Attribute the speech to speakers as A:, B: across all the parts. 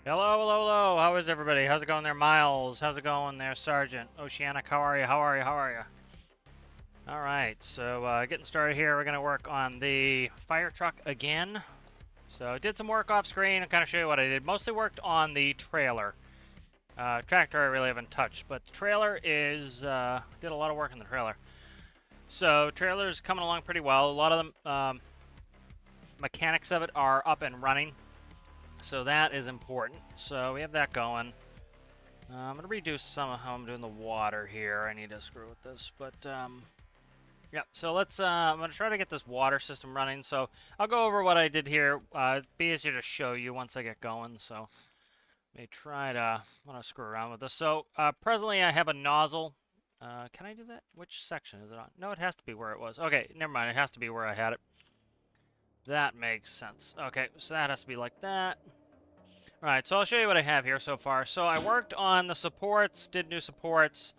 A: Hello, hello, hello. How is everybody? How's it going there, Miles? How's it going there, Sergeant? Oceanic, how are you? How are you? How are you? All right, so getting started here. We're going to work on the fire truck again. So I did some work off screen and kind of show you what I did. Mostly worked on the trailer. Tractor I really haven't touched, but the trailer is, did a lot of work on the trailer. So trailer's coming along pretty well. A lot of the mechanics of it are up and running. So that is important. So we have that going. I'm going to redo some of how I'm doing the water here. I need to screw with this, but yeah. So let's. I'm going to try to get this water system running. So I'll go over what I did here. It'd be easier to show you once I get going. So let me try to. I want to screw around with this. So presently I have a nozzle. Can I do that? Which section is it on? No, it has to be where it was. Okay, never mind. It has to be where I had it. That makes sense. Okay, so that has to be like that. Alright, so I'll show you what I have here so far. So I worked on the supports, did new supports,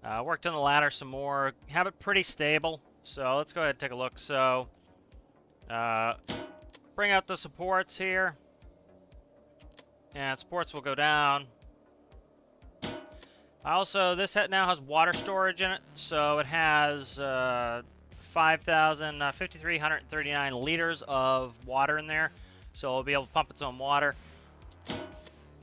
A: worked on the ladder some more, have it pretty stable. So let's go ahead and take a look. So, bring out the supports here. And supports will go down. Also, this now has water storage in it. So it has 5,339 liters of water in there. So it'll be able to pump its own water.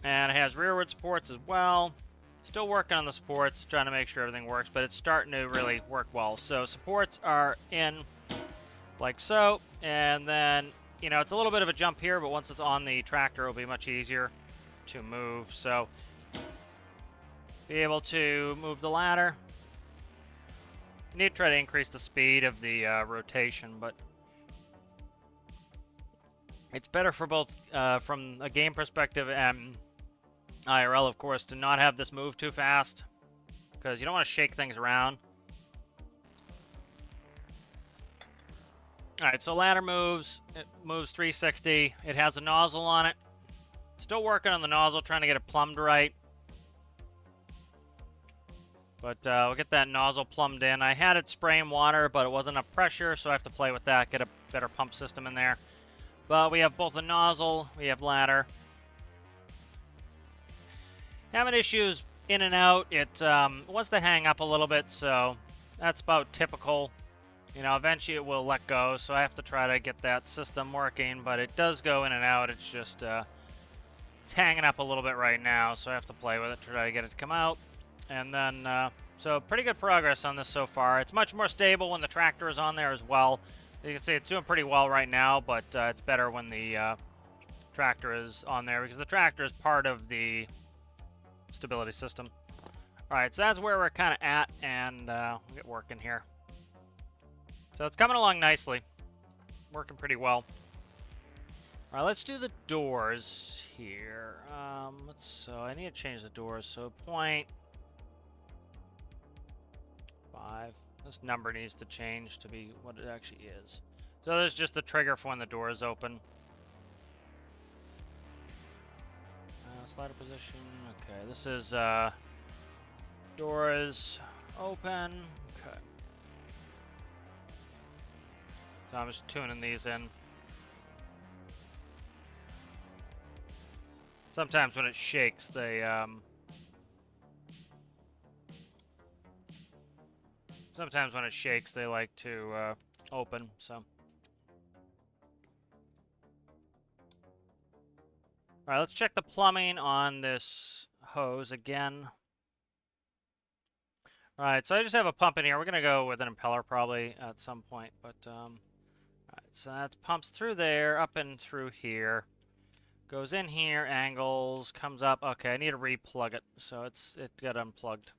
A: And it has rearward supports as well. Still working on the supports, trying to make sure everything works, but it's starting to really work well. So supports are in like so, and then, you know, it's a little bit of a jump here, but once it's on the tractor, it'll be much easier to move. So be able to move the ladder. You need to try to increase the speed of the rotation, but it's better for both from a game perspective and IRL, of course, to not have this move too fast, because you don't want to shake things around. Alright, so ladder moves. It moves 360. It has a nozzle on it. Still working on the nozzle, trying to get it plumbed right. But we'll get that nozzle plumbed in. I had it spraying water, but it wasn't enough pressure, so I have to play with that, get a better pump system in there. But we have both a nozzle, we have ladder. Having issues in and out. It wants to hang up a little bit, so that's about typical. You know, eventually it will let go, so I have to try to get that system working, but it does go in and out. It's just, it's hanging up a little bit right now, so I have to play with it to try to get it to come out. And then, so pretty good progress on this so far. It's much more stable when the tractor is on there as well. You can see it's doing pretty well right now, but it's better when the tractor is on there, because the tractor is part of the stability system. Alright, so that's where we're kind of at, and we'll get working here. So it's coming along nicely. Working pretty well. Alright, let's do the doors here. So I need to change the doors. So 0.5. This number needs to change to be what it actually is. So there's just the trigger for when the door is open. Slider position. Okay, this is doors open. Okay. So I'm just tuning these in. Sometimes when it shakes, they sometimes when it shakes, they like to open. So. Alright, let's check the plumbing on this hose again. Alright, so I just have a pump in here. We're going to go with an impeller probably at some point. But, alright, so that pumps through there, up and through here. Goes in here, angles, comes up. Okay, I need to replug it. So it got unplugged.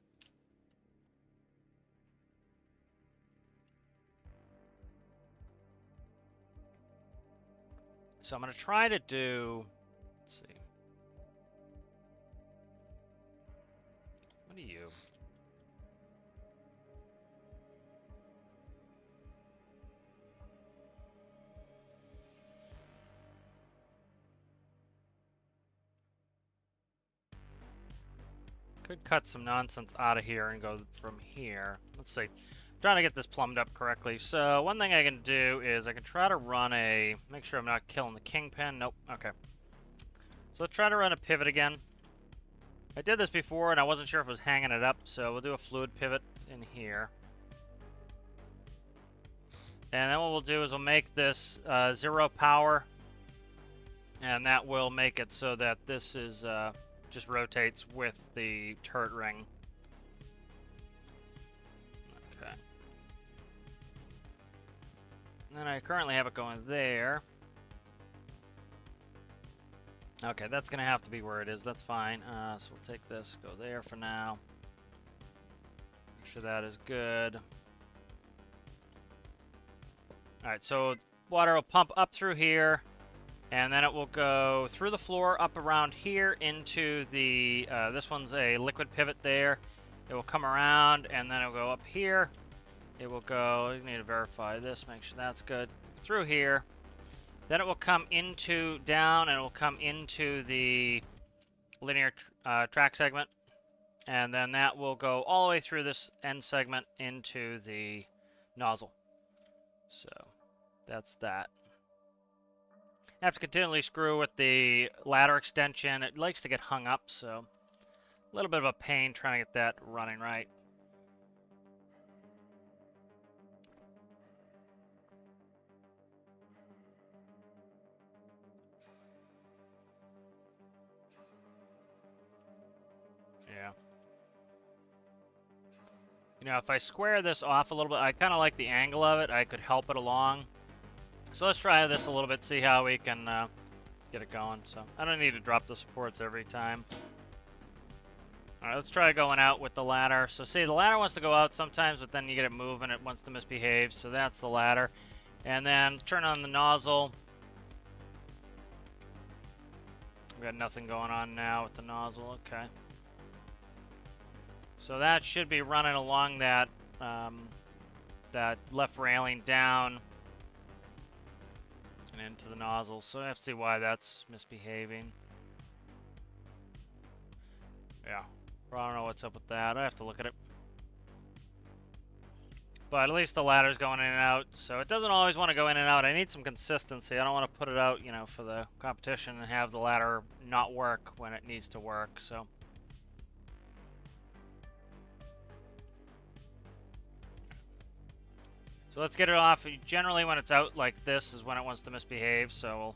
A: So I'm going to try to do... Let's see. What are you? Could cut some nonsense out of here and go from here. Let's see. I'm trying to get this plumbed up correctly. So one thing I can do is I can try to run a... Make sure I'm not killing the kingpin. Nope. Okay. So let's try to run a pivot again. I did this before and I wasn't sure if it was hanging it up, so we'll do a fluid pivot in here. And then what we'll do is we'll make this 0 power, and that will make it so that this is just rotates with the turret ring. Okay. And then I currently have it going there. Okay, that's going to have to be where it is. That's fine. So we'll take this, go there for now. Make sure that is good. Alright, so water will pump up through here, and then it will go through the floor, up around here, into the, this one's a liquid pivot there. It will come around, and then it will go up here. It will go, you need to verify this, make sure that's good, through here. Then it will come into, down, and it will come into the linear track segment. And then that will go all the way through this end segment into the nozzle. So, that's that. I have to continually screw with the ladder extension. It likes to get hung up, so a little bit of a pain trying to get that running right. Yeah. You know, if I square this off a little bit, I kind of like the angle of it. I could help it along. So let's try this a little bit, see how we can get it going. So I don't need to drop the supports every time. Alright, let's try going out with the ladder. So see, the ladder wants to go out sometimes, but then you get it moving, it wants to misbehave. So that's the ladder. And then turn on the nozzle. We've got nothing going on now with the nozzle. Okay. So that should be running along that that left railing down and into the nozzle. So I have to see why that's misbehaving. Yeah, I don't know what's up with that. I have to look at it. But at least the ladder's going in and out, so it doesn't always want to go in and out. I need some consistency. I don't want to put it out, you know, for the competition and have the ladder not work when it needs to work. So let's get it off. Generally when it's out like this is when it wants to misbehave, so we'll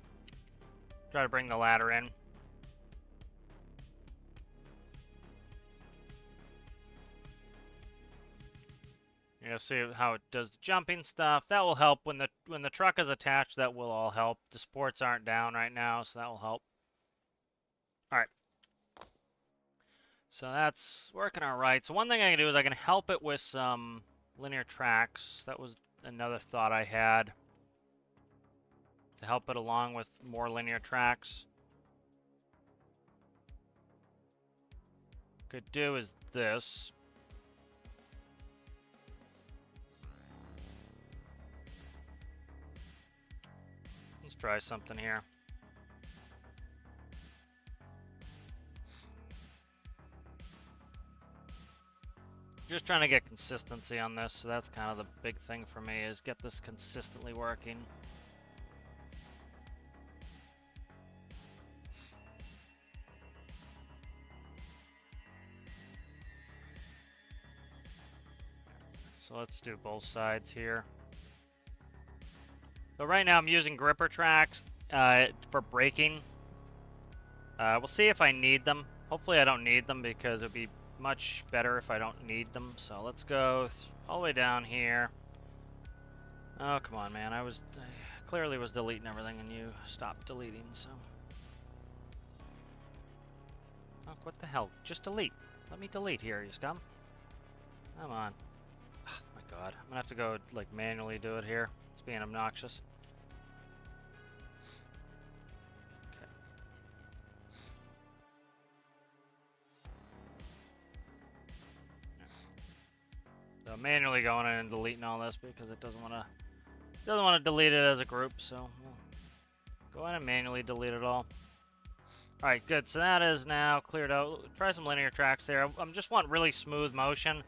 A: try to bring the ladder in. You know, see how it does the jumping stuff. That will help when the truck is attached. That will all help. The supports aren't down right now, so that will help. All right. So that's working all right. So one thing I can do is I can help it with some linear tracks. That was another thought I had, to help it along with more linear tracks. Could do is this. Let's try something here. Just trying to get consistency on this, so that's kind of the big thing for me, is get this consistently working. So let's do both sides here. So right now I'm using gripper tracks for braking. We'll see if I need them. Hopefully I don't need them, because it would be much better if I don't need them. So let's go all the way down here. Oh, come on, man. I clearly was deleting everything and you stopped deleting, so. Oh, what the hell? Just delete. Let me delete here, you scum. Come on. Oh, my God. I'm gonna have to go, like, manually do it here. It's being obnoxious. So manually going in and deleting all this because it doesn't want to delete it as a group. So we'll go in and manually delete it all. All right, good. So that is now cleared out. Try some linear tracks there. I just want really smooth motion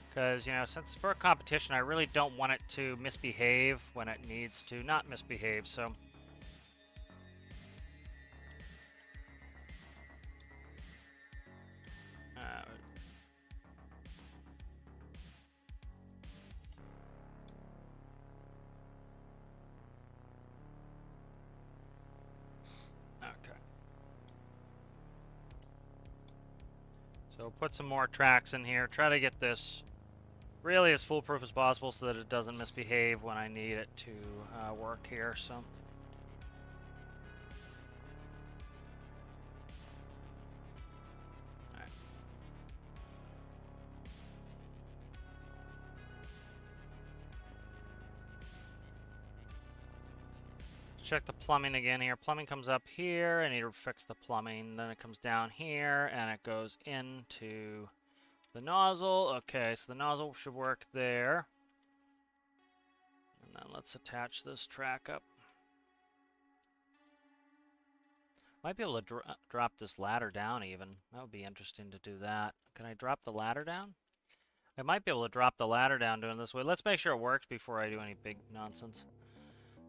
A: because, you know, since for a competition, I really don't want it to misbehave when it needs to not misbehave. So Okay. So put some more tracks in here. Try to get this really as foolproof as possible so that it doesn't misbehave when I need it to work here. So. Check the plumbing again here. Plumbing comes up here. I need to fix the plumbing. Then it comes down here and it goes into the nozzle. Okay, so the nozzle should work there. And then let's attach this track up. Might be able to drop this ladder down even. That would be interesting to do that. Can I drop the ladder down? I might be able to drop the ladder down doing it this way. Let's make sure it works before I do any big nonsense.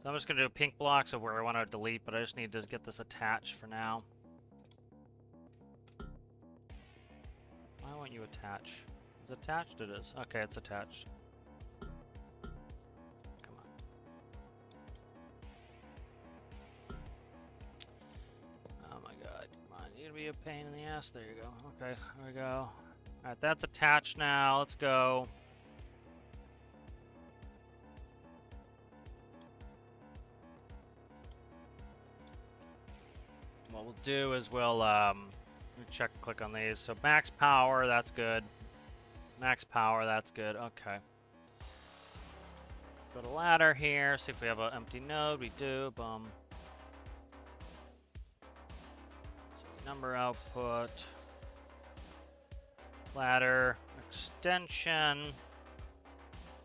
A: So I'm just going to do pink blocks of where I want to delete, but I just need to get this attached for now. Why won't you attach? Is it attached? It is. Okay, it's attached. Come on. Oh my god. Come on. You're going to be a pain in the ass. There you go. Okay, there we go. Alright, that's attached now. Let's go. What we'll do is we'll click on these. So max power, that's good. Max power, that's good. Okay. Go to ladder here. See if we have an empty node. We do. Boom. So number output. Ladder extension.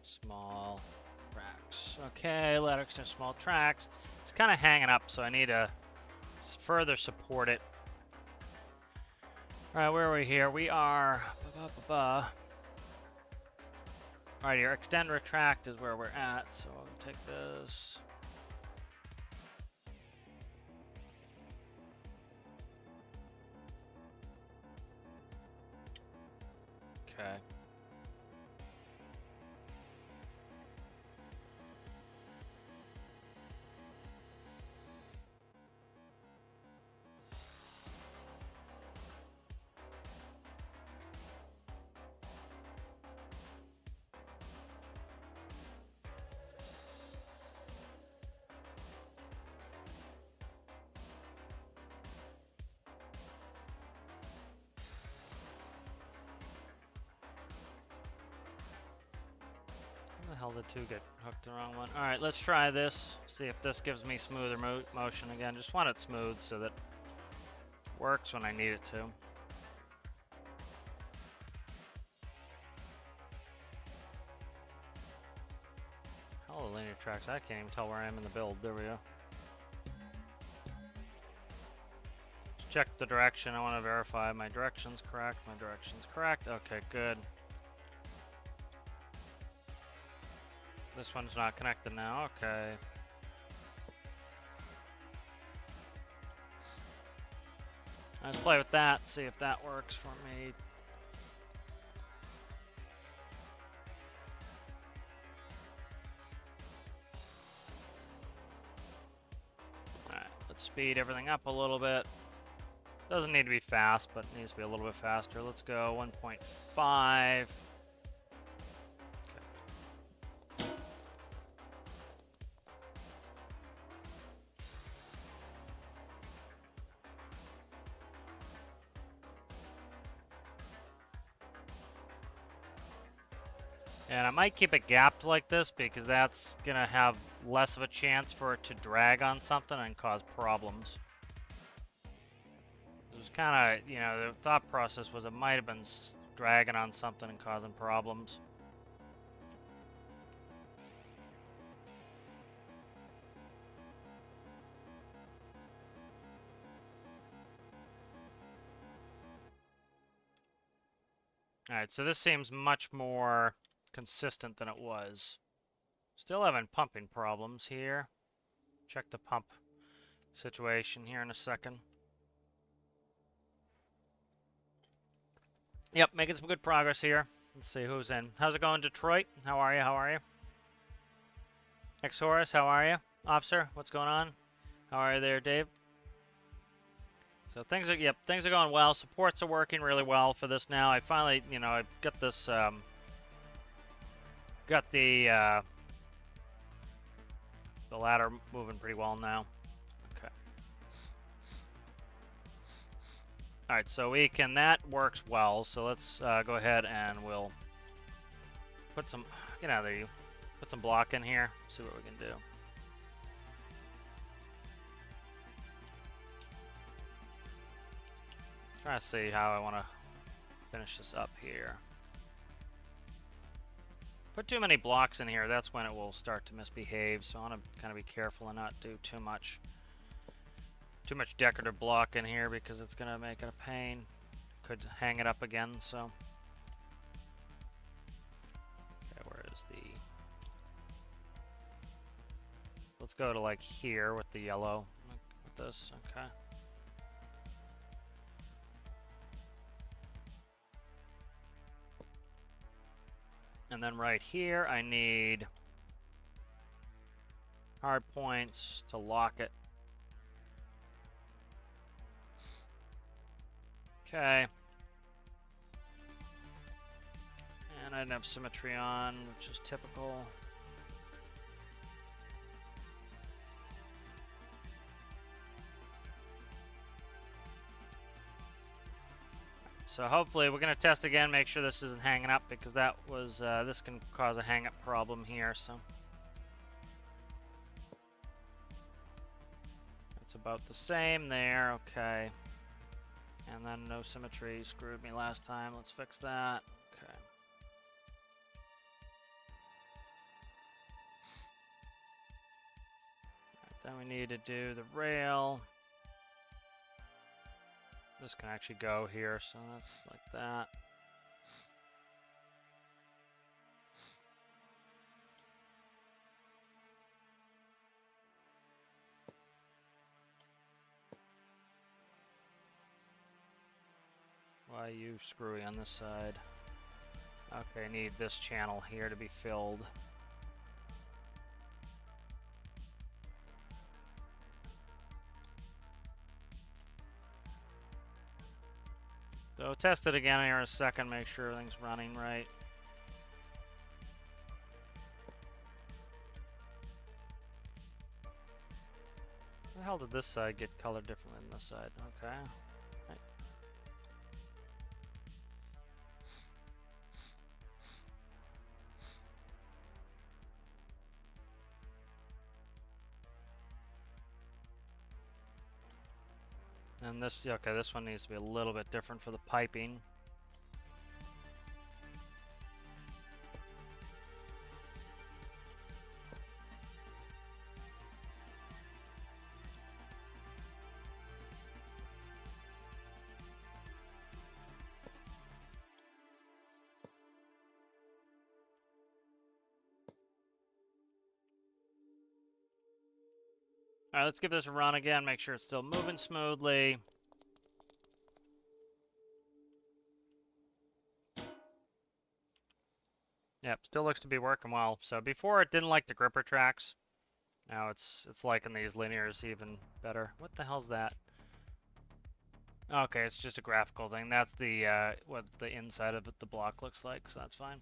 A: Small tracks. Okay, ladder extension, small tracks. It's kind of hanging up, so I need to further support it. Alright, where are we here? We are... Alright, your extend retract is where we're at, so I'll take this. Okay. How the hell did two get hooked the wrong one? Alright, let's try this. See if this gives me smoother motion again. Just want it smooth so that it works when I need it to. Hello, linear tracks. I can't even tell where I am in the build. There we go. Let's check the direction. I want to verify my direction's correct. My direction's correct. Okay, good. This one's not connected now. Okay. Let's play with that, see if that works for me. Alright, let's speed everything up a little bit. Doesn't need to be fast, but it needs to be a little bit faster. Let's go 1.5. And I might keep it gapped like this because that's going to have less of a chance for it to drag on something and cause problems. It was kind of, you know, the thought process was it might have been dragging on something and causing problems. Alright, so this seems much more consistent than it was. Still having pumping problems here. Check the pump situation here in a second. Yep, making some good progress here. Let's see who's in. How's it going, Detroit? How are you? How are you? Exorus, how are you? Officer, what's going on? How are you there, Dave? So things are going well. Supports are working really well for this now. I finally, I got this, got the ladder moving pretty well now. Okay. All right, so that works well. So let's go ahead and we'll put some, get out of there, you. Put some block in here, see what we can do. Trying to see how I want to finish this up here. Put too many blocks in here, that's when it will start to misbehave, so I want to kind of be careful and not do too much decorative block in here because it's going to make it a pain. Could hang it up again, so. Okay, where is the... Let's go to like here with the yellow, with this, okay. And then right here, I need hard points to lock it. Okay. And I didn't have symmetry on, which is typical. So hopefully we're going to test again, make sure this isn't hanging up because that was, this can cause a hang up problem here, so. It's about the same there, okay. And then no symmetry screwed me last time, let's fix that, okay. Right, then we need to do the rail. This can actually go here, so that's like that. Why are you screwy on this side? Okay, I need this channel here to be filled. So test it again here in a second, make sure everything's running right. How the hell did this side get colored differently than this side? Okay. Right. And this, okay, this one needs to be a little bit different for the piping. All right, let's give this a run again, make sure it's still moving smoothly. Yep, still looks to be working well. So before it didn't like the gripper tracks. Now it's liking these linears even better. What the hell's that? Okay, it's just a graphical thing. That's the what the inside of the block looks like, so that's fine.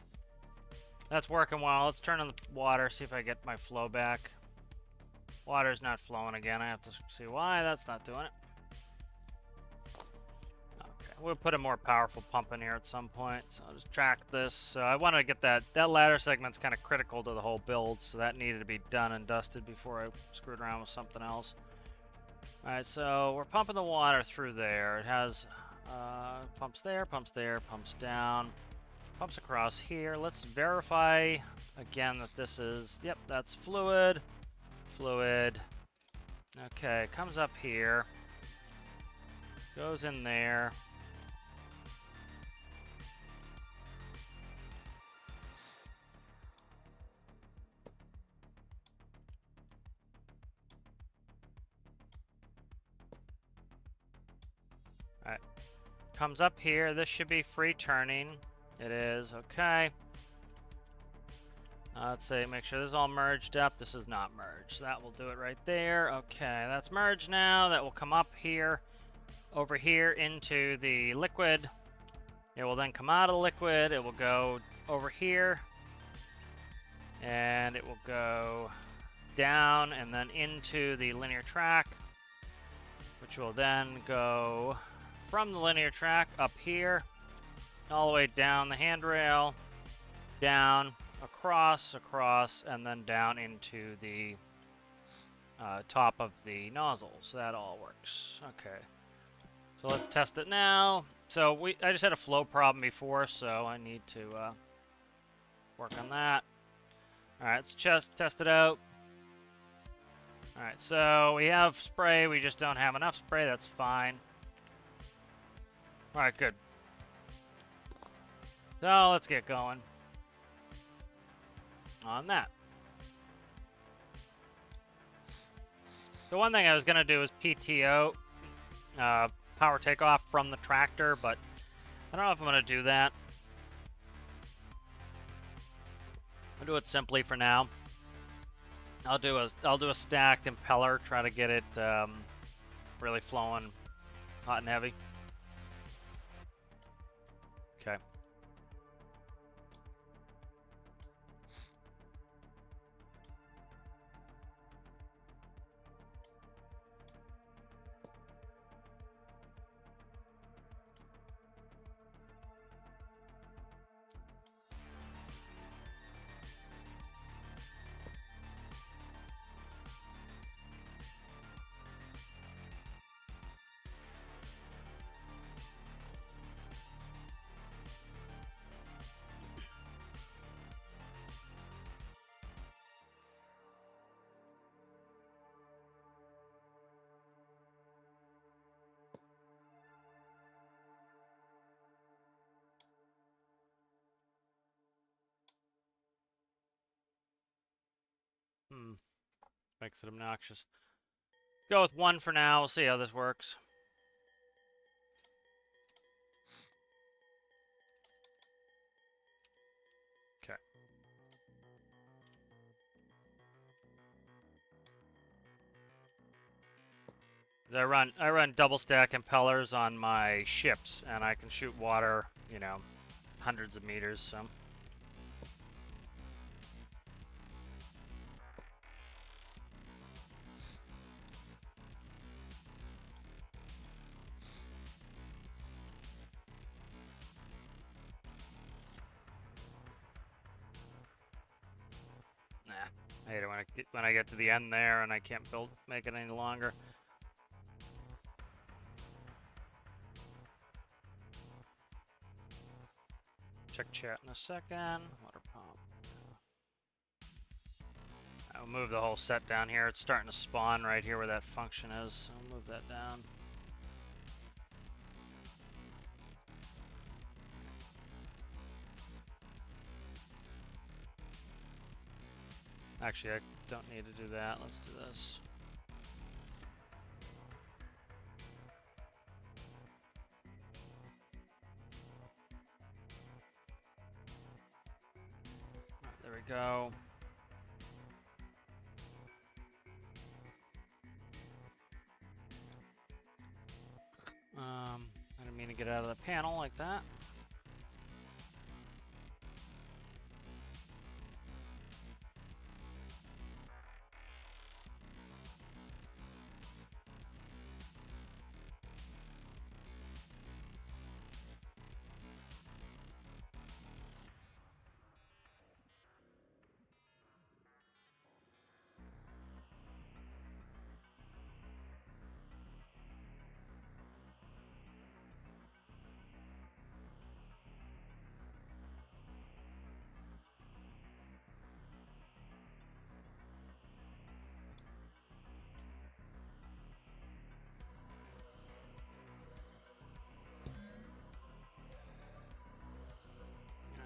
A: That's working well. Let's turn on the water, see if I get my flow back. Water's not flowing again. I have to see why that's not doing it. Okay, we'll put a more powerful pump in here at some point. So I'll just track this. So I want to get that ladder segment's kind of critical to the whole build, so that needed to be done and dusted before I screwed around with something else. Alright, so we're pumping the water through there. It has pumps there, pumps down, pumps across here. Let's verify again that this is, yep, that's fluid. Fluid. Okay, comes up here. Goes in there. Alright. Comes up here. This should be free turning. It is. Okay. Let's see, make sure this is all merged up. This is not merged. That will do it right there. Okay, that's merged now. That will come up here, over here into the liquid. It will then come out of the liquid. It will go over here. And it will go down and then into the linear track, which will then go from the linear track up here, all the way down the handrail, down, across, and then down into the top of the nozzle. So that all works. Okay. So let's test it now. So I just had a flow problem before, so I need to work on that. All right, let's just test it out. All right, so we have spray. We just don't have enough spray. That's fine. All right, good. So let's get going on that. The one thing I was going to do is PTO, power takeoff from the tractor, but I don't know if I'm going to do that. I'll do it simply for now. I'll do a stacked impeller, try to get it really flowing hot and heavy. Okay. Makes it obnoxious. Go with one for now. We'll see how this works. Okay. I run double stack impellers on my ships, and I can shoot water, you know, hundreds of meters, so. I hate it when I get to the end there and I can't make it any longer. Check chat in a second. Water pump. I'll move the whole set down here. It's starting to spawn right here where that function is. I'll move that down. Actually, I don't need to do that. Let's do this. Right, there we go. I didn't mean to get out of the panel like that.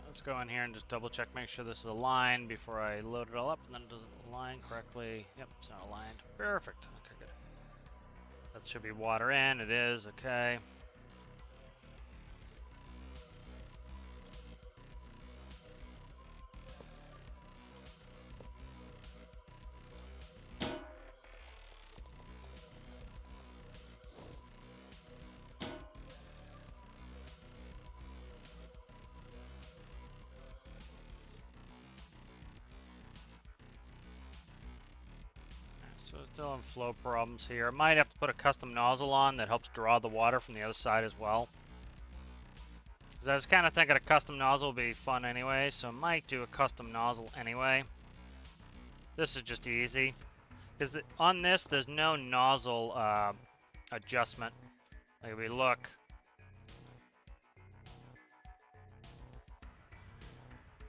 A: Let's go in here and just double check, make sure this is aligned before I load it all up, and then it doesn't align correctly. Yep, it's not aligned. Perfect. Okay, good. That should be water in. It is. Okay. So still in flow problems here. Might have to put a custom nozzle on that helps draw the water from the other side as well. Because I was kind of thinking a custom nozzle would be fun anyway, so I might do a custom nozzle anyway. This is just easy. Because on this, there's no nozzle adjustment. Like if we look.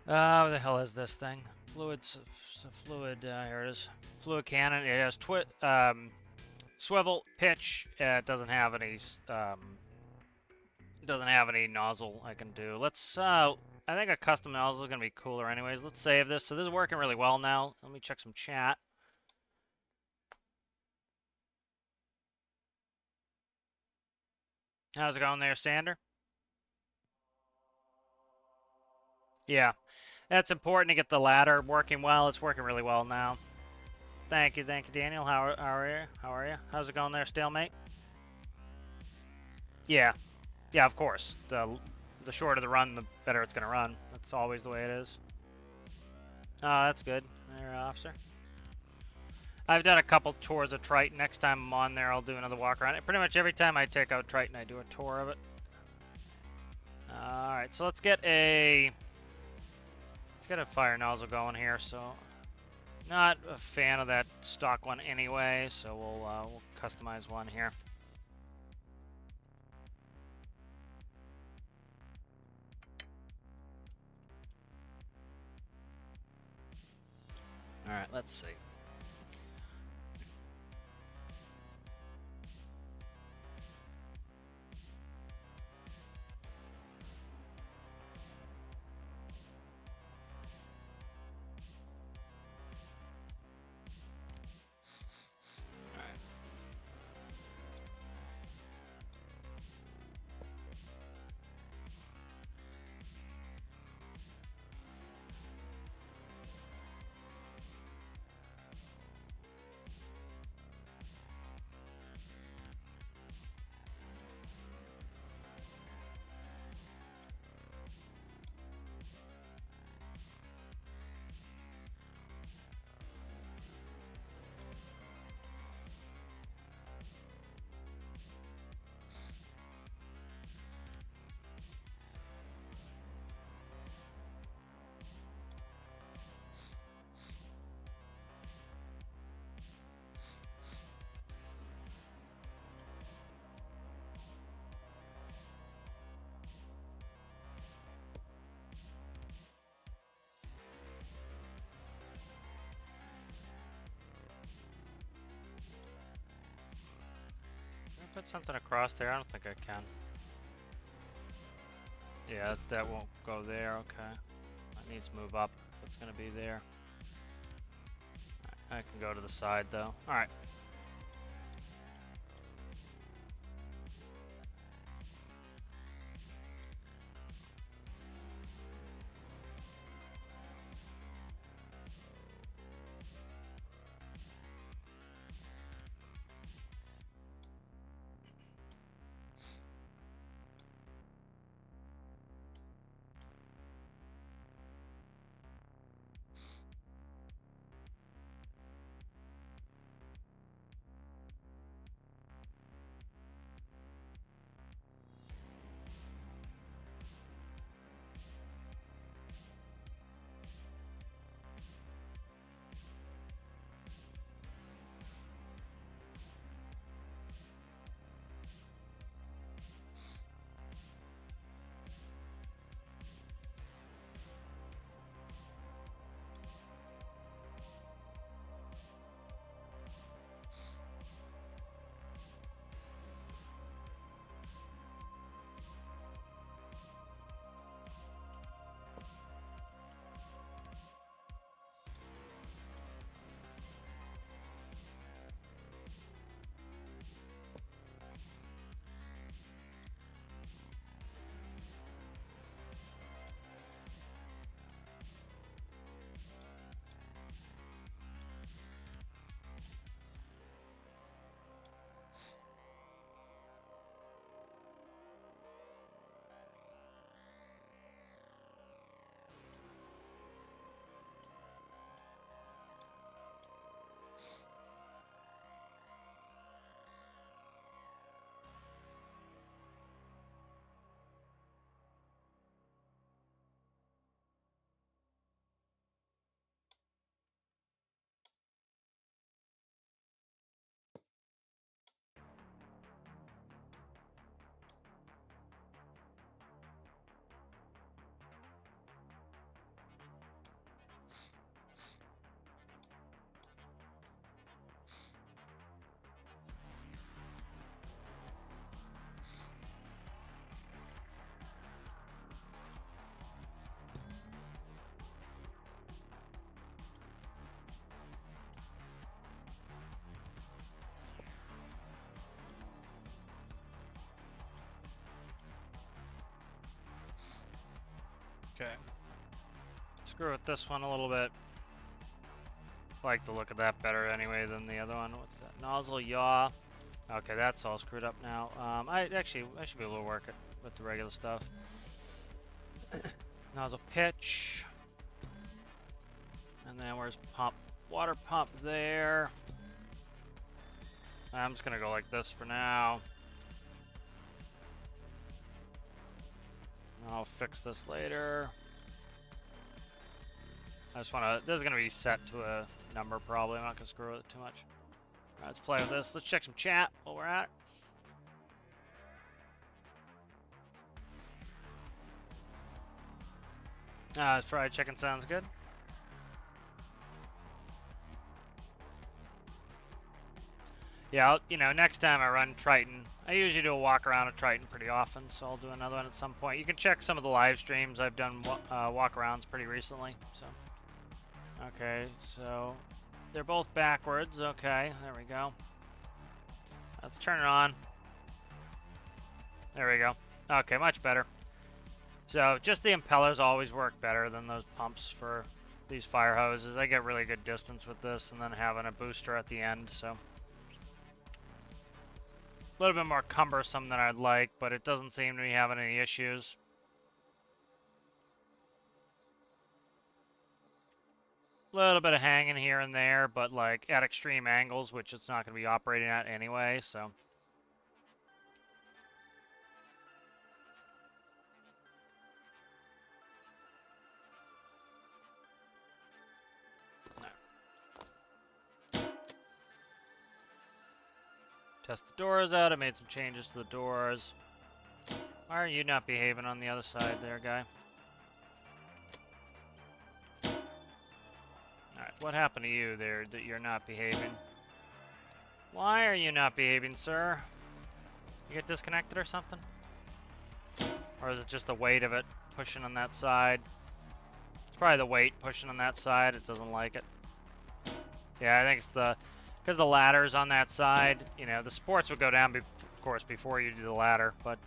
A: What the hell is this thing? Fluid, here it is. Fluid cannon. It has swivel, pitch. It doesn't have any nozzle I can do. Let's, I think a custom nozzle is going to be cooler anyways. Let's save this. So this is working really well now. Let me check some chat. How's it going there, Sander? Yeah, that's important to get the ladder working well. It's working really well now. Thank you, Daniel. How are you? How are you? How's it going there, Stalemate? Yeah, yeah, of course. The shorter the run, the better it's gonna run. That's always the way it is. Oh, that's good, there, officer. I've done a couple tours of Triton. Next time I'm on there, I'll do another walk around. Pretty much every time I take out Triton, I do a tour of it. All right, so let's get a fire nozzle going here. So, not a fan of that stock one anyway. So we'll customize one here. All right, let's see. Put something across there? I don't think I can. Yeah, that won't go there. Okay. That needs to move up if it's going to be there. Right, I can go to the side though. Alright. Okay. Screw with this one a little bit. I like the look of that better anyway than the other one. What's that? Nozzle yaw. Okay, that's all screwed up now. I should be able to work it with the regular stuff. Nozzle pitch. And then where's pump? Water pump there. I'm just gonna go like this for now. I'll fix this later. I just wanna, this is gonna be set to a number probably. I'm not gonna screw with it too much. Alright, let's play with this. Let's check some chat while we're at it. Fried chicken sounds good. Yeah, you know, next time I run Triton, I usually do a walk around of Triton pretty often, so I'll do another one at some point. You can check some of the live streams. I've done walk arounds pretty recently, so. Okay, so they're both backwards. Okay, there we go. Let's turn it on. There we go. Okay, much better. So just the impellers always work better than those pumps for these fire hoses. I get really good distance with this, and then having a booster at the end, so. A little bit more cumbersome than I'd like, but it doesn't seem to be having any issues. A little bit of hanging here and there, but like at extreme angles, which it's not going to be operating at anyway, so. Test the doors out. I made some changes to the doors. Why are you not behaving on the other side there, guy? Alright, what happened to you there that you're not behaving? Why are you not behaving, sir? You get disconnected or something? Or is it just the weight of it pushing on that side? It's probably the weight pushing on that side. It doesn't like it. Yeah, I think it's the... Because the ladder's on that side, you know, the sports would go down, of course, before you do the ladder, but,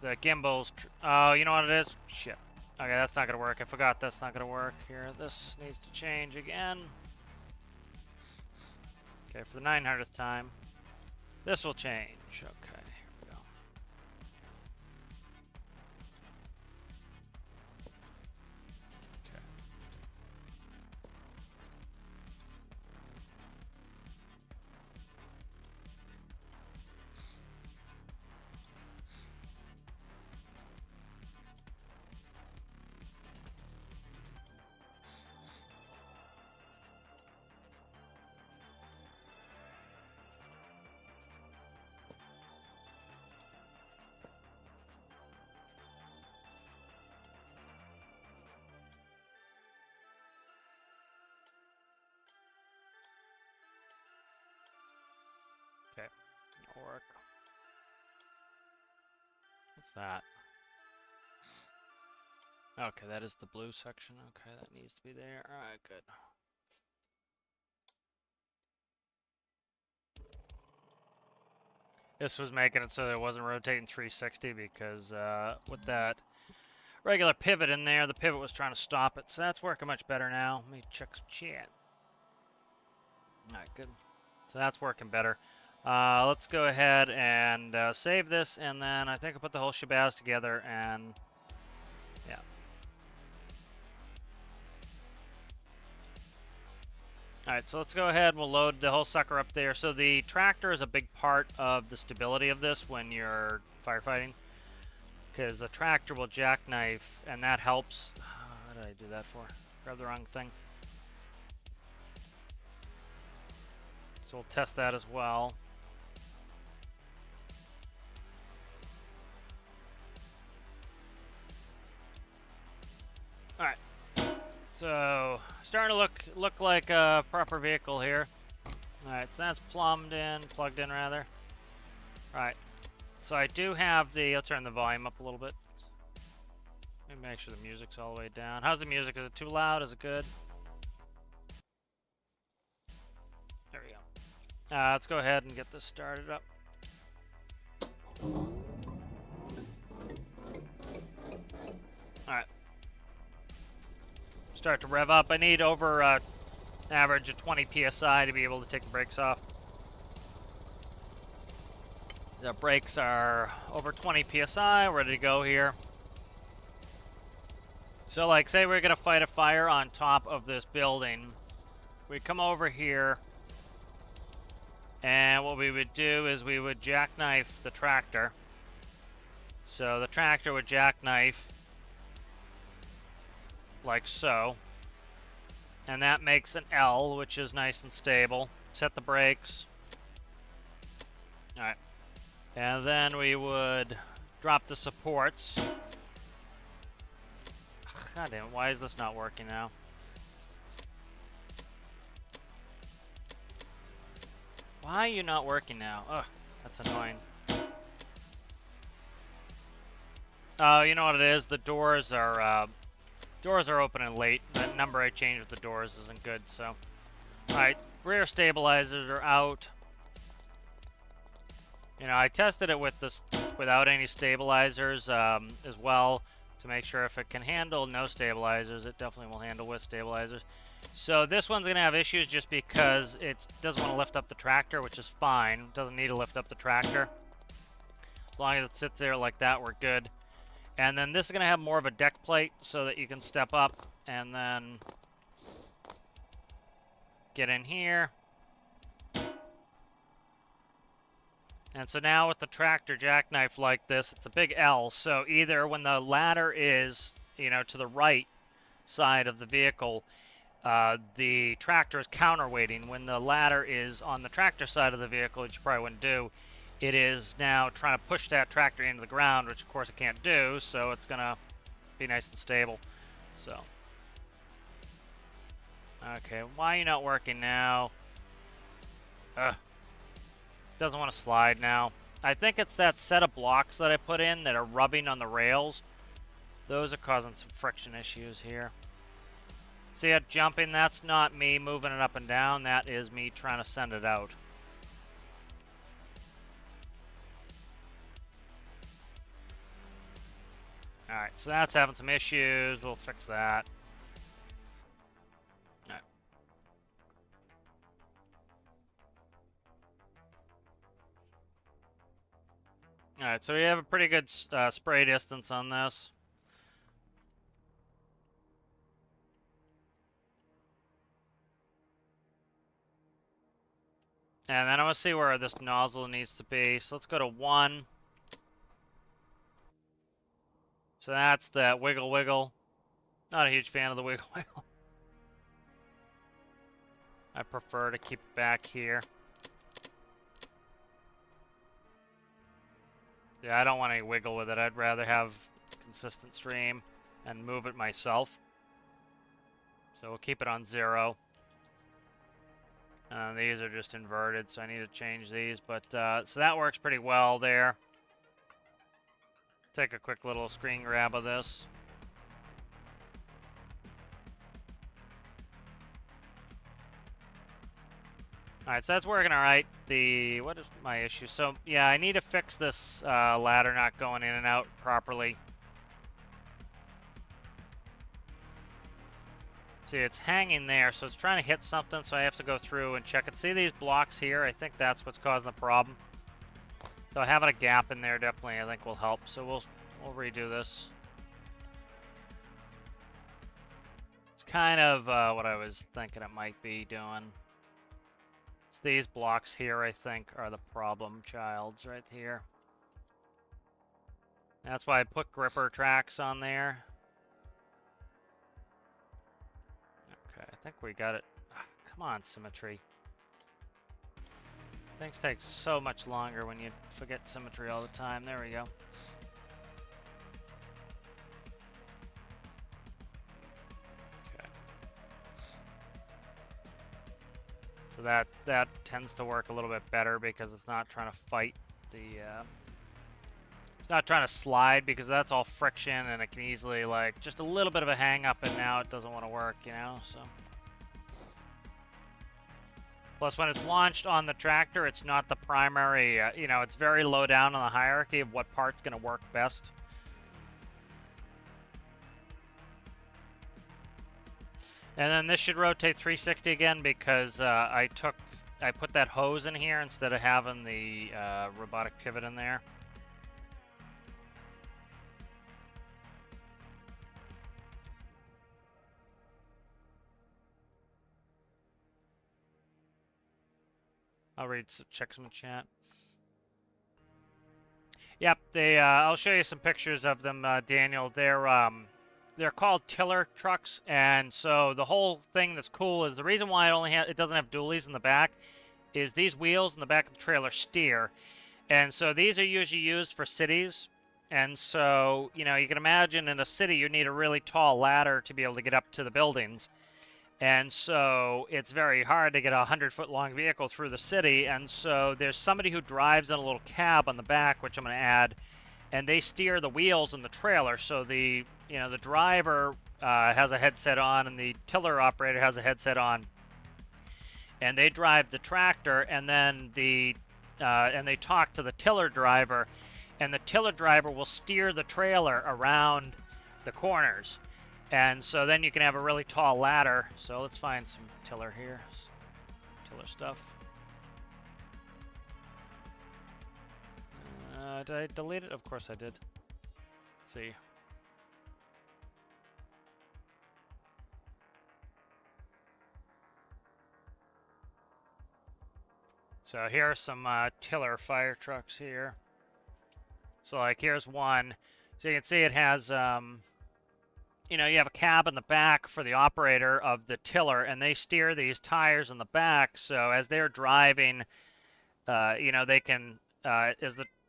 A: the gimbals, oh, you know what it is? Shit. Okay, that's not gonna work. I forgot that's not gonna work here. This needs to change again. Okay, for the 900th time. This will change. Okay. Okay, that'll work. What's that? Okay, that is the blue section. Okay, that needs to be there. Alright, good. This was making it so that it wasn't rotating 360 because with that regular pivot in there, the pivot was trying to stop it. So that's working much better now. Let me check some chat. Alright, good. So that's working better. Let's go ahead and save this, and then I think I'll put the whole shabazz together, and yeah. Alright, so let's go ahead and we'll load the whole sucker up there. So the tractor is a big part of the stability of this when you're firefighting, because the tractor will jackknife, and that helps. What did I do that for? Grab the wrong thing. So we'll test that as well. Alright, so starting to look like a proper vehicle here. Alright, so that's plugged in rather. Alright, so I do have the, I'll turn the volume up a little bit. Let me make sure the music's all the way down. How's the music? Is it too loud? Is it good? There we go. Let's go ahead and get this started up. start to rev up. I need over average of 20 psi to be able to take the brakes off. The brakes are over 20 psi, ready to go here. So like, say we're gonna fight a fire on top of this building. We come over here, and what we would do is we would jackknife the tractor. So the tractor would jackknife like so. And that makes an L, which is nice and stable. Set the brakes. Alright. And then we would drop the supports. God damn it, why is this not working now? Why are you not working now? Ugh, that's annoying. Oh, you know what it is? The doors are opening late. That number I changed with the doors isn't good, so. Alright, rear stabilizers are out. You know, I tested it with this without any stabilizers as well to make sure if it can handle no stabilizers, it definitely will handle with stabilizers. So this one's going to have issues just because it doesn't want to lift up the tractor, which is fine. It doesn't need to lift up the tractor. As long as it sits there like that, we're good. And then this is going to have more of a deck plate so that you can step up and then get in here. And so now with the tractor jackknife like this, it's a big L. So either when the ladder is, you know, to the right side of the vehicle, the tractor is counterweighting. When the ladder is on the tractor side of the vehicle, which you probably wouldn't do, it is now trying to push that tractor into the ground, which of course it can't do, so it's gonna be nice and stable. So. Okay, why are you not working now? Ugh. Doesn't want to slide now. I think it's that set of blocks that I put in that are rubbing on the rails. Those are causing some friction issues here. See it jumping? That's not me moving it up and down. That is me trying to send it out. Alright, so that's having some issues. We'll fix that. Alright. Alright, so we have a pretty good spray distance on this. And then I'm going to see where this nozzle needs to be. So let's go to 1. So that's the wiggle wiggle. Not a huge fan of the wiggle wiggle. I prefer to keep it back here. Yeah, I don't want any wiggle with it. I'd rather have consistent stream and move it myself. So we'll keep it on 0. These are just inverted, so I need to change these. But so that works pretty well there. Take a quick little screen grab of this. Alright, so that's working alright. What is my issue? So, yeah, I need to fix this ladder not going in and out properly. See, it's hanging there, so it's trying to hit something, so I have to go through and check it. See these blocks here? I think that's what's causing the problem. So having a gap in there definitely, I think, will help. So we'll redo this. It's kind of what I was thinking it might be doing. It's these blocks here, I think, are the problem childs right here. That's why I put gripper tracks on there. Okay, I think we got it. Come on, symmetry. Things take so much longer when you forget symmetry all the time. There we go. Okay. So that tends to work a little bit better because it's not trying to fight the... it's not trying to slide because that's all friction and it can easily, like, just a little bit of a hang up and now it doesn't want to work, you know, so... Plus, when it's launched on the tractor, it's not the primary, you know, it's very low down on the hierarchy of what part's going to work best. And then this should rotate 360 again because I put that hose in here instead of having the robotic pivot in there. I'll check some chat. Yep, I'll show you some pictures of them, Daniel. They're called tiller trucks, and so the whole thing that's cool is the reason why it doesn't have dualies in the back is these wheels in the back of the trailer steer, and so these are usually used for cities. And so, you know, you can imagine in a city you need a really tall ladder to be able to get up to the buildings. And so it's very hard to get a 100-foot long vehicle through the city. And so there's somebody who drives in a little cab on the back, which I'm going to add, and they steer the wheels in the trailer. So the driver has a headset on, and the tiller operator has a headset on, and they drive the tractor, and then and they talk to the tiller driver, and the tiller driver will steer the trailer around the corners. And so then you can have a really tall ladder. So let's find some tiller here. Tiller stuff. Did I delete it? Of course I did. Let's see. So here are some tiller fire trucks here. So like here's one. So you can see it has... you know, you have a cab in the back for the operator of the tiller, and they steer these tires in the back. So as they're driving, you know, they can,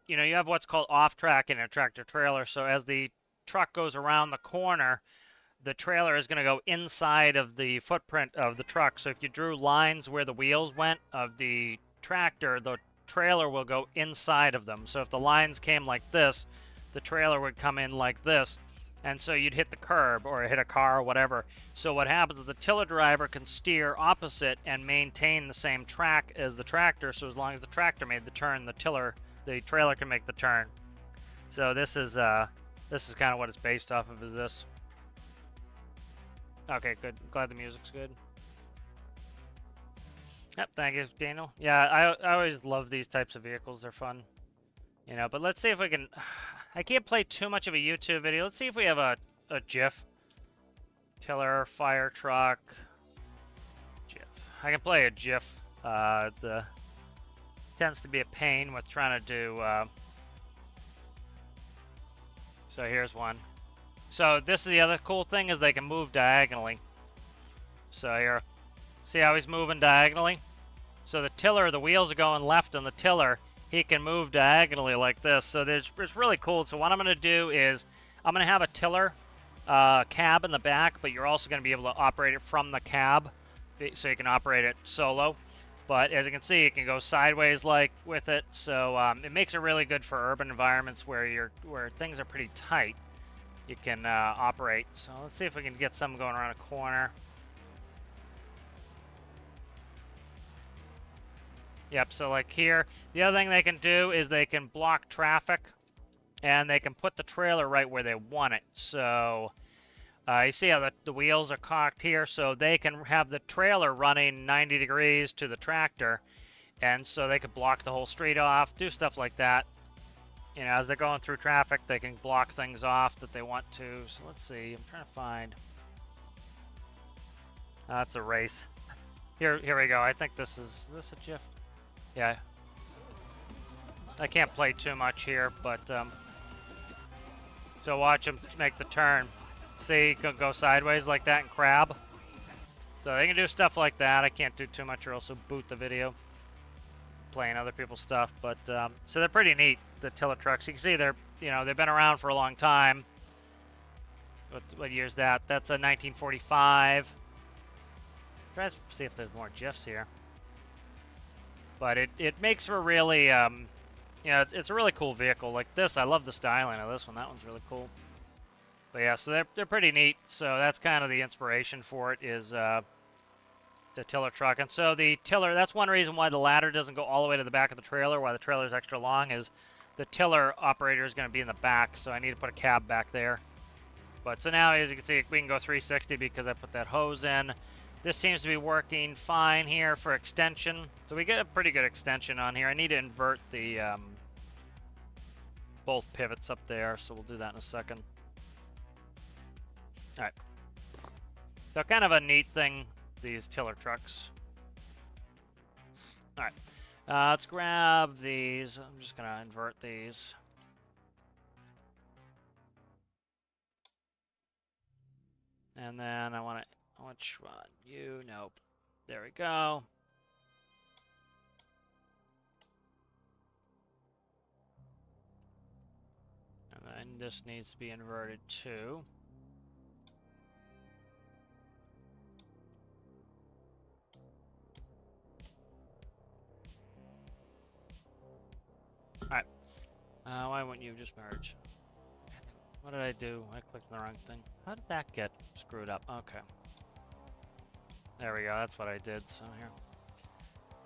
A: you know, you have what's called off-track in a tractor trailer. So as the truck goes around the corner, the trailer is going to go inside of the footprint of the truck. So if you drew lines where the wheels went of the tractor, the trailer will go inside of them. So if the lines came like this, the trailer would come in like this. And so you'd hit the curb or hit a car or whatever. So what happens is the tiller driver can steer opposite and maintain the same track as the tractor. So as long as the tractor made the turn, the trailer can make the turn. So this is kind of what it's based off of. Is this? Okay, good. Glad the music's good. Yep, thank you, Daniel. Yeah, I always love these types of vehicles. They're fun, you know. But let's see if we can. I can't play too much of a YouTube video. Let's see if we have a GIF. Tiller, fire truck, GIF. I can play a GIF. The tends to be a pain with trying to do. So here's one. So this is the other cool thing is they can move diagonally. So here, see how he's moving diagonally? So the tiller, the wheels are going left on the tiller. He can move diagonally like this. So it's really cool. So what I'm going to do is I'm going to have a tiller cab in the back, but you're also going to be able to operate it from the cab, so you can operate it solo. But as you can see, you can go sideways like with it. So it makes it really good for urban environments where things are pretty tight. You can operate. So let's see if we can get some going around a corner. Yep, so like here, the other thing they can do is they can block traffic, and they can put the trailer right where they want it. So you see how the wheels are cocked here, so they can have the trailer running 90 degrees to the tractor, and so they could block the whole street off, do stuff like that. You know, as they're going through traffic, they can block things off that they want to. So let's see, I'm trying to find. That's a race. Here we go. I think is this a GIF? Yeah. I can't play too much here, but so watch them make the turn. See, you can go sideways like that and crab. So they can do stuff like that. I can't do too much or else it'll boot the video. Playing other people's stuff, but so they're pretty neat, the tiller trucks. You can see they've been around for a long time. What year is that? That's a 1945. Try to see if there's more GIFs here. But it makes for really, it's a really cool vehicle. Like this, I love the styling of this one. That one's really cool. But yeah, so they're pretty neat. So that's kind of the inspiration for it is the tiller truck. And so the tiller, that's one reason why the ladder doesn't go all the way to the back of the trailer, why the trailer is extra long, is the tiller operator is going to be in the back. So I need to put a cab back there. But so now, as you can see, we can go 360 because I put that hose in. This seems to be working fine here for extension. So we get a pretty good extension on here. I need to invert the both pivots up there, so we'll do that in a second. All right. So kind of a neat thing, these tiller trucks. All right. Let's grab these. I'm just going to invert these. And then I want to, which one? You, nope. There we go. And then this needs to be inverted too. Alright. Why wouldn't you just merge? What did I do? I clicked the wrong thing. How did that get screwed up? Okay. There we go. That's what I did. So here.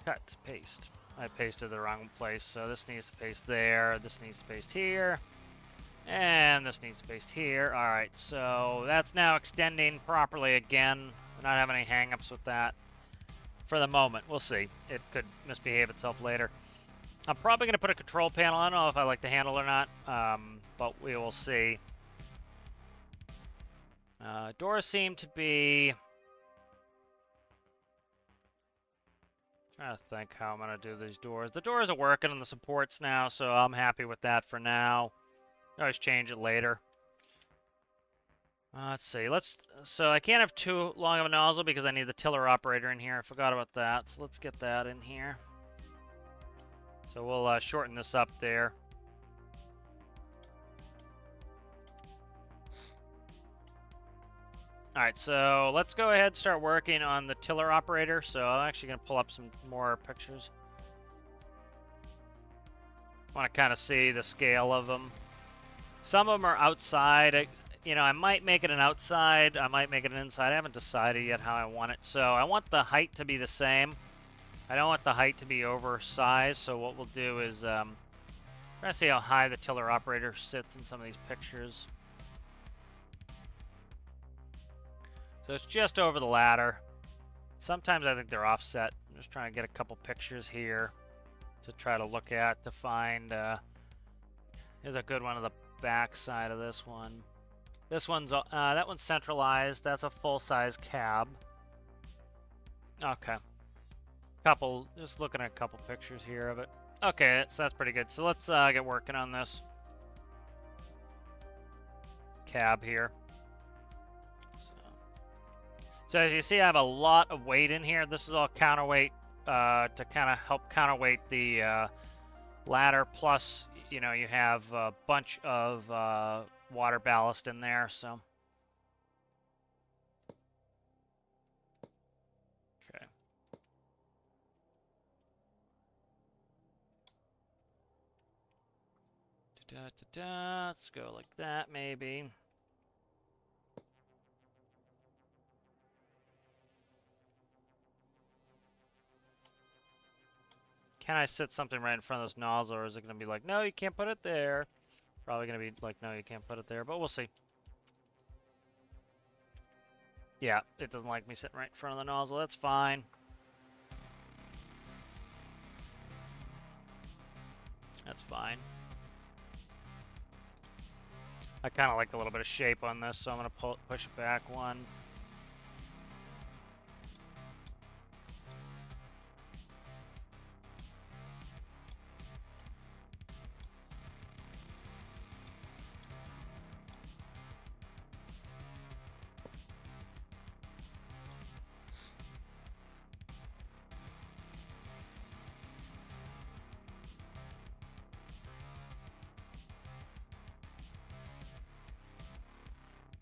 A: Cut. Paste. I pasted the wrong place. So this needs to paste there. This needs to paste here. And this needs to paste here. Alright. So that's now extending properly again. We're not having any hang-ups with that. For the moment. We'll see. It could misbehave itself later. I'm probably going to put a control panel. I don't know if I like the handle or not, but we will see. Doors seem to be... trying to think how I'm going to do these doors. The doors are working on the supports now, so I'm happy with that for now. Always change it later. Let's see. So I can't have too long of a nozzle because I need the tiller operator in here. I forgot about that, so let's get that in here. So we'll shorten this up there. All right, so let's go ahead and start working on the tiller operator. So I'm actually going to pull up some more pictures. Want to kind of see the scale of them. Some of them are outside. I might make it an outside. I might make it an inside. I haven't decided yet how I want it. So I want the height to be the same. I don't want the height to be oversized, so what we'll do is try to see how high the tiller operator sits in some of these pictures. So it's just over the ladder. Sometimes I think they're offset. I'm just trying to get a couple pictures here to try to look at to find. Here's a good one of the back side of this one. This one's that one's centralized. That's a full-size cab. Okay. Just looking at a couple pictures here of it. Okay, so that's pretty good. So let's get working on this cab here. So as you see, I have a lot of weight in here. This is all counterweight to kind of help counterweight the ladder. Plus, you have a bunch of water ballast in there. So. Let's go like that, maybe. Can I sit something right in front of this nozzle, or is it going to be like, no, you can't put it there? Probably going to be like, no, you can't put it there, but we'll see. Yeah, it doesn't like me sitting right in front of the nozzle. That's fine. That's fine. I kind of like a little bit of shape on this, so I'm going to push it back one.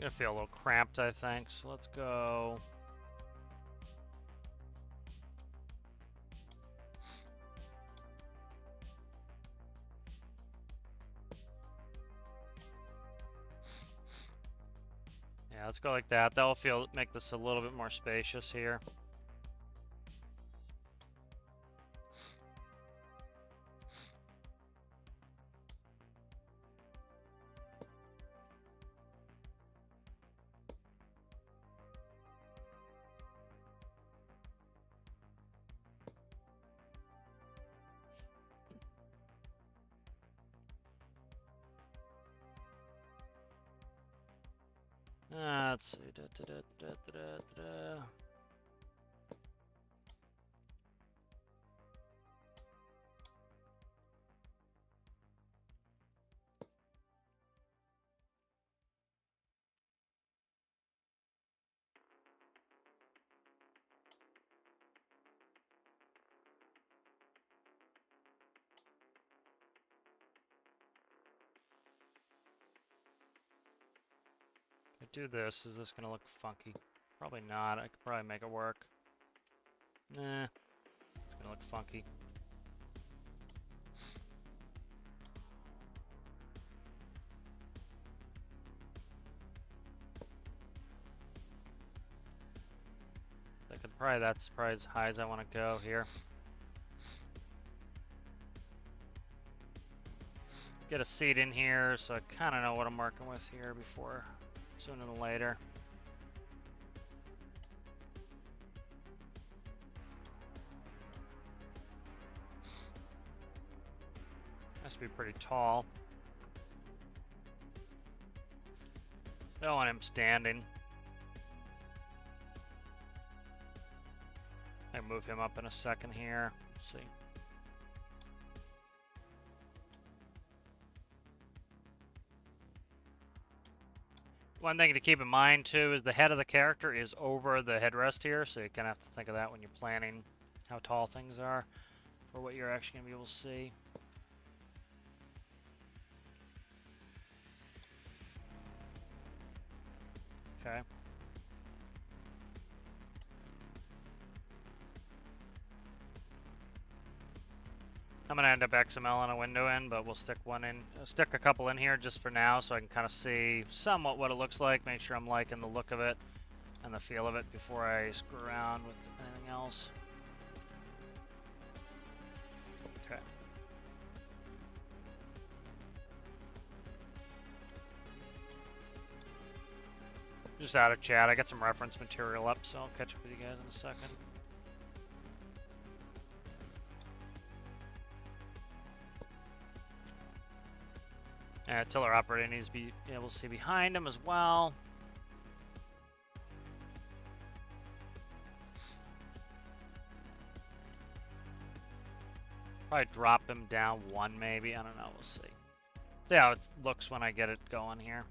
A: Gonna feel a little cramped, I think, so let's go. Yeah, let's go like that. That'll make this a little bit more spacious here. Let's see. I do this. Is this gonna look funky? Probably not. I could probably make it work. Nah, it's gonna look funky. That's probably as high as I want to go here. Get a seat in here so I kind of know what I'm working with here before sooner than later. Has to be pretty tall. Don't want him standing. I move him up in a second here. Let's see. One thing to keep in mind too is the head of the character is over the headrest here, so you kind of have to think of that when you're planning how tall things are for what you're actually going to be able to see. Okay. I'm gonna end up XML on a window in, but we'll stick one in, stick a couple in here just for now, so I can kind of see somewhat what it looks like. Make sure I'm liking the look of it and the feel of it before I screw around with anything else. Okay. Just out of chat, I got some reference material up, so I'll catch up with you guys in a second. Tiller operator needs to be able to see behind him as well. Probably drop him down one, maybe. I don't know. We'll see. See how it looks when I get it going here.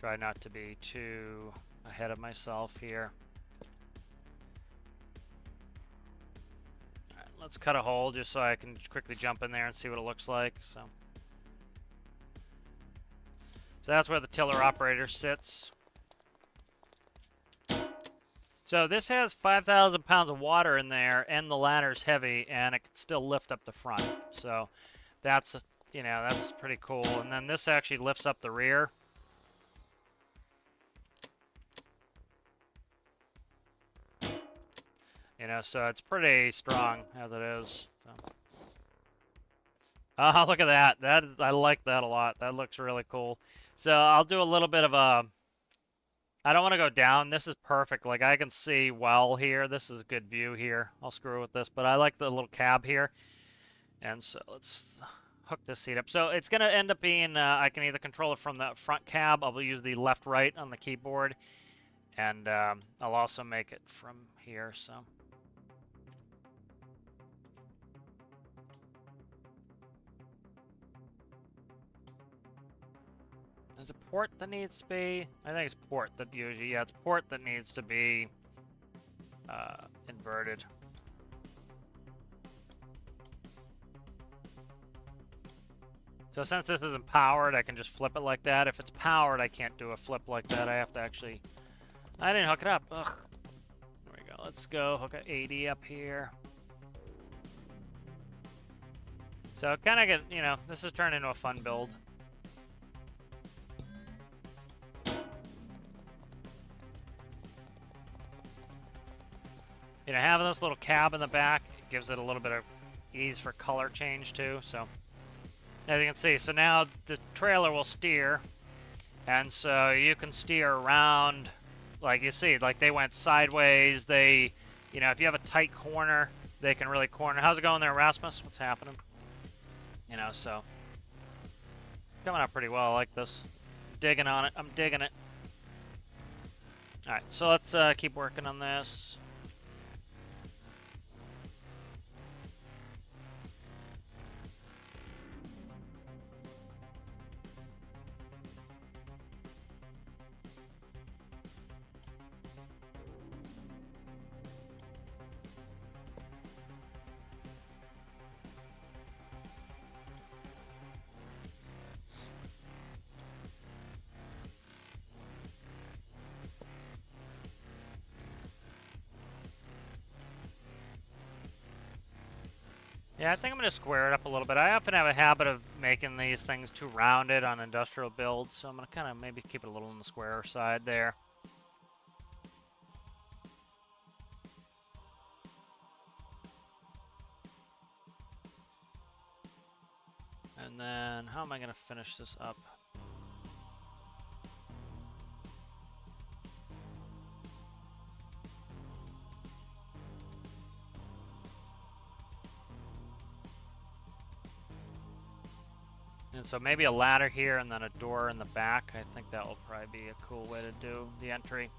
A: Try not to be too ahead of myself here. All right, let's cut a hole just so I can quickly jump in there and see what it looks like. So that's where the tiller operator sits. So this has 5,000 pounds of water in there, and the ladder's heavy, and it can still lift up the front. So that's, you know, that's pretty cool. And then this actually lifts up the rear. You know, so it's pretty strong as it is. So. Oh, look at that. I like that a lot. That looks really cool. So I'll do a little bit of a... I don't want to go down. This is perfect. Like, I can see well here. This is a good view here. I'll screw with this, but I like the little cab here. And so let's hook this seat up. So it's going to end up being, I can either control it from the front cab. I'll use the left-right on the keyboard. And I'll also make it from here, so... Is it port that needs to be? I think it's port that usually, yeah, it's port that needs to be inverted. So since this isn't powered, I can just flip it like that. If it's powered, I can't do a flip like that. I have to actually... I didn't hook it up. Ugh. There we go. Let's go hook an 80 up here. So kind of get, you know, this has turned into a fun build. You know, having this little cab in the back gives it a little bit of ease for color change too. So as you can see, so now the trailer will steer, and so you can steer around, like you see, like they went sideways. They, you know, if you have a tight corner, they can really corner. How's it going there, Rasmus? What's happening? You know, so coming out pretty well. I like this. Digging on it. I'm digging it. All right, so let's keep working on this. Yeah, I think I'm going to square it up a little bit. I often have a habit of making these things too rounded on industrial builds, so I'm going to kind of maybe keep it a little on the square side there. And then, how am I going to finish this up? And so maybe a ladder here and then a door in the back. I think that will probably be a cool way to do the entry.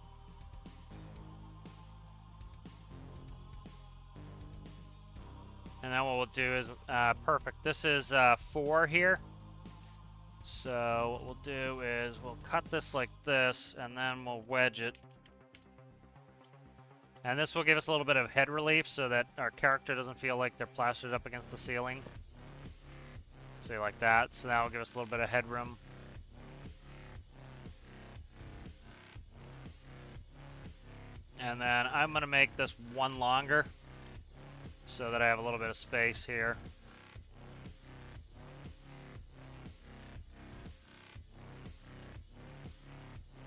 A: And then what we'll do is, perfect. This is 4 here. So what we'll do is we'll cut this like this, and then we'll wedge it. And this will give us a little bit of head relief so that our character doesn't feel like they're plastered up against the ceiling. So like that. So that will give us a little bit of headroom. And then I'm going to make this one longer so that I have a little bit of space here.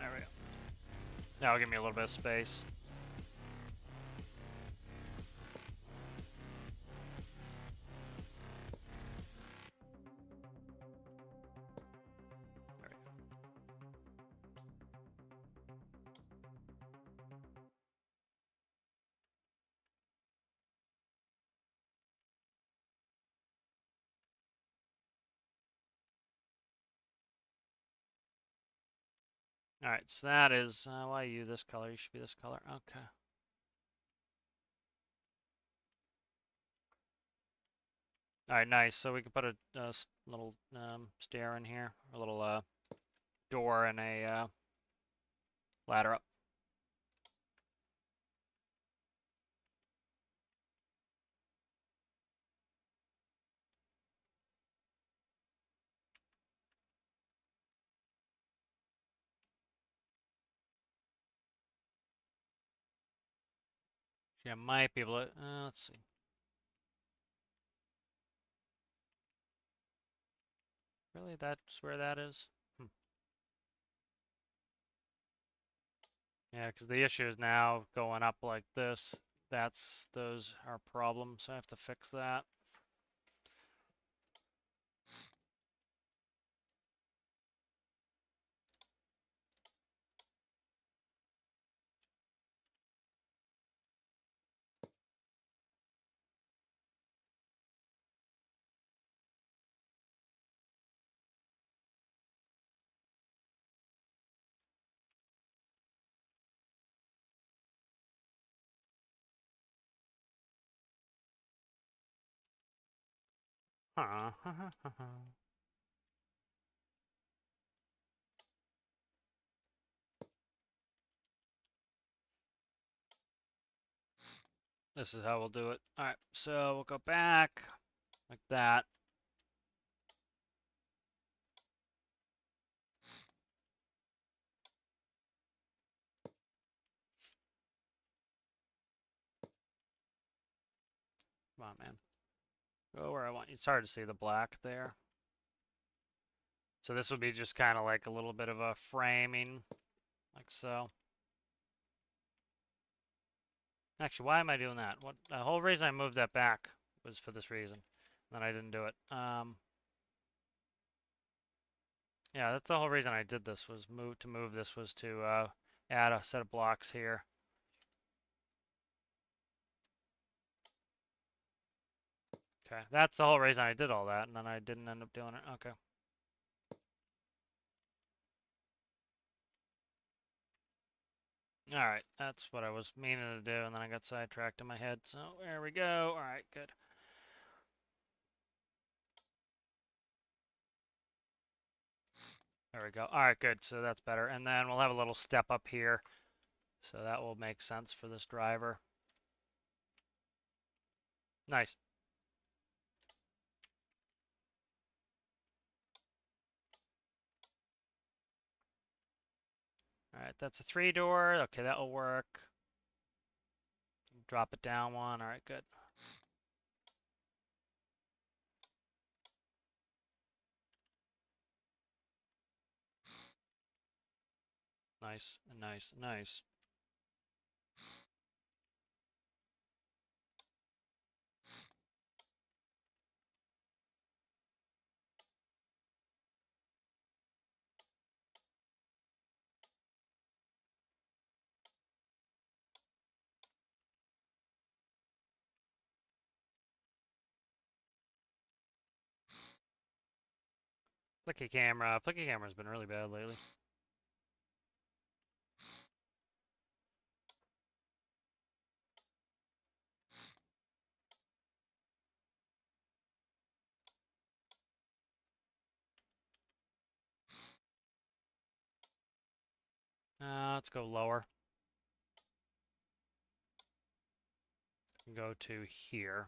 A: There we go. That'll give me a little bit of space. Alright, so that is, why are you this color? You should be this color. Okay. Alright, nice. So we can put a little stair in here, a little door and a ladder up. Yeah, might be able to, let's see. Really, that's where that is? Yeah, because the issue is now going up like this. Those are problems. So I have to fix that. Huh. This is how we'll do it. All right, so we'll go back like that. Come on, man. Go where I want you. It's hard to see the black there. So this would be just kind of like a little bit of a framing, like so. Actually, why am I doing that? What the whole reason I moved that back was for this reason. Then I didn't do it. Yeah, that's the whole reason I did this was move this was to add a set of blocks here. Okay, that's the whole reason I did all that, and then I didn't end up doing it. Okay. All right, that's what I was meaning to do, and then I got sidetracked in my head. So there we go. All right, good. There we go. All right, good. So that's better. And then we'll have a little step up here. So that will make sense for this driver. Nice. All right, that's a 3-door. Okay, that will work. Drop it down one. All right, good. Nice, nice, nice. Flicky camera. Flicky camera's been really bad lately. Let's go lower. Go to here.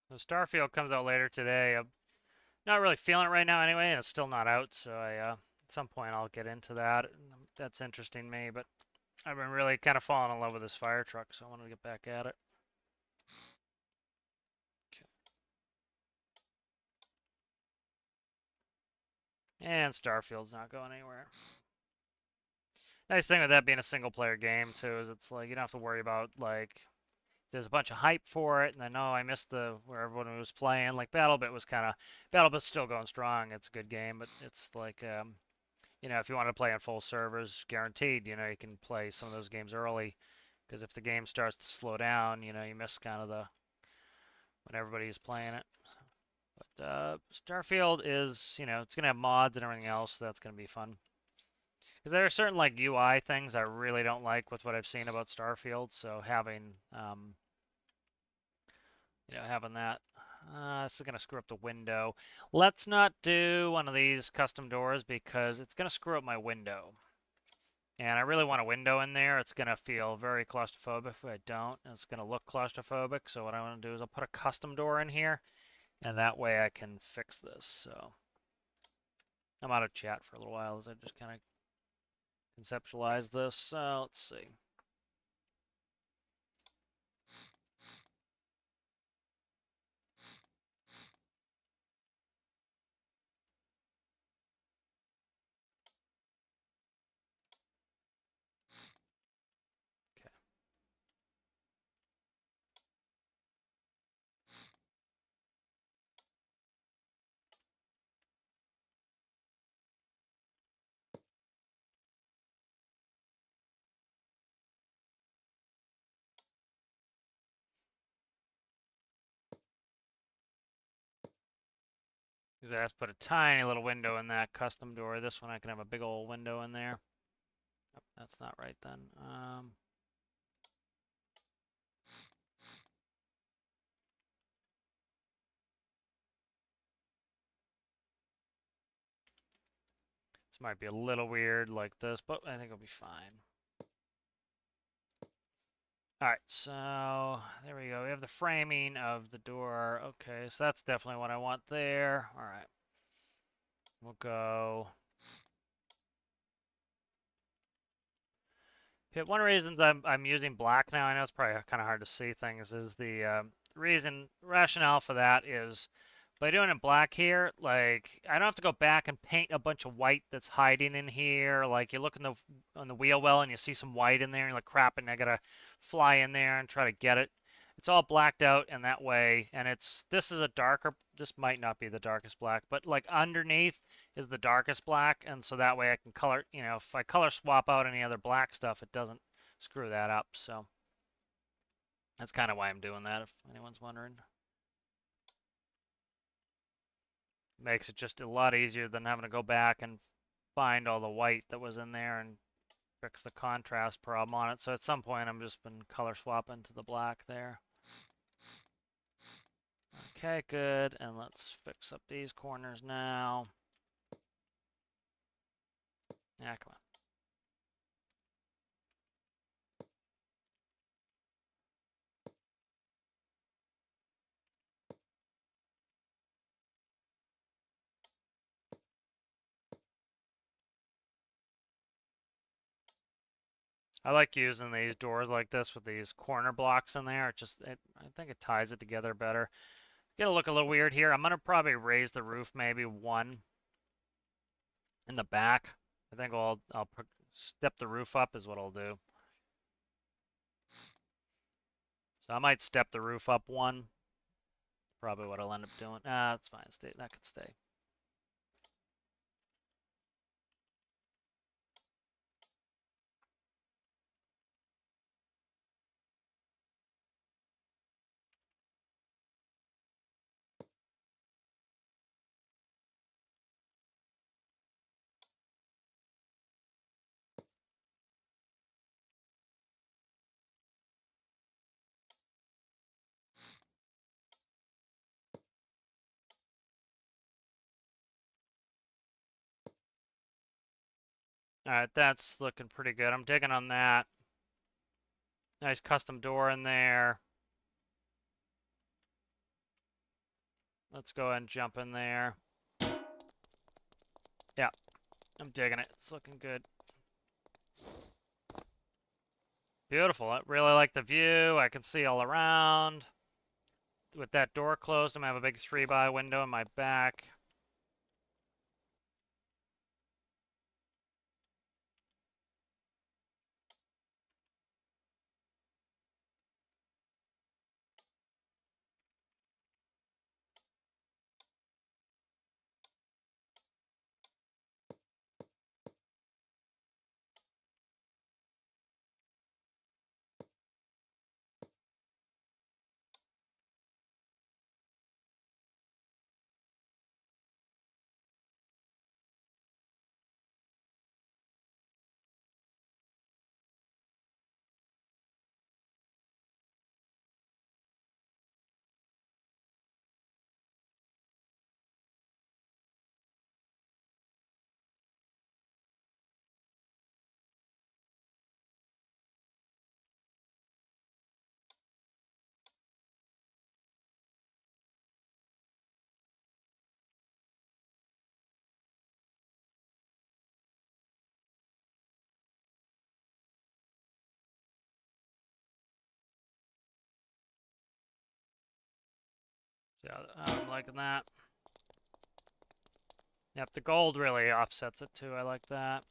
A: So Starfield comes out later today. I'm not really feeling it right now anyway, and it's still not out, so at some point I'll get into that. That's interesting to me, but I've been really kind of falling in love with this fire truck, so I wanted to get back at it. Okay. And Starfield's not going anywhere. Nice thing with that being a single player game too is it's like you don't have to worry about like there's a bunch of hype for it and then oh I missed the where everyone was playing. Like BattleBit was kind of BattleBit's still going strong. It's a good game, but it's like you know, if you want to play on full servers, guaranteed, you know, you can play some of those games early because if the game starts to slow down, you know, you miss kind of the when everybody's playing it. But Starfield is, you know, it's gonna have mods and everything else. So that's gonna be fun. Because there are certain like UI things I really don't like with what I've seen about Starfield. So having, you know, having that, this is gonna screw up the window. Let's not do one of these custom doors because it's gonna screw up my window. And I really want a window in there. It's gonna feel very claustrophobic if I don't. And it's gonna look claustrophobic. So what I want to do is I'll put a custom door in here, and that way I can fix this. So I'm out of chat for a little while as I just kind of conceptualize this. So let's see. Okay. Because I have to put a tiny little window in that custom door. This one I can have a big old window in there. Oh, that's not right then. This might be a little weird like this, but I think it'll be fine. All right, so there we go. We have the framing of the door. Okay, so that's definitely what I want there. All right, we'll go. Yeah, one reason I'm using black now, I know it's probably kind of hard to see things, is the rationale for that is by doing it black here, like I don't have to go back and paint a bunch of white that's hiding in here. Like you look in the on the wheel well and you see some white in there, and you're like crap, and I gotta fly in there and try to get it. It's all blacked out, and that way, and this is a darker. This might not be the darkest black, but like underneath is the darkest black, and so that way I can color. You know, if I color swap out any other black stuff, it doesn't screw that up. So that's kind of why I'm doing that. If anyone's wondering. Makes it just a lot easier than having to go back and find all the white that was in there and fix the contrast problem on it. So at some point I'm just been color swapping to the black there. Okay, good. And let's fix up these corners now. Yeah, come on. I like using these doors like this with these corner blocks in there. I think it ties it together better. Gonna look a little weird here. I'm gonna probably raise the roof maybe one in the back. I think I'll step the roof up is what I'll do. So I might step the roof up one. Probably what I'll end up doing. Ah, that's fine. That could stay. All right, that's looking pretty good. I'm digging on that. Nice custom door in there. Let's go ahead and jump in there. Yeah, I'm digging it. It's looking good. Beautiful. I really like the view. I can see all around. With that door closed, I'm gonna have a big 3x window in my back. Yeah, I'm liking that. Yep, the gold really offsets it too. I like that.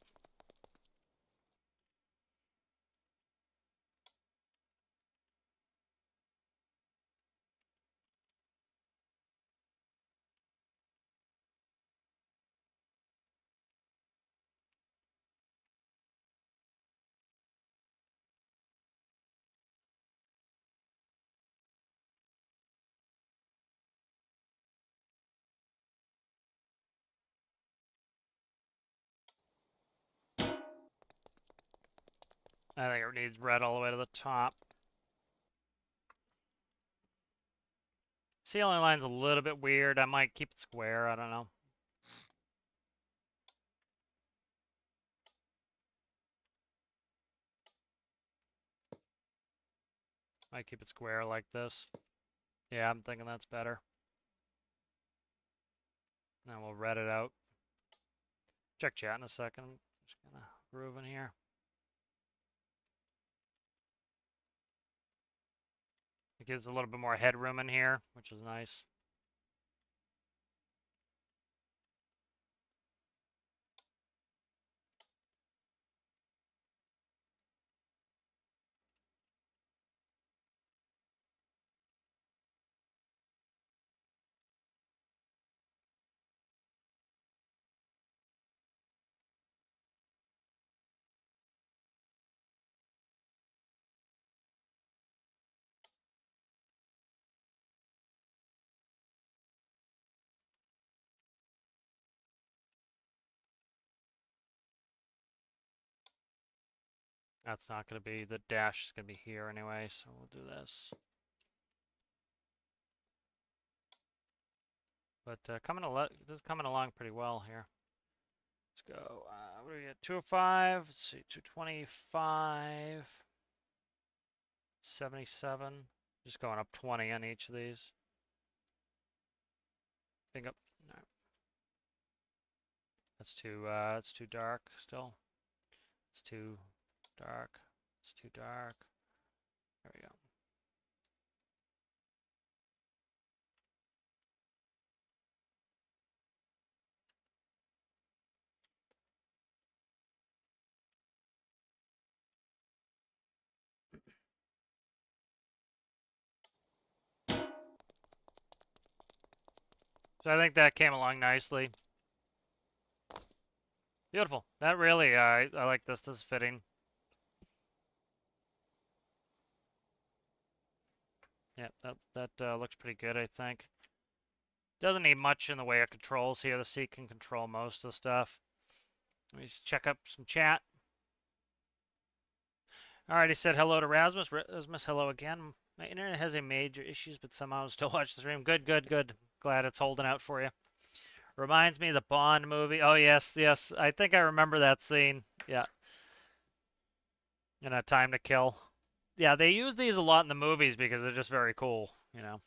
A: I think it needs red all the way to the top. Ceiling line's a little bit weird. I might keep it square. I don't know. Might keep it square like this. Yeah, I'm thinking that's better. Then we'll red it out. Check chat in a second. I'm just gonna groove in here. It gives a little bit more headroom in here, which is nice. That's not going to be, the dash is going to be here anyway, so we'll do this. But this is coming along pretty well here. Let's go, what do we get? 205, let's see, 225, 77. Just going up 20 on each of these. Think up, no. That's too dark still. It's too dark. It's too dark. There we go. So I think that came along nicely. Beautiful. That really, I like this. This is fitting. Yeah, that looks pretty good, I think. Doesn't need much in the way of controls here. The C can control most of the stuff. Let me just check up some chat. Alright, he said hello to Rasmus. Rasmus, hello again. My internet has a major issues, but somehow I still watch the stream. Good, good, good. Glad it's holding out for you. Reminds me of the Bond movie. Oh, yes, yes. I think I remember that scene. Yeah. In A Time to Kill. Yeah, they use these a lot in the movies because they're just very cool, you know.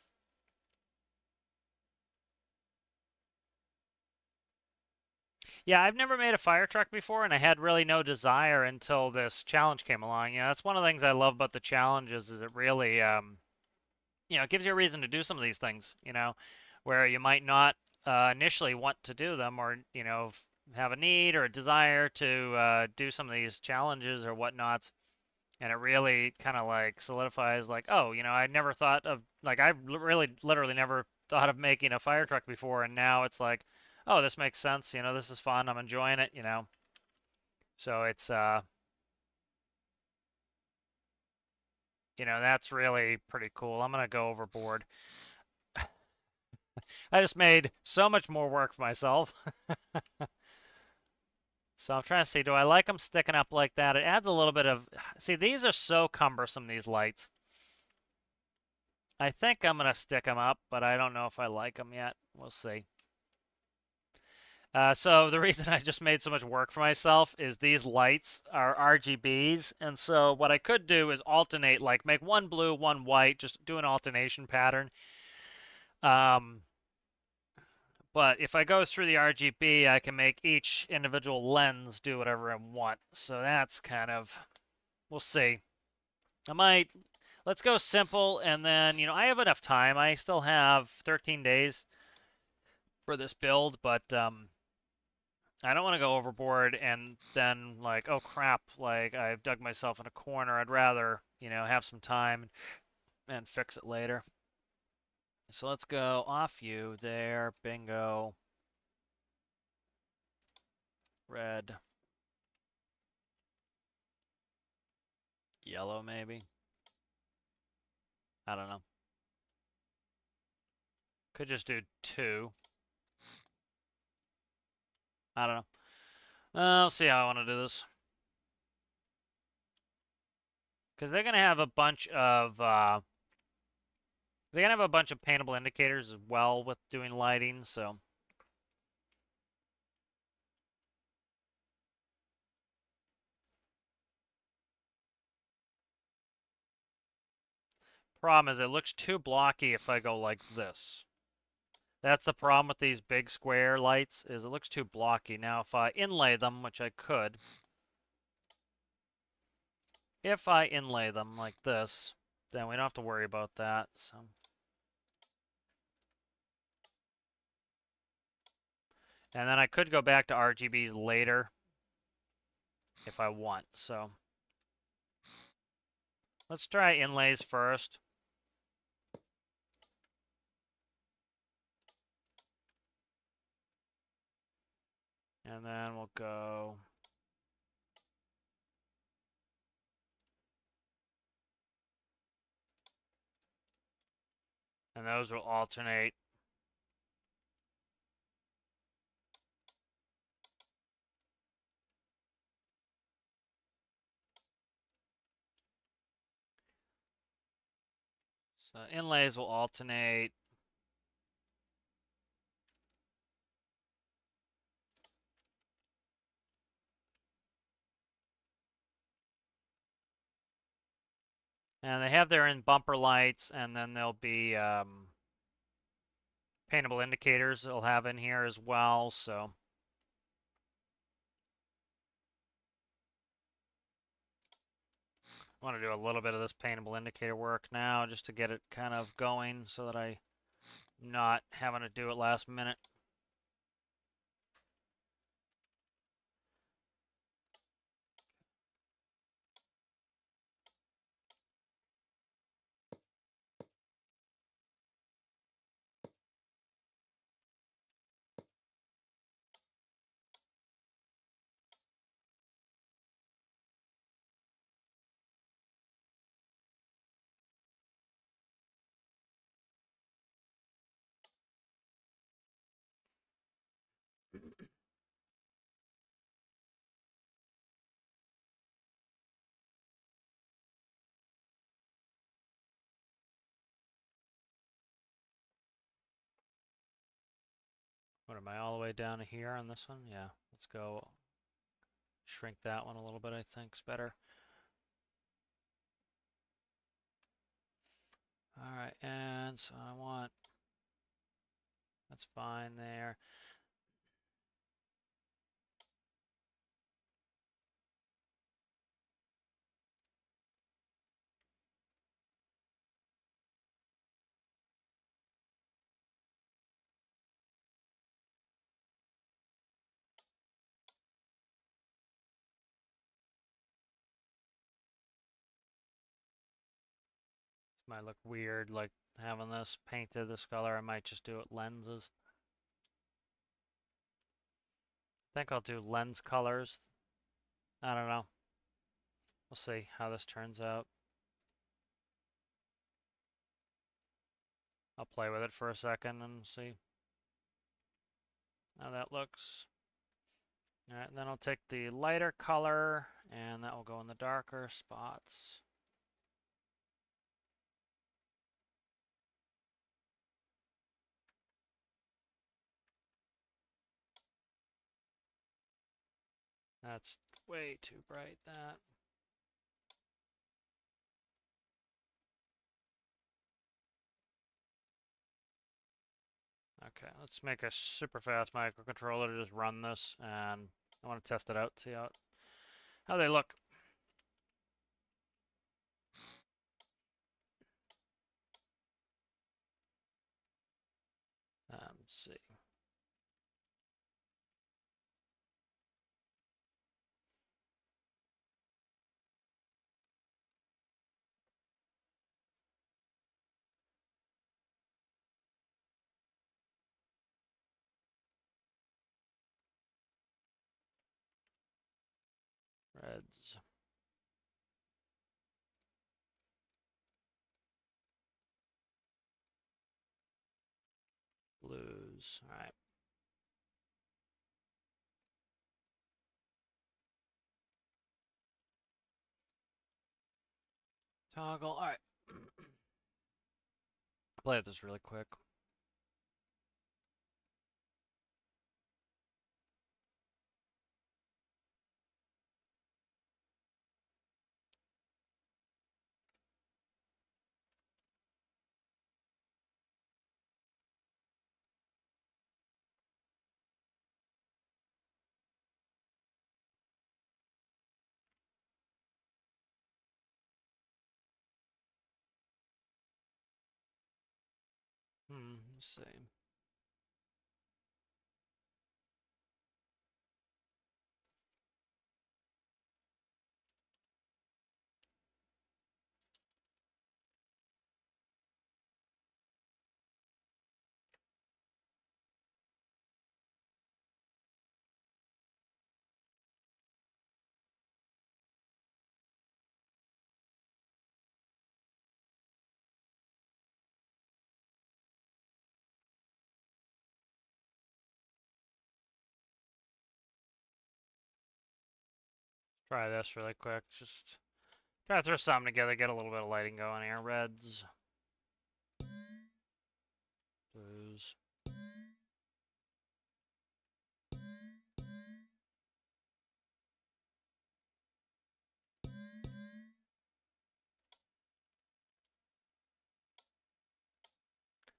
A: Yeah, I've never made a fire truck before, and I had really no desire until this challenge came along. You know, that's one of the things I love about the challenges is it really, you know, it gives you a reason to do some of these things, you know, where you might not initially want to do them or, you know, have a need or a desire to do some of these challenges or whatnots. And it really kind of like solidifies like, oh, you know, I never thought of, like, I really literally never thought of making a fire truck before. And now it's like, oh, this makes sense. You know, this is fun. I'm enjoying it, you know. So it's, you know, that's really pretty cool. I'm going to go overboard. I just made so much more work for myself. So I'm trying to see, do I like them sticking up like that? It adds a little bit of, see, these are so cumbersome, these lights. I think I'm going to stick them up, but I don't know if I like them yet. We'll see. So the reason I just made so much work for myself is these lights are RGBs, and so what I could do is alternate, like make one blue, one white, just do an alternation pattern. Um, but if I go through the RGB, I can make each individual lens do whatever I want. So that's kind of, we'll see. I might, let's go simple, and then, you know, I have enough time. I still have 13 days for this build, but I don't want to go overboard and then like, oh crap, like I've dug myself in a corner. I'd rather, you know, have some time and fix it later. So let's go off you there, bingo. Red. Yellow maybe. I don't know. Could just do 2. I don't know. I'll see how I want to do this. Because they're going to have a bunch of, they're going to have a bunch of paintable indicators as well with doing lighting, so. Problem is it looks too blocky if I go like this. That's the problem with these big square lights, is it looks too blocky. Now, if I inlay them, which I could, if I inlay them like this, then we don't have to worry about that. So, and then I could go back to RGB later if I want. So, let's try inlays first. And then we'll go. And those will alternate. So inlays will alternate. And they have their in bumper lights, and then there'll be paintable indicators they'll have in here as well. So I want to do a little bit of this paintable indicator work now just to get it kind of going so that I'm not having to do it last minute. What am I, all the way down to here on this one? Yeah, let's go shrink that one a little bit, I think is better. All right, and so I want, that's fine there. Might look weird, like having this painted this color. I might just do it lenses. I think I'll do lens colors. I don't know. We'll see how this turns out. I'll play with it for a second and see how that looks. All right, and then I'll take the lighter color and that will go in the darker spots. That's way too bright, that. Okay, let's make a super fast microcontroller to just run this, and I want to test it out, see how they look. Let's see. Reds. Blues. All right. Toggle. All right. Play with this really quick. Let's see. Try this really quick. Just try to throw something together, get a little bit of lighting going here. Reds. Blues.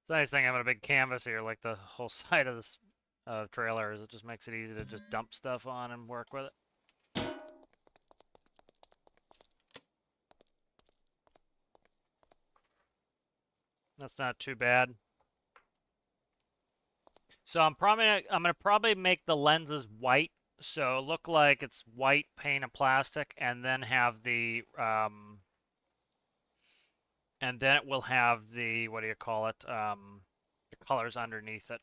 A: It's a nice thing having a big canvas here, like the whole side of this trailer, is it just makes it easy to just dump stuff on and work with it. That's not too bad. So I'm gonna probably make the lenses white, so look like it's white pane of plastic, and then have the and then it will have the, what do you call it, the colors underneath it.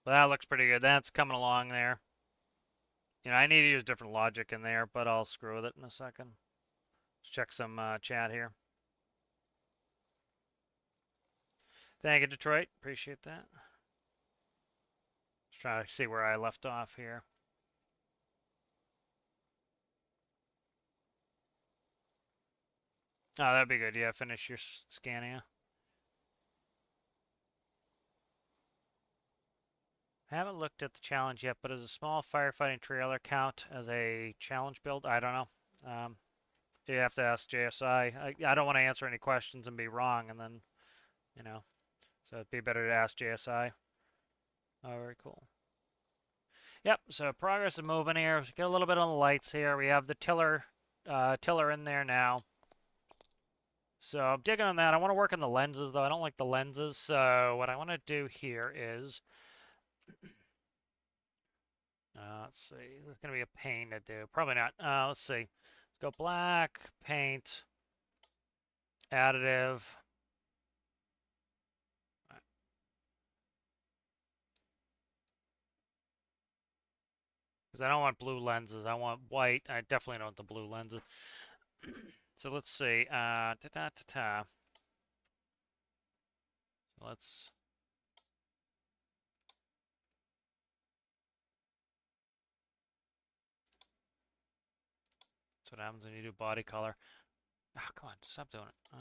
A: But that looks pretty good. That's coming along there. You know, I need to use different logic in there, but I'll screw with it in a second. Let's check some chat here. Thank you, Detroit. Appreciate that. Just trying to see where I left off here. Oh, that'd be good. Yeah, finish your Scania. Haven't looked at the challenge yet, but as a small firefighting trailer count as a challenge build? I don't know. You have to ask JSI. I don't want to answer any questions and be wrong, and then, you know, so it'd be better to ask JSI. Oh, very cool. Yep, so progress is moving here. Get a little bit on the lights here. We have the tiller in there now. So I'm digging on that. I want to work on the lenses, though. I don't like the lenses, so what I want to do here is... let's see. This is going to be a pain to do. Probably not. Let's see. Let's go black, paint, additive. Because I don't want blue lenses. I want white. I definitely don't want the blue lenses. So let's see. Let's... That's what happens when you do body color. Oh, come on. Stop doing it.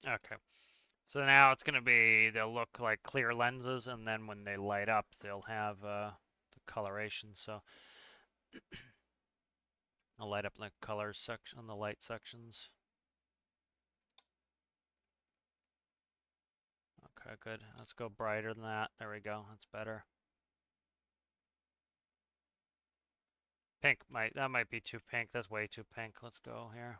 A: Okay. So now it's going to be, they'll look like clear lenses, and then when they light up, they'll have the coloration. So I'll light up the colors section, the light sections. Okay, good. Let's go brighter than that. There we go. That's better. Pink that might be too pink. That's way too pink. Let's go here.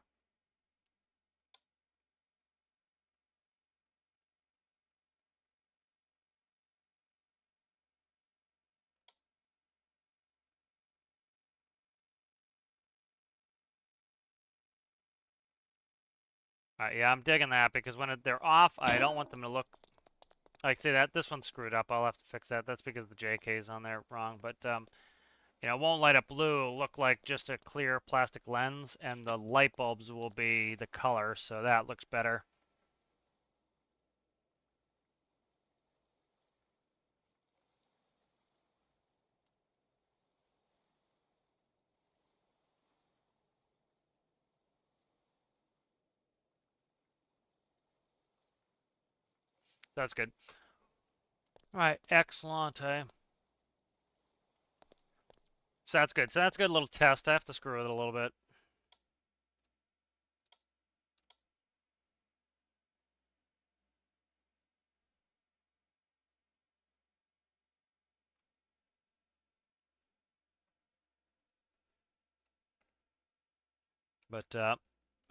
A: Alright, yeah, I'm digging that because when they're off, I don't want them to look like, see that this one's screwed up. I'll have to fix that. That's because the JK is on there wrong. But you know, it won't light up blue. It'll look like just a clear plastic lens, and the light bulbs will be the color, so that looks better. That's good. All right, excellent. So that's good. So that's a good little test. I have to screw with it a little bit. But all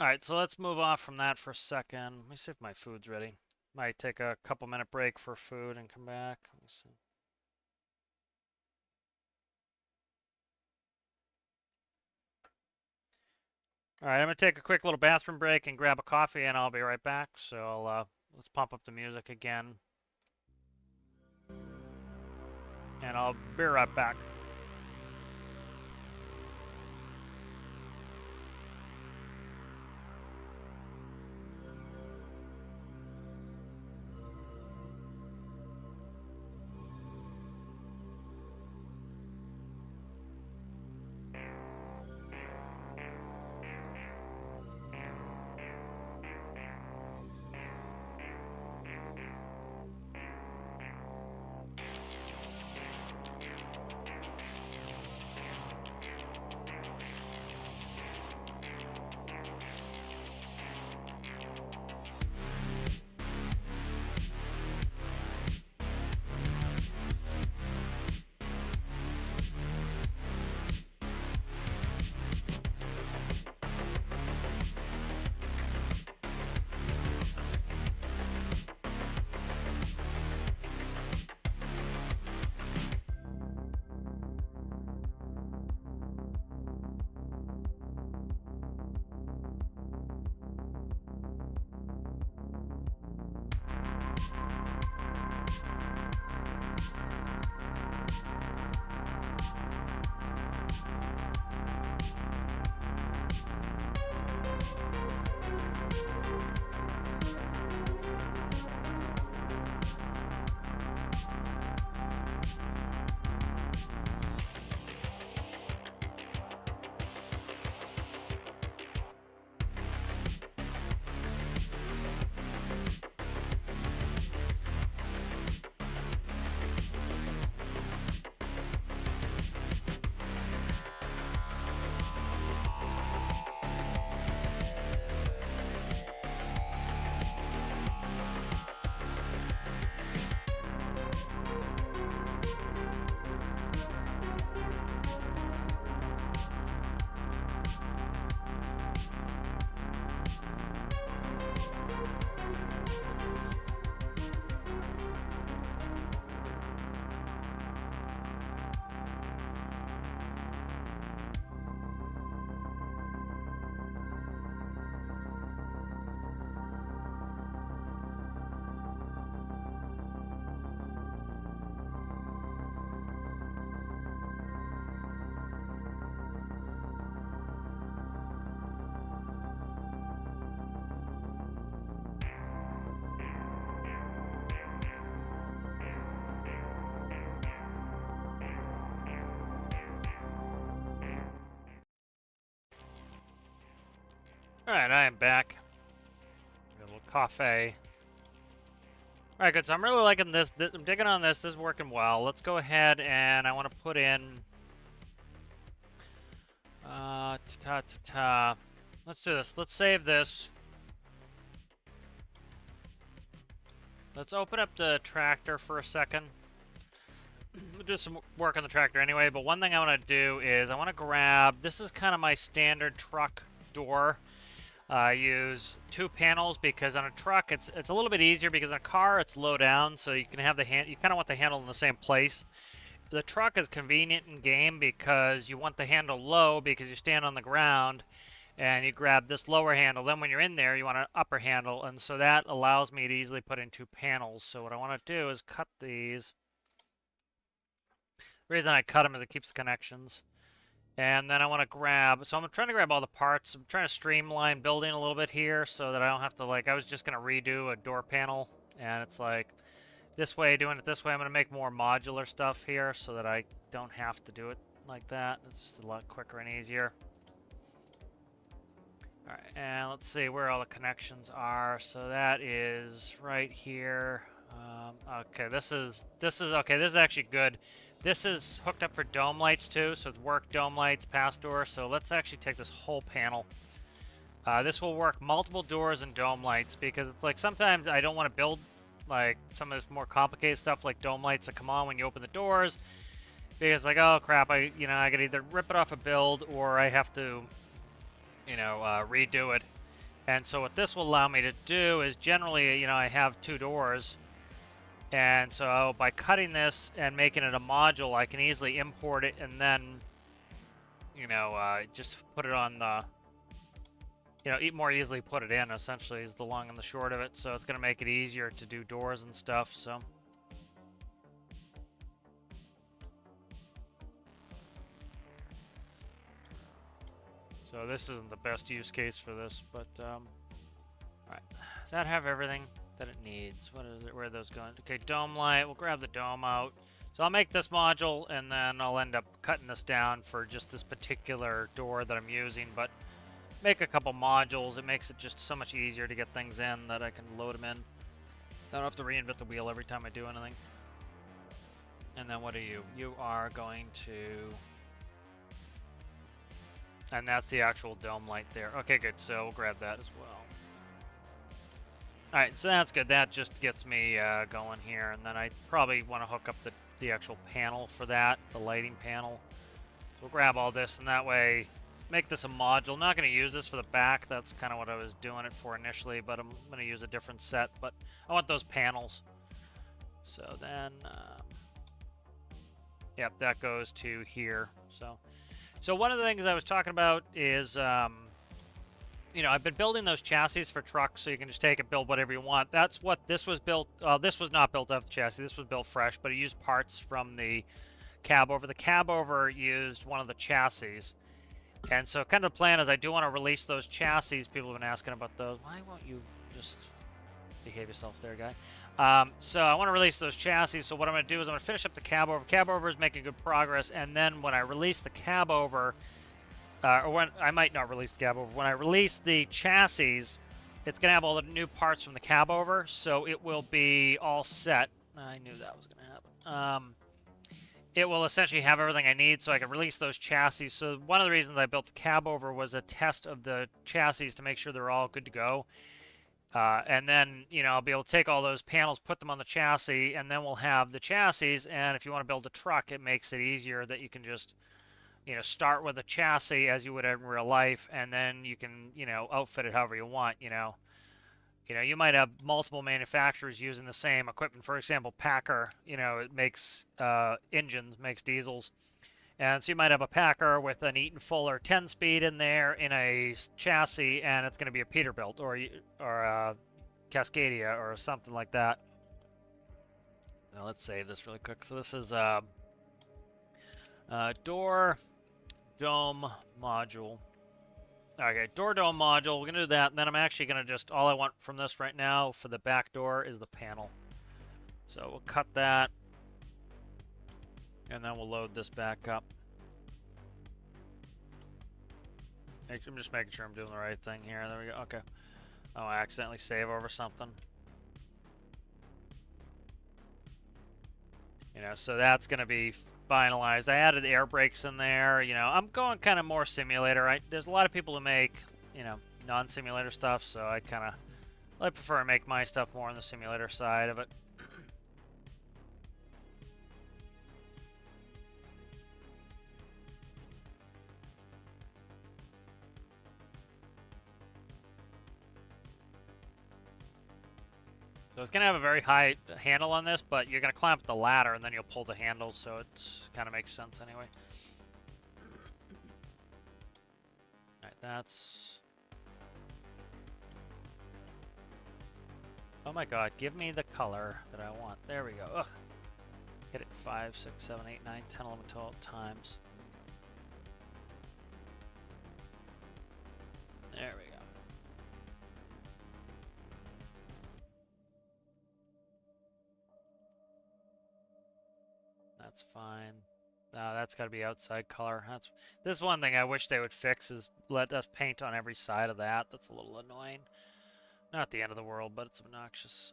A: right, so let's move off from that for a second. Let me see if my food's ready. Might take a couple minute break for food and come back. Let me see. All right, I'm gonna take a quick little bathroom break and grab a coffee, and I'll be right back. So I'll Let's pump up the music again. And I'll be right back. Alright, I am back. A little coffee. Alright, good. So I'm really liking this. I'm digging on this. This is working well. Let's go ahead and I want to put in... Let's do this. Let's save this. Let's open up the tractor for a second. We'll do some work on the tractor anyway, but one thing I want to do is I want to grab... This is kind of my standard truck door. I use 2 panels because on a truck it's a little bit easier because in a car it's low down, so you can have the hand. You kind of want the handle in the same place. The truck is convenient in game because you want the handle low because you stand on the ground and you grab this lower handle. Then when you're in there, you want an upper handle, and so that allows me to easily put in 2 panels. So what I want to do is cut these. The reason I cut them is it keeps the connections. And then I want to grab, so I'm trying to grab all the parts. I'm trying to streamline building a little bit here so that I don't have to, like, I was just going to redo a door panel. And it's like, this way, doing it this way, I'm going to make more modular stuff here so that I don't have to do it like that. It's just a lot quicker and easier. Alright, and let's see where all the connections are. So that is right here. Okay, this is okay, this is actually good. This is hooked up for dome lights too, so it's work dome lights, pass door. So let's actually take this whole panel. This will work multiple doors and dome lights because it's like sometimes I don't want to build like some of this more complicated stuff like dome lights that come on when you open the doors. Because like, oh crap, I gotta either rip it off a build or I have to, redo it. And so what this will allow me to do is generally, I have 2 doors. And so by cutting this and making it a module, I can easily import it and then, just put it on the, you know, more easily put it in, essentially, is the long and the short of it. So it's going to make it easier to do doors and stuff, so. So this isn't the best use case for this, but, alright. Does that have everything that it needs? What is it? Where are those going? Okay, dome light. We'll grab the dome out. So I'll make this module, and then I'll end up cutting this down for just this particular door that I'm using, but make a couple modules. It makes it just so much easier to get things in that I can load them in. I don't have to reinvent the wheel every time I do anything. And then what are you? You are going to... And that's the actual dome light there. Okay, good. So we'll grab that as well. Alright, so that's good. That just gets me going here. And then I probably want to hook up the actual panel for that, the lighting panel. So we'll grab all this, and that way, make this a module. Not going to use this for the back. That's kind of what I was doing it for initially, but I'm going to use a different set. But I want those panels. So then, yep, that goes to here. So one of the things I was talking about is, you know, I've been building those chassis for trucks, so you can just take it, build whatever you want. That's what this was built. This was not built off the chassis. This was built fresh, but it used parts from the cab over. The cab over used one of the chassis. And so kind of the plan is I do want to release those chassis. People have been asking about those. Why won't you just behave yourself there, guy? So I want to release those chassis. So what I'm going to do is I'm going to finish up the cab over. Cab over is making good progress. And then when I release the cab over, or when I might not release the cab over, when I release the chassis, it's going to have all the new parts from the cab over. So it will be all set. I knew that was going to happen. It will essentially have everything I need so I can release those chassis. So one of the reasons I built the cab over was a test of the chassis to make sure they're all good to go. And then, you know, I'll be able to take all those panels, put them on the chassis, and then we'll have the chassis. And if you want to build a truck, it makes it easier that you can just, you know, start with a chassis as you would in real life, and then you can, you know, outfit it however you want, you know. You know, you might have multiple manufacturers using the same equipment. For example, Packer, you know, it makes engines, makes diesels. And so you might have a Packer with an Eaton Fuller 10-speed in there in a chassis, and it's going to be a Peterbilt or a Cascadia or something like that. Now let's save this really quick. So this is door dome module. Okay, door dome module. We're going to do that, and then I'm actually going to just, all I want from this right now for the back door is the panel. So we'll cut that. And then we'll load this back up. I'm just making sure I'm doing the right thing here. There we go. Okay. Oh, I accidentally save over something. You know, so that's going to be finalized. I added air brakes in there. You know, I'm going kind of more simulator. There's a lot of people who make, you know, non-simulator stuff, so I prefer to make my stuff more on the simulator side of it. So it's going to have a very high handle on this, but you're going to climb up the ladder and then you'll pull the handle, so it kind of makes sense anyway. Alright, that's... Oh my god, give me the color that I want. There we go. Ugh. Hit it 5, 6, 7, 8, 9, 10, 11, 12 times. There we go. That's fine. That's got to be outside color. This is one thing I wish they would fix, is let us paint on every side of that. That's a little annoying. Not the end of the world, but it's obnoxious.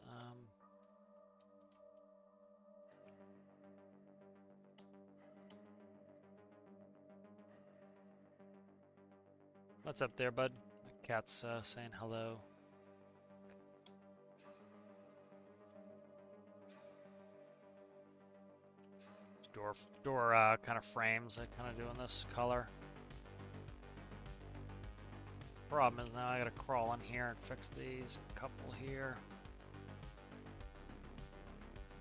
A: What's up there, bud? My cat's saying hello. Door kind of frames I kind of do in this color. Problem is now I gotta crawl in here and fix these couple here.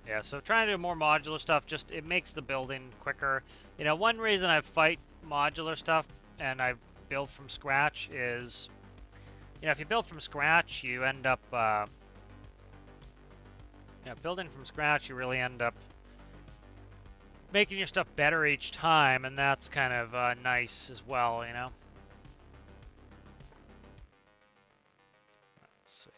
A: Yeah, so trying to do more modular stuff, just it makes the building quicker. You know, one reason I fight modular stuff and I build from scratch is You know, if you build from scratch, you end up, building from scratch, you really end up making your stuff better each time, and that's kind of nice as well, you know? Let's see.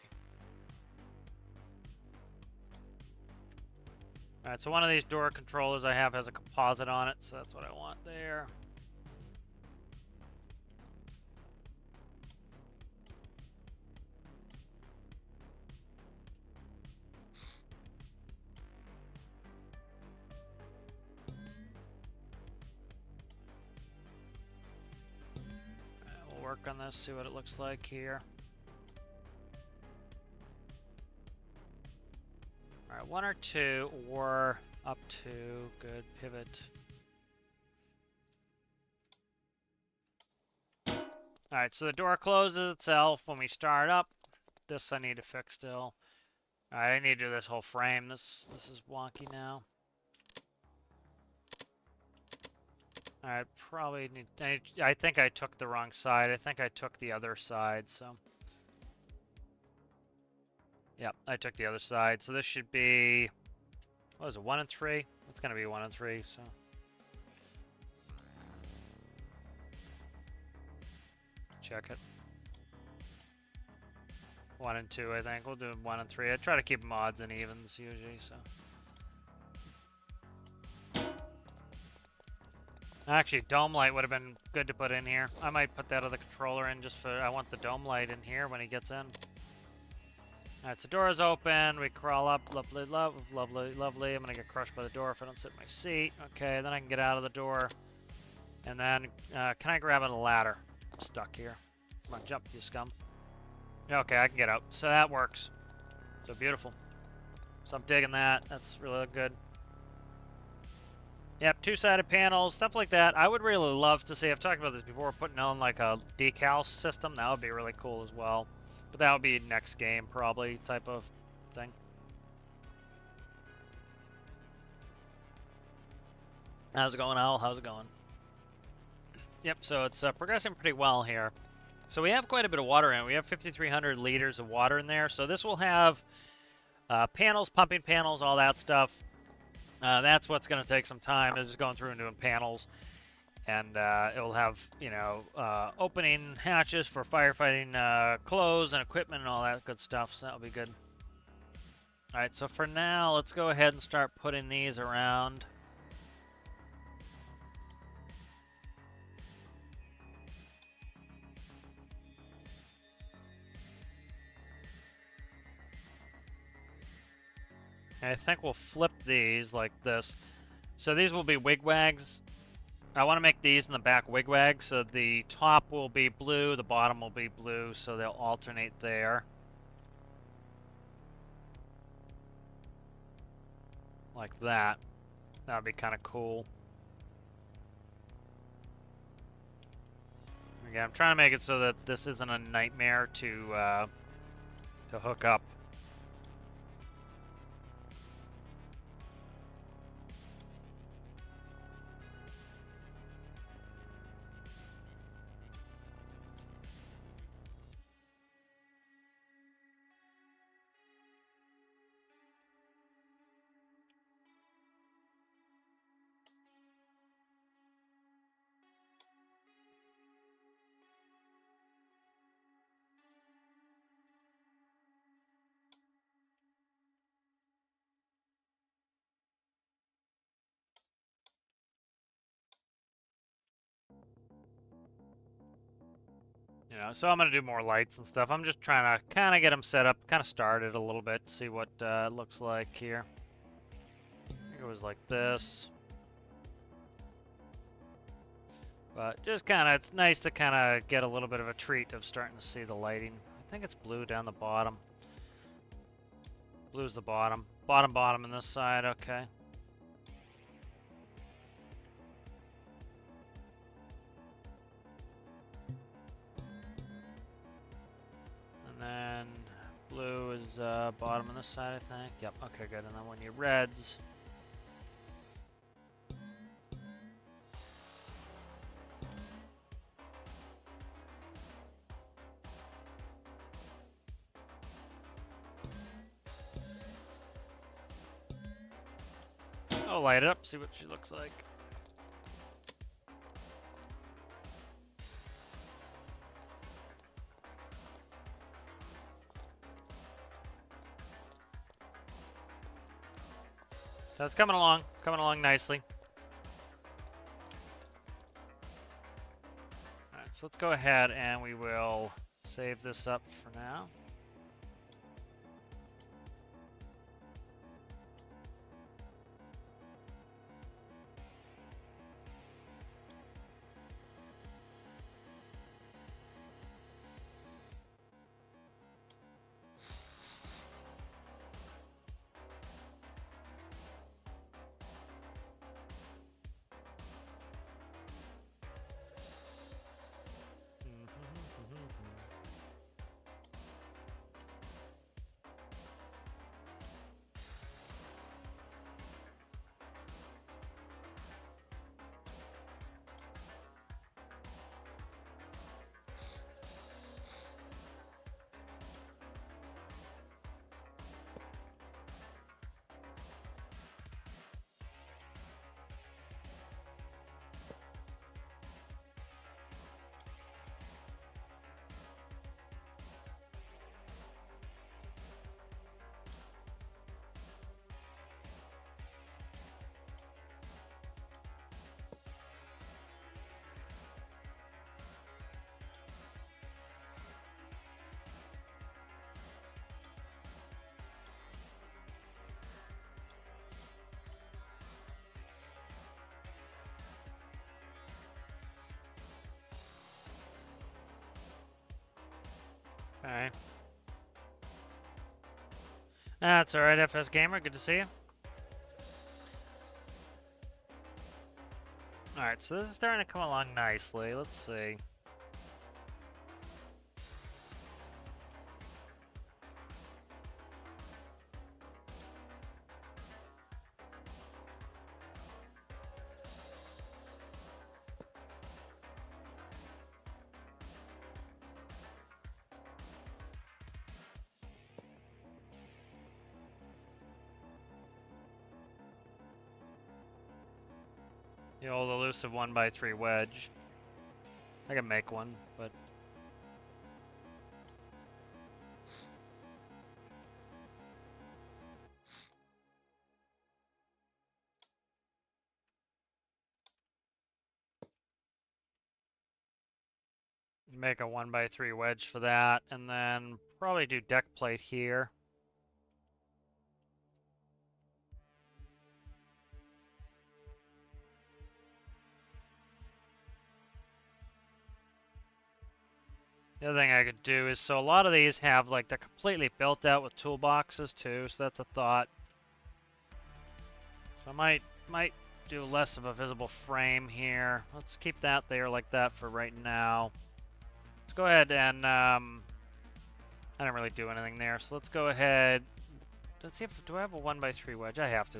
A: Alright, so one of these door controllers I have has a composite on it, so that's what I want there. We'll work on this, see what it looks like here. Alright, 1 or 2, or up to, good, pivot. Alright, so the door closes itself when we start up. This I need to fix still. Alright, I need to do this whole frame. This is wonky now. Alright, probably need... I think I took the wrong side. I think I took the other side, so... Yep, I took the other side. So this should be... What is it, 1 and 3? It's going to be 1 and 3, so... Check it. 1 and 2, I think. We'll do 1 and 3. I try to keep them odds and evens usually, so... Actually, dome light would have been good to put in here. I might put that other controller in just for... I want the dome light in here when he gets in. Alright, so door is open. We crawl up. Lovely, lovely, lovely. I'm going to get crushed by the door if I don't sit in my seat. Okay, then I can get out of the door. And then, can I grab a ladder? I'm stuck here. Come on, jump, you scum. Okay, I can get out. So that works. So beautiful. So I'm digging that. That's really good. Yep, 2-sided panels, stuff like that. I would really love to see, I've talked about this before, putting on like a decal system. That would be really cool as well. But that would be next game, probably, type of thing. How's it going, Al? How's it going? Yep, so it's progressing pretty well here. So we have quite a bit of water in it. We have 5,300 liters of water in there. So this will have panels, pumping panels, all that stuff. That's what's going to take some time, is just going through and doing panels. And it will have, you know, opening hatches for firefighting clothes and equipment and all that good stuff, so that'll be good. Alright, so for now, let's go ahead and start putting these around. And I think we'll flip these like this. So these will be wigwags. I want to make these in the back wigwag, so the top will be blue, the bottom will be blue, so they'll alternate there. Like that. That would be kind of cool. Again, I'm trying to make it so that this isn't a nightmare to hook up. You know, so I'm going to do more lights and stuff. I'm just trying to kind of get them set up, kind of started a little bit, see what it looks like here. I think it was like this. But just kind of, it's nice to kind of get a little bit of a treat of starting to see the lighting. I think it's blue down the bottom. Blue's the bottom. Bottom in this side, okay. And then blue is bottom on this side, I think. Yep, okay, good. And then when you reds... light it up, see what she looks like. So it's coming along nicely. Alright, so let's go ahead and we will save this up for now. Alright. That's alright, FS Gamer. Good to see you. Alright, so this is starting to come along nicely. Let's see. The old elusive 1x3 wedge. I can make one, but... make a 1x3 wedge for that, and then probably do deck plate here. The other thing I could do is, so a lot of these have, like, they're completely built out with toolboxes too, so that's a thought. So I might do less of a visible frame here. Let's keep that there like that for right now. Let's go ahead and, I didn't really do anything there, so let's go ahead. Let's see if, do I have a 1x3 wedge? I have to.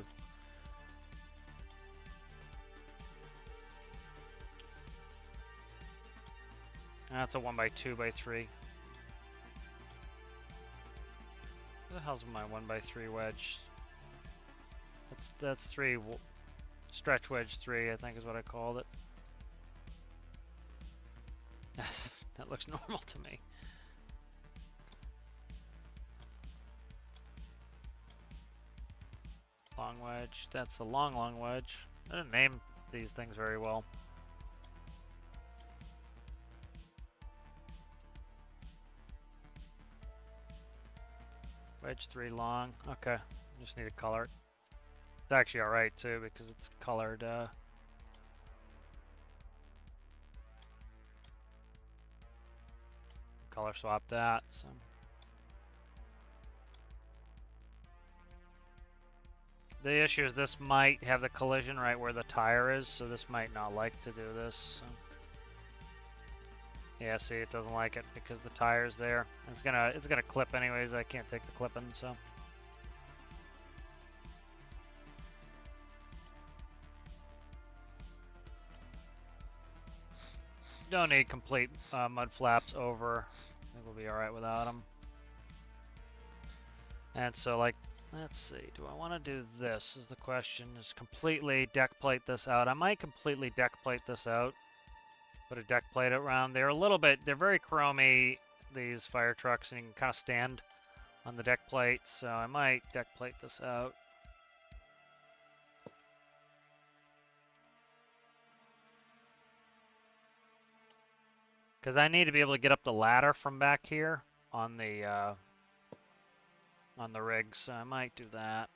A: That's a 1x2x3. Where the hell's my 1x3 wedge? That's 3. Stretch wedge 3, I think is what I called it. That looks normal to me. Long wedge. That's a long wedge. I didn't name these things very well. Wedge 3 long. Okay. Just need to color it. It's actually alright too because it's colored. Color swap that. So. The issue is this might have the collision right where the tire is, so this might not like to do this. So. Yeah, see, it doesn't like it because the tire's there. It's gonna clip anyways. I can't take the clipping, so. Don't need complete mud flaps over. I think we'll be alright without them. And so, like, Let's see, do I want to do this is the question, is completely deck plate this out. I might completely deck plate this out. Put a deck plate around. They're a little bit, they're very chromy, these fire trucks, and you can kind of stand on the deck plate, so I might deck plate this out. Because I need to be able to get up the ladder from back here on the rig, so I might do that.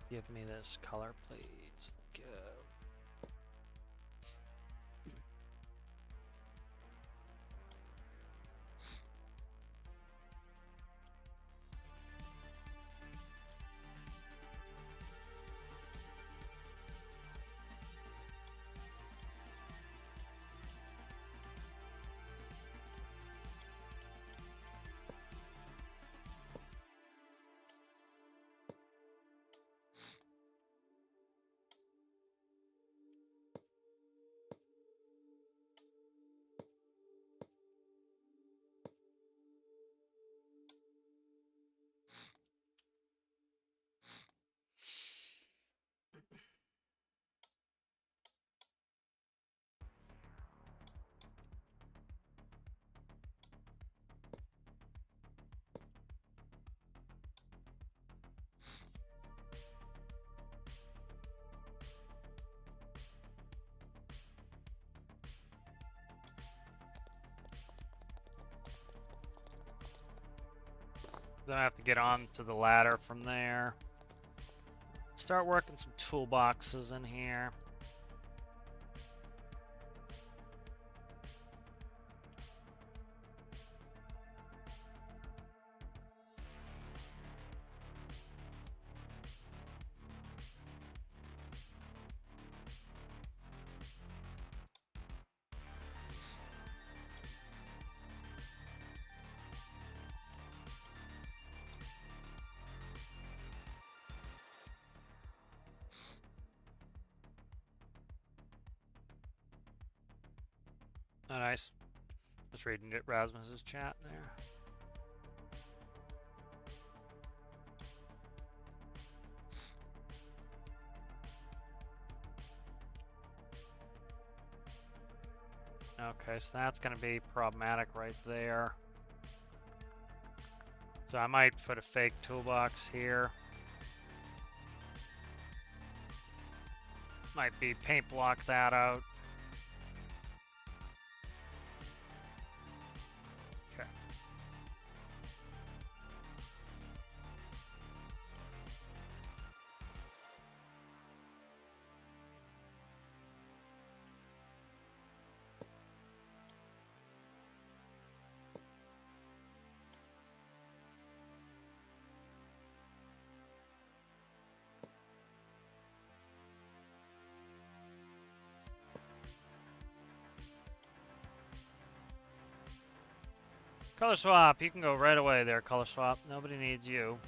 A: Give me this color, please. Go. Then I have to get onto the ladder from there. Start working some toolboxes in here. Oh, nice. Just reading Rasmus's chat there. Okay, so that's going to be problematic right there. So I might put a fake toolbox here. Might be paint block that out. Okay. Color swap, you can go right away there, color swap. Nobody needs you.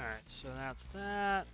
A: Alright, so that's that.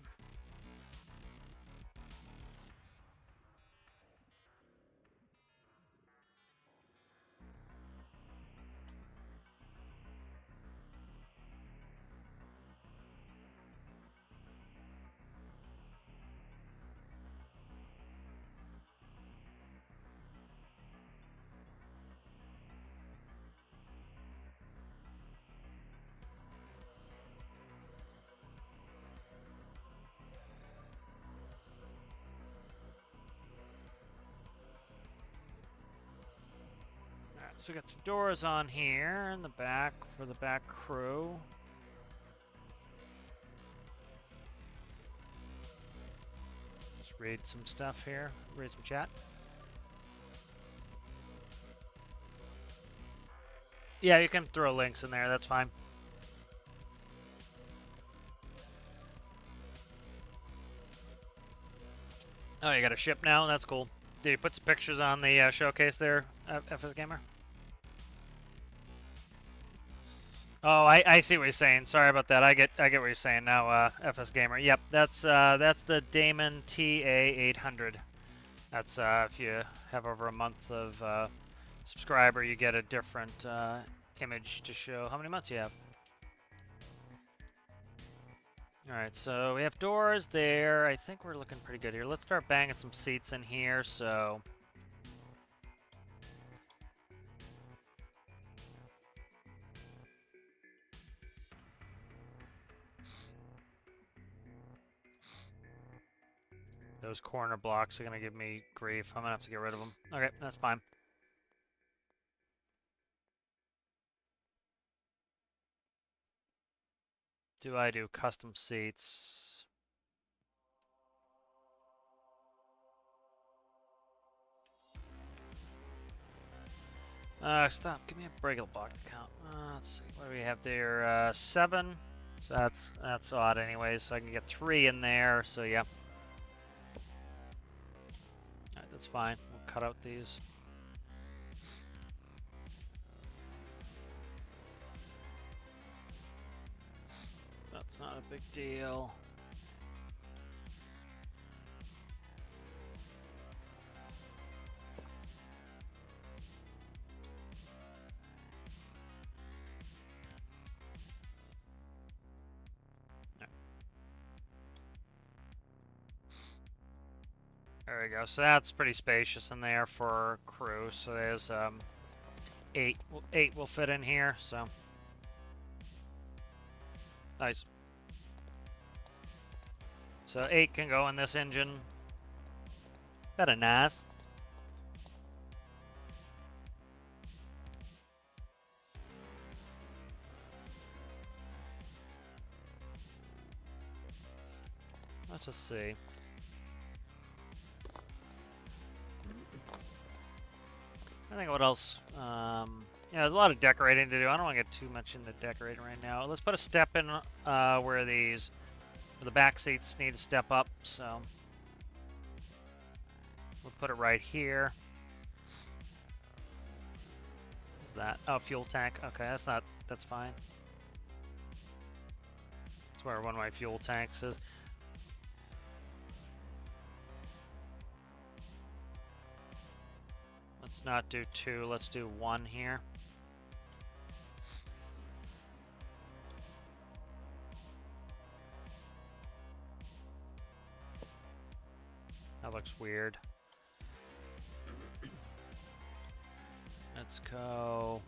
A: So we got some doors on here in the back for the back crew. Just read some stuff here, read some chat. Yeah, you can throw links in there, that's fine. Oh, you got a ship now? That's cool. Did you put some pictures on the showcase there, FS Gamer? Oh, I see what you're saying. Sorry about that. I get what you're saying now, FS Gamer. Yep, that's the Damon TA800. That's if you have over a month of subscriber, you get a different image to show how many months you have. All right, so we have doors there. I think we're looking pretty good here. Let's start banging some seats in here. So. Those corner blocks are going to give me grief. I'm going to have to get rid of them. Okay, that's fine. Do I do custom seats? Stop. Give me a breakable block count. Let's see. What do we have there? 7. So that's odd anyways. So I can get 3 in there. So yeah. Alright, that's fine. We'll cut out these. That's not a big deal. There we go. So that's pretty spacious in there for crew. So there's 8 will fit in here. So nice. So 8 can go in this engine. That a nice. Let's just see. I think what else? Yeah, there's a lot of decorating to do. I don't want to get too much into decorating right now. Let's put a step in where the back seats need to step up. So we'll put it right here. What's that? Oh, fuel tank. Okay, that's fine. That's where one of my fuel tanks is. Let's not do 2, let's do 1 here. That looks weird. Let's go.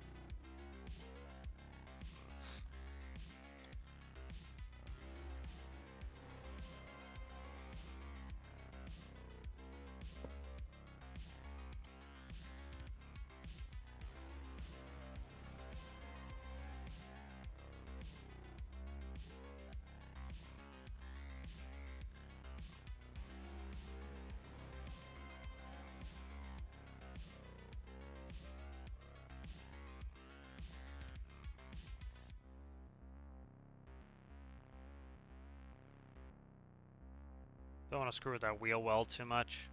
A: Don't want to screw with that wheel well too much.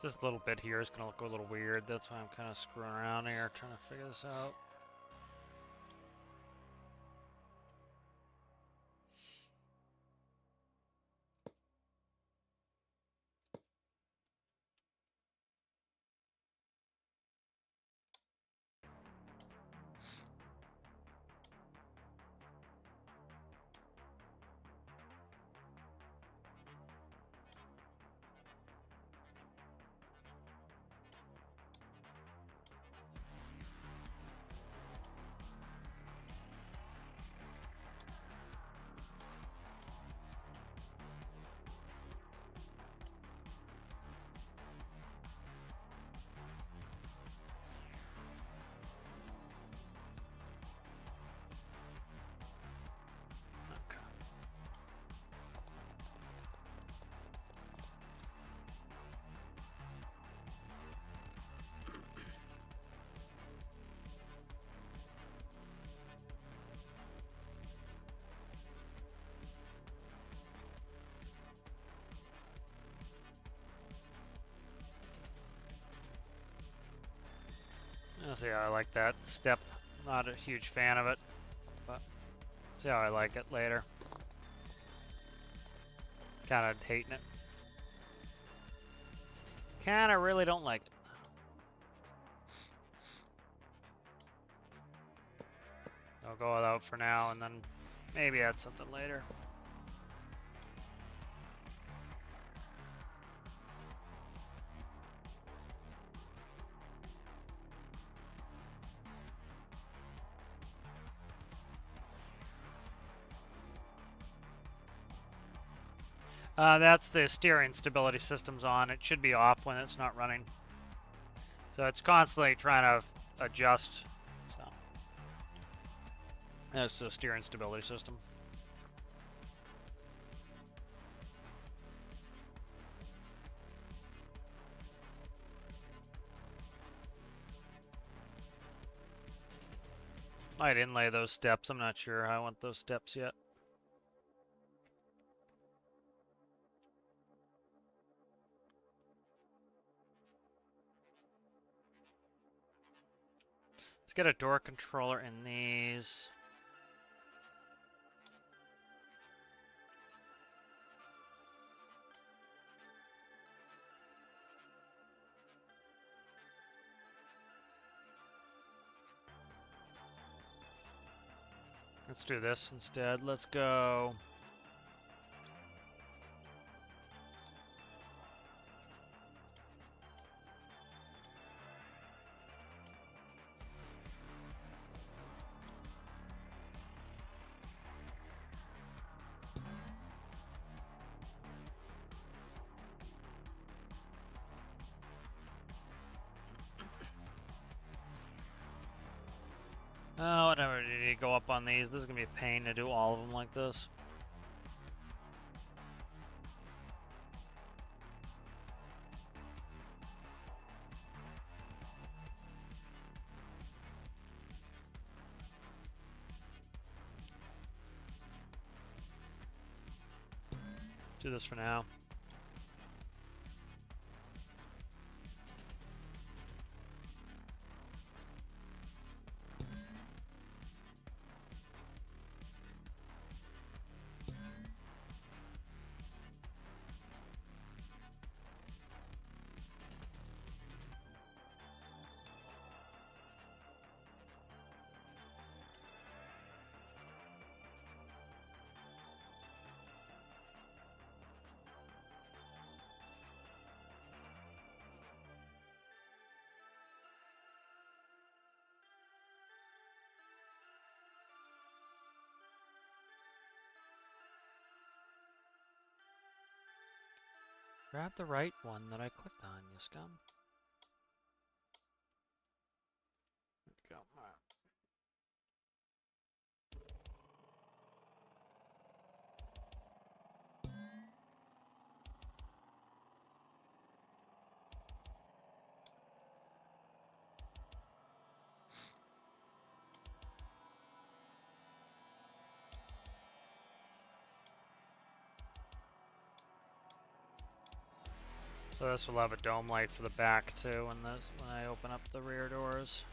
A: This little bit here is going to look a little weird. That's why I'm kind of screwing around here, trying to figure this out. See how I like that step. Not a huge fan of it, but see how I like it later. Kind of hating it. Kind of really don't like it. I'll go without for now and then maybe add something later. That's the steering stability system's on. It should be off when it's not running. So it's constantly trying to adjust. So that's the steering stability system. Might inlay those steps. I'm not sure how I want those steps yet. Let's get a door controller in these. Let's do this instead. Let's go. Oh, whatever. You need to go up on these. This is going to be a pain to do all of them like this. Do this for now. Grab the right one that I clicked on, you scum. There we go. All right. So this will have a dome light for the back too when I open up the rear doors.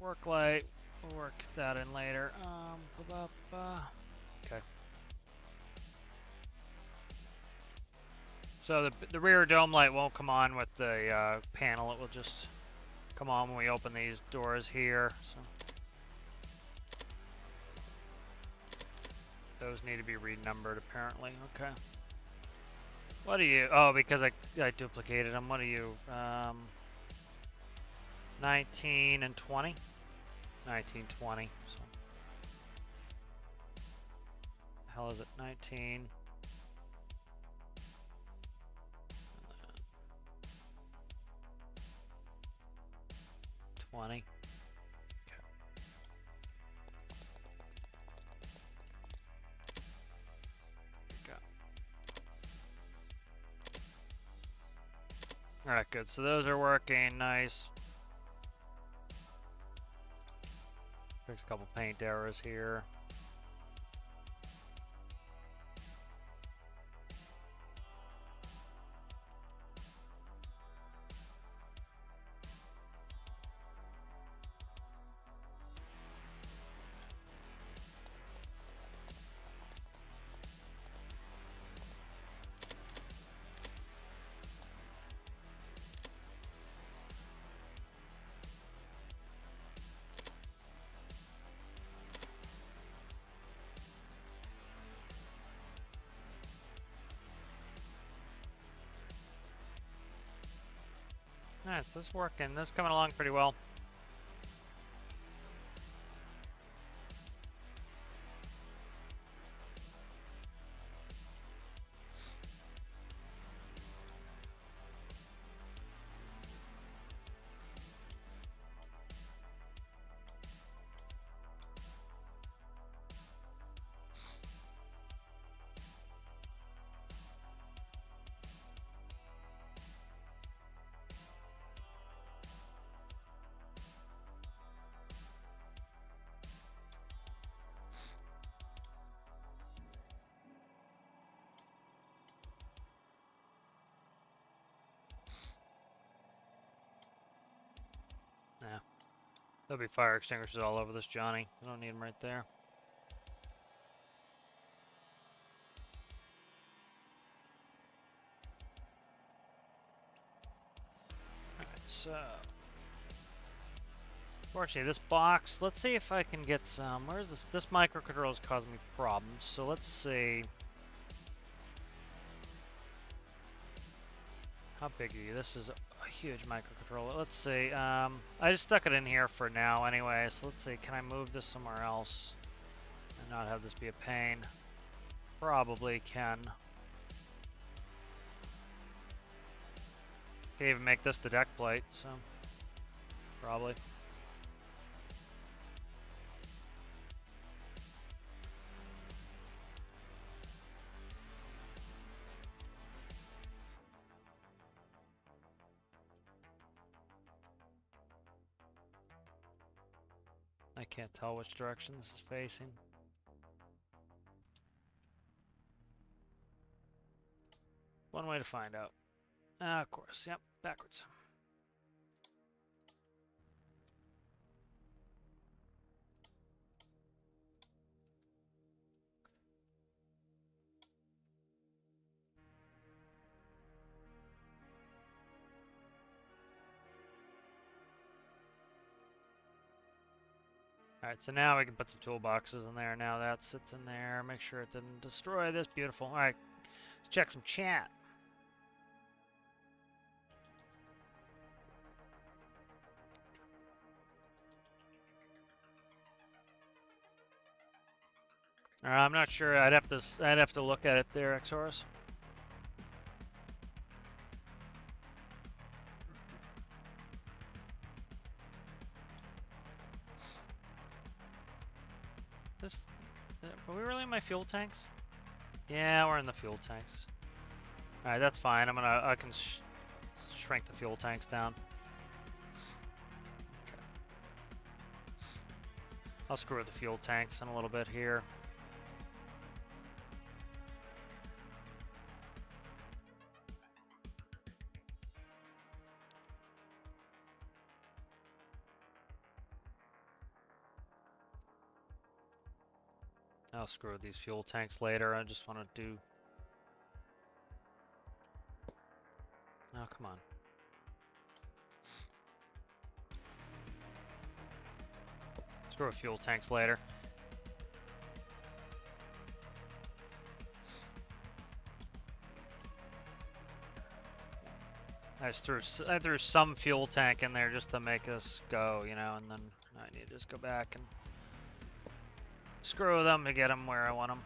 A: Work light, we'll work that in later. Okay. So the rear dome light won't come on with the panel. It will just come on when we open these doors here. So those need to be renumbered apparently. Okay. What are you? Oh, because I duplicated them. What are you? 19 and 20. 19, 20. So, the hell is it? 19. 20. Okay. Alright, good. So those are working nice. Fix a couple paint errors here. Alright, so this is working. This is coming along pretty well. Yeah. There'll be fire extinguishers all over this, Johnny. I don't need them right there. Alright, so... Fortunately, this box, let's see if I can get some... Where is this? This microcontroller is causing me problems, so let's see... How big are you? This is a huge microcontroller. Let's see. I just stuck it in here for now anyway, so let's see. Can I move this somewhere else and not have this be a pain? Probably can. Can't even make this the deck plate, so probably. I can't tell which direction this is facing. One way to find out. Of course, yep, backwards. Alright, so now we can put some toolboxes in there. Now that sits in there. Make sure it didn't destroy this. Beautiful. Alright, let's check some chat. I'm not sure. I'd have to look at it there, Xorus. Are we really in my fuel tanks? Yeah, we're in the fuel tanks. Alright, that's fine. I can shrink the fuel tanks down. Okay. I'll screw with the fuel tanks in a little bit here. I'll screw with these fuel tanks later. I just want to do... Oh, come on. Screw with fuel tanks later. I threw some fuel tank in there just to make us go, you know, and then I need to just go back and screw them to get them where I want them.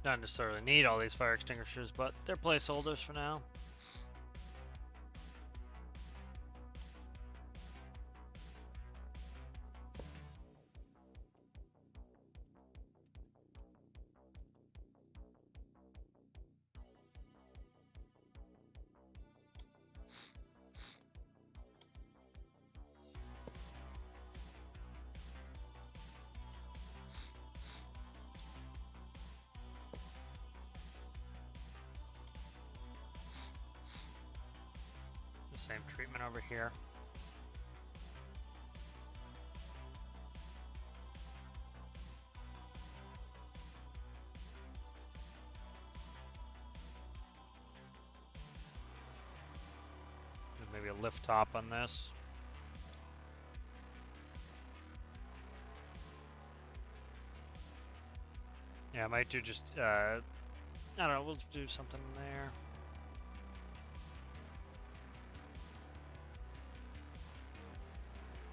A: Not necessarily need all these fire extinguishers, but they're placeholders for now. Same treatment over here. Maybe a lift top on this. Yeah, I might do just, I don't know, we'll do something there.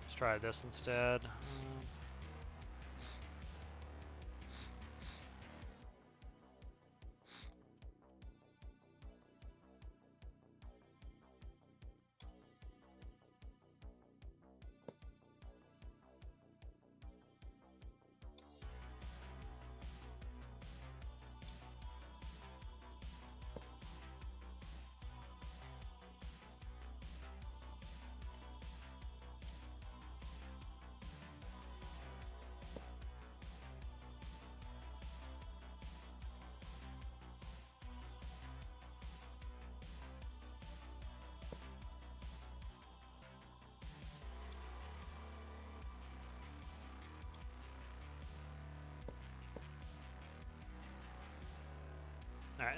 A: Let's try this instead.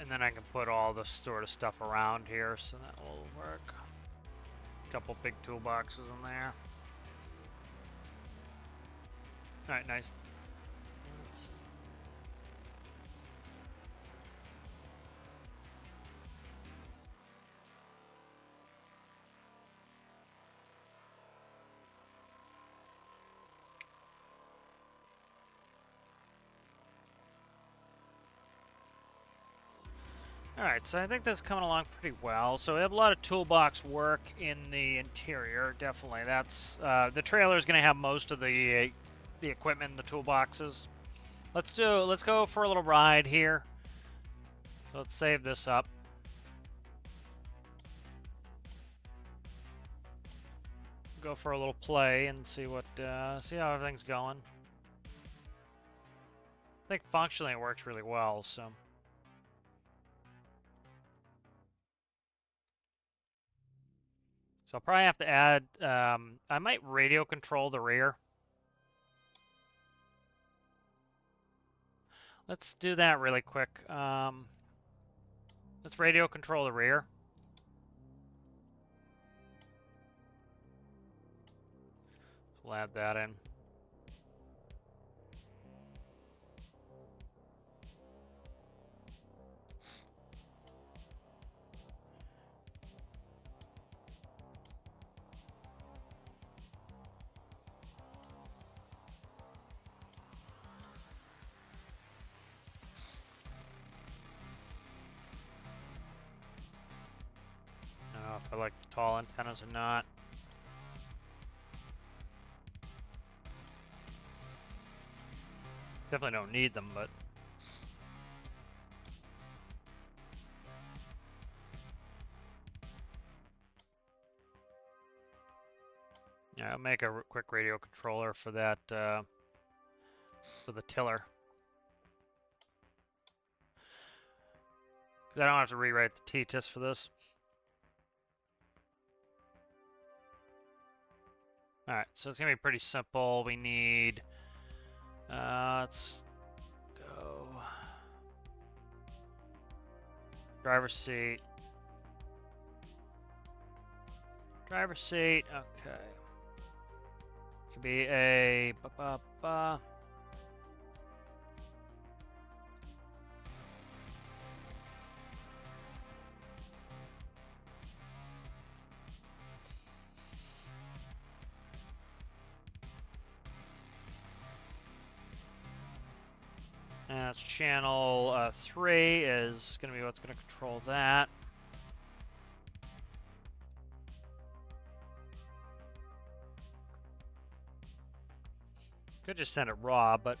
A: Alright, and then I can put all this sort of stuff around here, so that will work. A couple big toolboxes in there. Alright, nice. Alright, so I think this is coming along pretty well. So we have a lot of toolbox work in the interior, definitely. That's the trailer is going to have most of the equipment in the toolboxes. Let's go for a little ride here. So let's save this up. Go for a little play and see what see how everything's going. I think functionally it works really well, so. So I'll probably have to add, I might radio control the rear. Let's do that really quick. Let's radio control the rear. We'll add that in. I don't know if I like the tall antennas or not. Definitely don't need them, but yeah, I'll make a quick radio controller for that for the tiller. Because I don't have to rewrite the T-test for this. Alright, so it's going to be pretty simple. We need... let's go... Driver's seat. Driver's seat, okay. Could be a... And that's channel 3 is going to be what's going to control that. Could just send it raw, but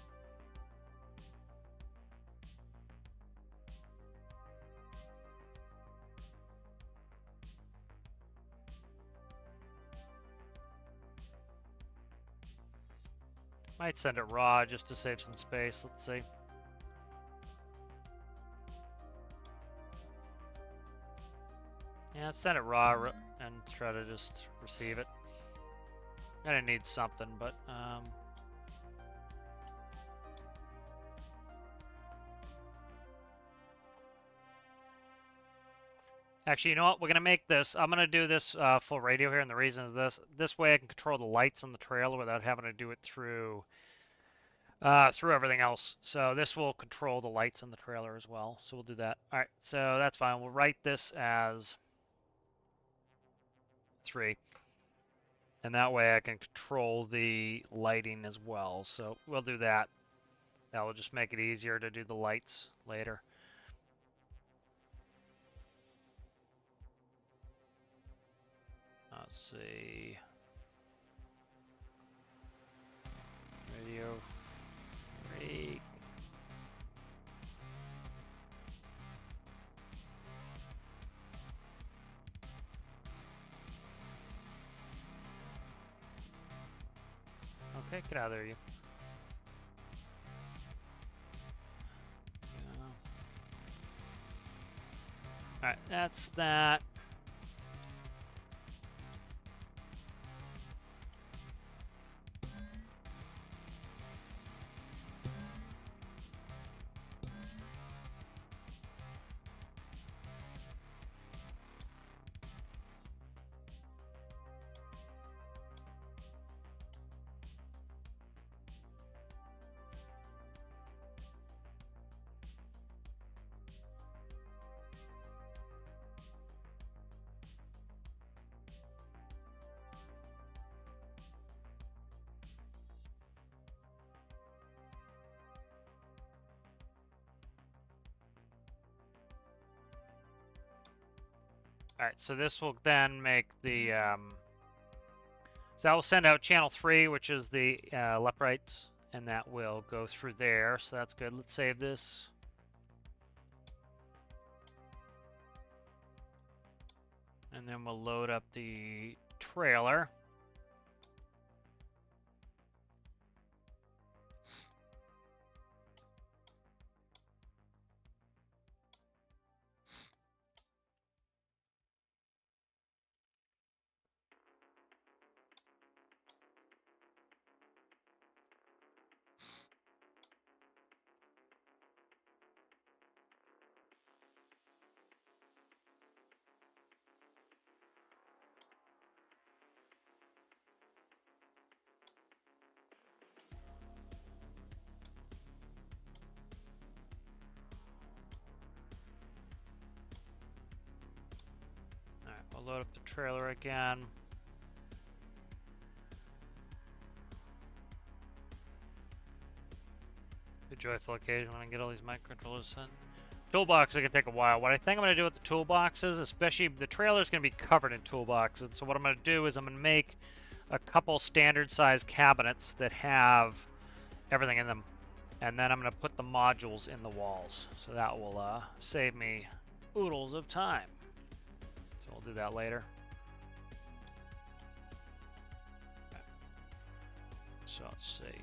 A: might send it raw just to save some space. Let's see. Yeah, let's send it raw and try to just receive it. Gonna need something, but actually, you know what? We're gonna make this. I'm gonna do this full radio here, and the reason is this. This way, I can control the lights on the trailer without having to do it through everything else. So this will control the lights on the trailer as well. So we'll do that. All right. So that's fine. We'll write this as 3. And that way I can control the lighting as well. So we'll do that. That will just make it easier to do the lights later. Let's see. Radio 3. Okay, get out of there, you. Alright, that's that. Alright, so this will then make the... so that will send out channel 3, which is the left-right, and that will go through there, so that's good. Let's save this. And then we'll load up the trailer. Alright, we'll load up the trailer again. The joyful occasion when I get all these microcontrollers sent. Toolbox is going to take a while. What I think I'm going to do with the toolboxes, especially the trailer is going to be covered in toolboxes. So what I'm going to do is I'm going to make a couple standard size cabinets that have everything in them. And then I'm going to put the modules in the walls. So that will save me oodles of time. So we'll do that later. So let's see.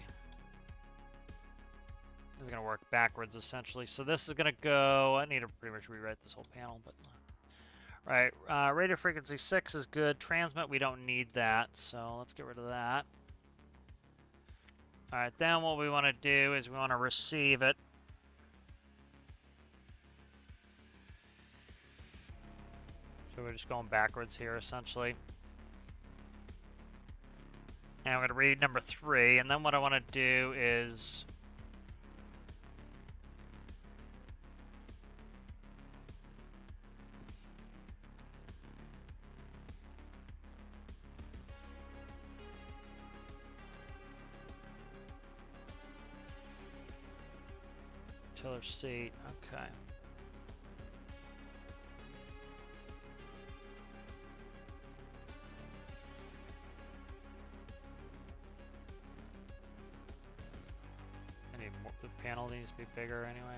A: This is going to work backwards, essentially. So this is going to go... I need to pretty much rewrite this whole panel, but... Right, radio frequency 6 is good. Transmit, we don't need that, so let's get rid of that. Alright, then what we want to do is we want to receive it. So we're just going backwards here, essentially. And I'm going to read number 3, and then what I want to do is... tiller seat, okay. I need more, the panel needs to be bigger anyway.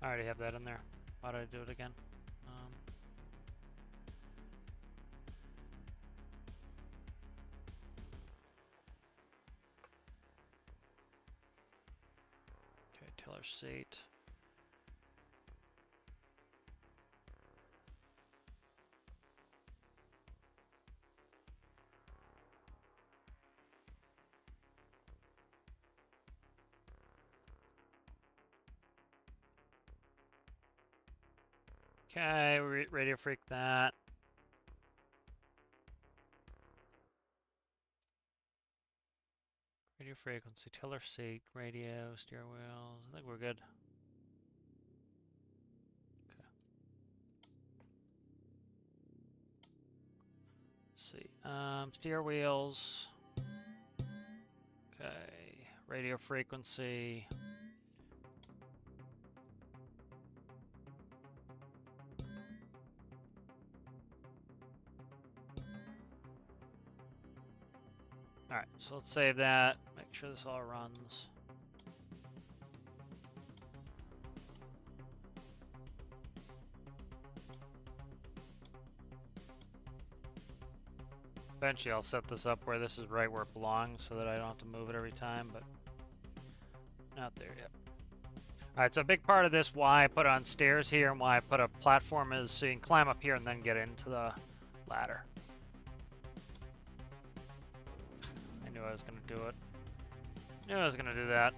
A: I already have that in there. Why did I do it again? Okay, tiller seat. Okay, radio freak that. Radio frequency, tiller seat, radio, steer wheels. I think we're good. Okay. Let's see. Steer wheels. Okay. Radio frequency. Alright, so let's save that. Make sure this all runs. Eventually I'll set this up where this is right where it belongs so that I don't have to move it every time, but not there yet. Alright, so a big part of this, why I put on stairs here and why I put a platform is so you can climb up here and then get into the ladder. I knew I was going to do it. Knew I was going to do that.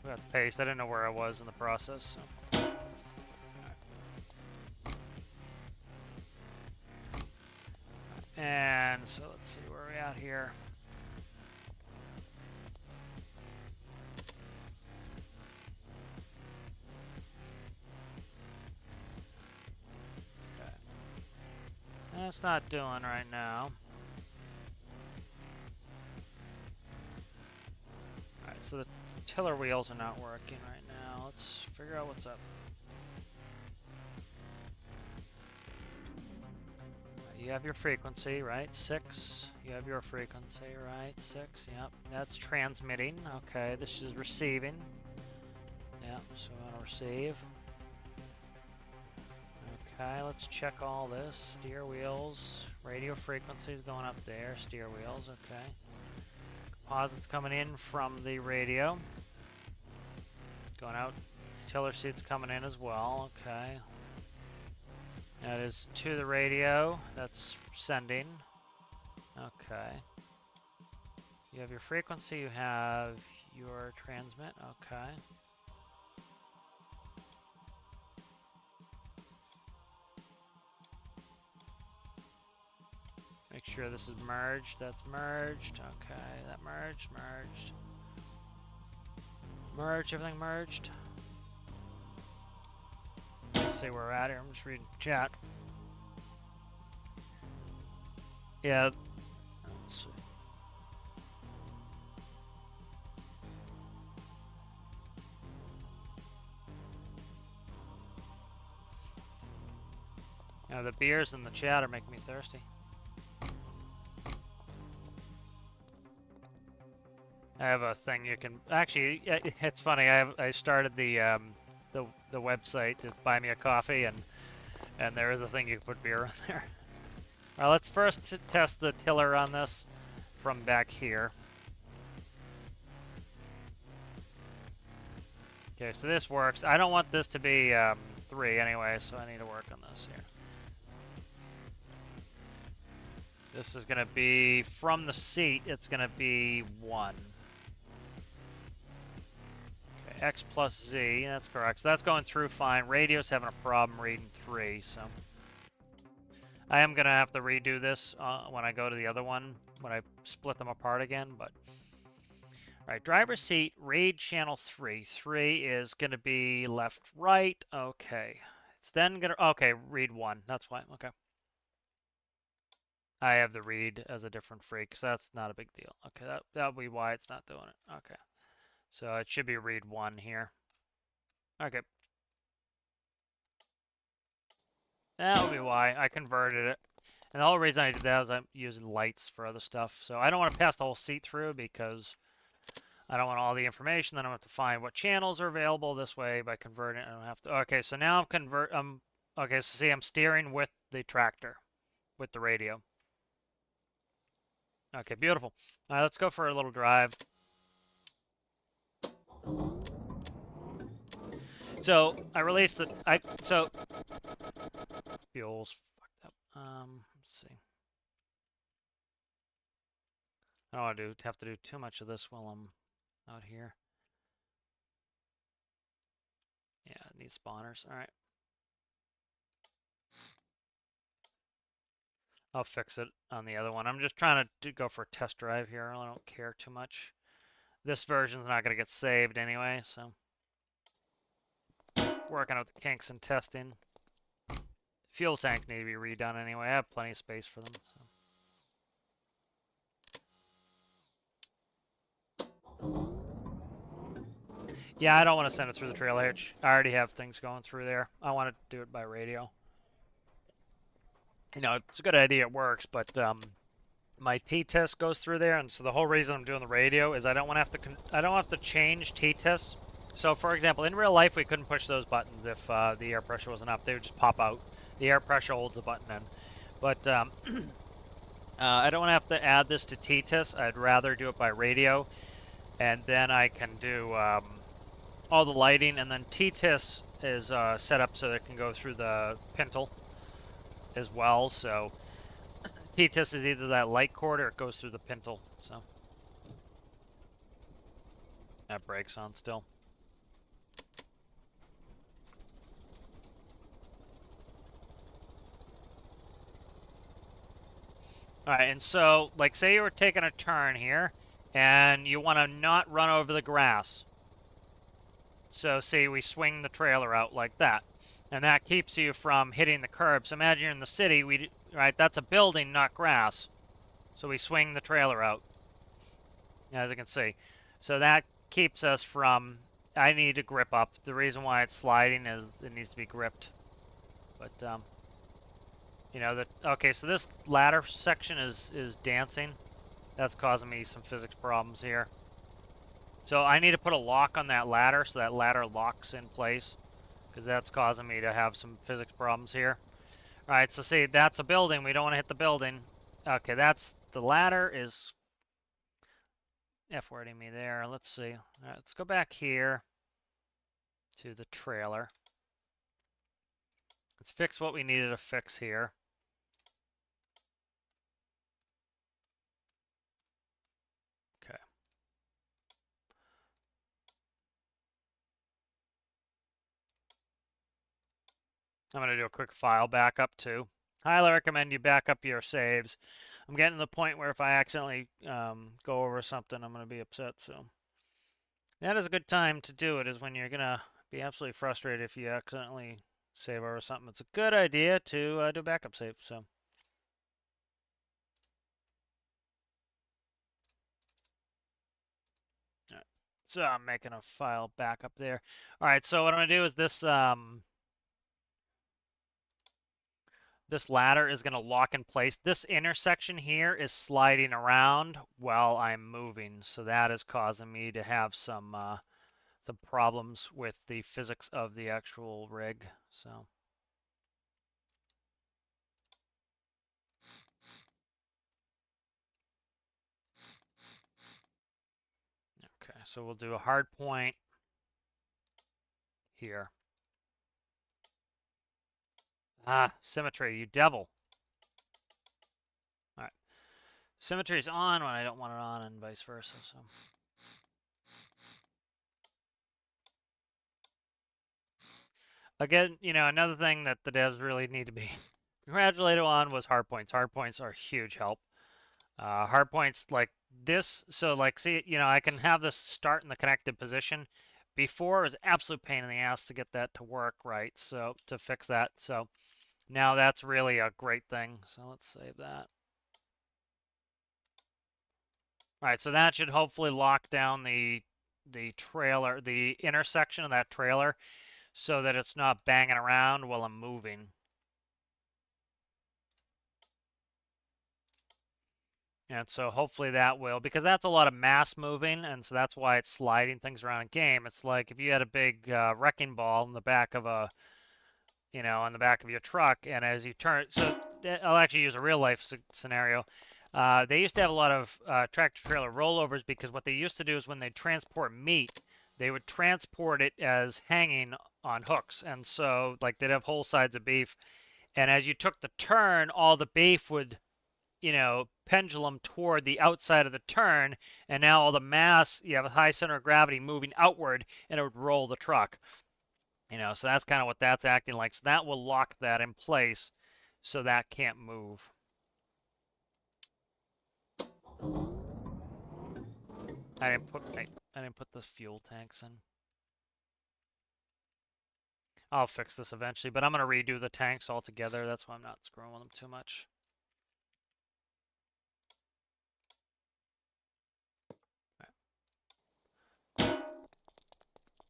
A: Forgot to paste. I didn't know where I was in the process. So. And so let's see where we're at here. Okay. That's not doing right now. Alright, so the tiller wheels are not working right now. Let's figure out what's up. You have your frequency, right? 6. You have your frequency, right? 6. Yep. That's transmitting. Okay, this is receiving. Yep, so we want to receive. Okay, let's check all this. Steer wheels. Radio frequency is going up there. Steer wheels, okay. Composites coming in from the radio. Going out. Tiller seats coming in as well, okay. That is to the radio. That's sending. Okay. You have your frequency, you have your transmit. Okay. Make sure this is merged. That's merged. Okay, that merged. Merge, everything merged. Let's see where we're at here. I'm just reading chat. Yeah. Let's see. Yeah, the beers in the chat are making me thirsty. I have a thing you can actually. It's funny. I started the website to buy me a coffee, and there is a thing you can put beer in there. All right, let's first test the tiller on this from back here. Okay, so this works. I don't want this to be 3 anyway, so I need to work on this here. This is going to be, from the seat, it's going to be 1. Okay, X plus Z, that's correct. So that's going through fine. Radio's having a problem reading 3, so... I am going to have to redo this when I go to the other one, when I split them apart again, but... Alright, driver's seat, read channel 3. 3 is going to be left, right. Okay. It's then going to... Okay, read 1. That's why. Okay. I have the read as a different freak, so that's not a big deal. Okay, that'll be why it's not doing it. Okay. So it should be read 1 here. Okay. That'll be why I converted it. And the whole reason I did that was I'm using lights for other stuff. So I don't want to pass the whole seat through because I don't want all the information. Then I have to find what channels are available this way by converting it. I don't have to. Okay, so now okay, so see, I'm steering with the tractor, with the radio. Okay, beautiful. All right, let's go for a little drive. So I released the fuel's fucked up. Let's see. I don't want to have to do too much of this while I'm out here. Yeah, it needs spawners. All right. I'll fix it on the other one. I'm just trying to go for a test drive here. I don't care too much. This version's not going to get saved anyway, so working out the kinks and testing. Fuel tanks need to be redone anyway. I have plenty of space for them. So. Yeah, I don't want to send it through the trail hitch. I already have things going through there. I want to do it by radio. You know, it's a good idea. It works, but my T-test goes through there, and so the whole reason I'm doing the radio is I don't want to have to change T-tests. So, for example, in real life, we couldn't push those buttons if the air pressure wasn't up. They would just pop out. The air pressure holds the button in. But I don't want to have to add this to T-test. I'd rather do it by radio, and then I can do all the lighting, and then T-test is set up so that it can go through the pintle as well. So T-test is either that light cord or it goes through the pintle. So that brake's on still. All right, and so, like, say you were taking a turn here, and you want to not run over the grass. So, say we swing the trailer out like that, and that keeps you from hitting the curb. So, imagine you're in the city, right? That's a building, not grass. So we swing the trailer out, as you can see. So that keeps us from. I need to grip up. The reason why it's sliding is it needs to be gripped. But you know that. Okay, so this ladder section is dancing. That's causing me some physics problems here. So I need to put a lock on that ladder so that ladder locks in place, because that's causing me to have some physics problems here. All right, so see, that's a building. We don't want to hit the building. Okay, that's the ladder is F-wording me there. Let's see. All right, let's go back here to the trailer. Let's fix what we needed to fix here. Okay. I'm going to do a quick file backup too. Highly recommend you back up your saves. I'm getting to the point where if I accidentally go over something, I'm going to be upset. So that is a good time to do it, is when you're going to be absolutely frustrated if you accidentally save over something. It's a good idea to do a backup save. So. So I'm making a file backup there. All right, so what I'm going to do is this ladder is going to lock in place. This intersection here is sliding around while I'm moving, so that is causing me to have some problems with the physics of the actual rig. So. Okay, so we'll do a hard point here. Ah, symmetry, you devil. All right. Symmetry's on when I don't want it on, and vice versa, so. Again, you know, another thing that the devs really need to be congratulated on was hardpoints. Hardpoints are a huge help. Hardpoints like this, so like, see, you know, I can have this start in the connected position. Before, it was an absolute pain in the ass to get that to work right, so to fix that. So now that's really a great thing. So let's save that. All right, so that should hopefully lock down the trailer, the intersection of that trailer, so that it's not banging around while I'm moving. And so hopefully that will, because that's a lot of mass moving, and so that's why it's sliding things around in game. It's like if you had a big wrecking ball in the back of a, you know, on the back of your truck, and as you turn, so I'll actually use a real life scenario. They used to have a lot of tractor trailer rollovers, because what they used to do is when they transport meat, they would transport it as hanging on hooks, and so like they'd have whole sides of beef, and as you took the turn, all the beef would, you know, pendulum toward the outside of the turn, and now all the mass, you have a high center of gravity moving outward, and it would roll the truck. You know, so that's kind of what that's acting like. So that will lock that in place, so that can't move. I didn't put the fuel tanks in. I'll fix this eventually, but I'm gonna redo the tanks altogether. That's why I'm not screwing with them too much.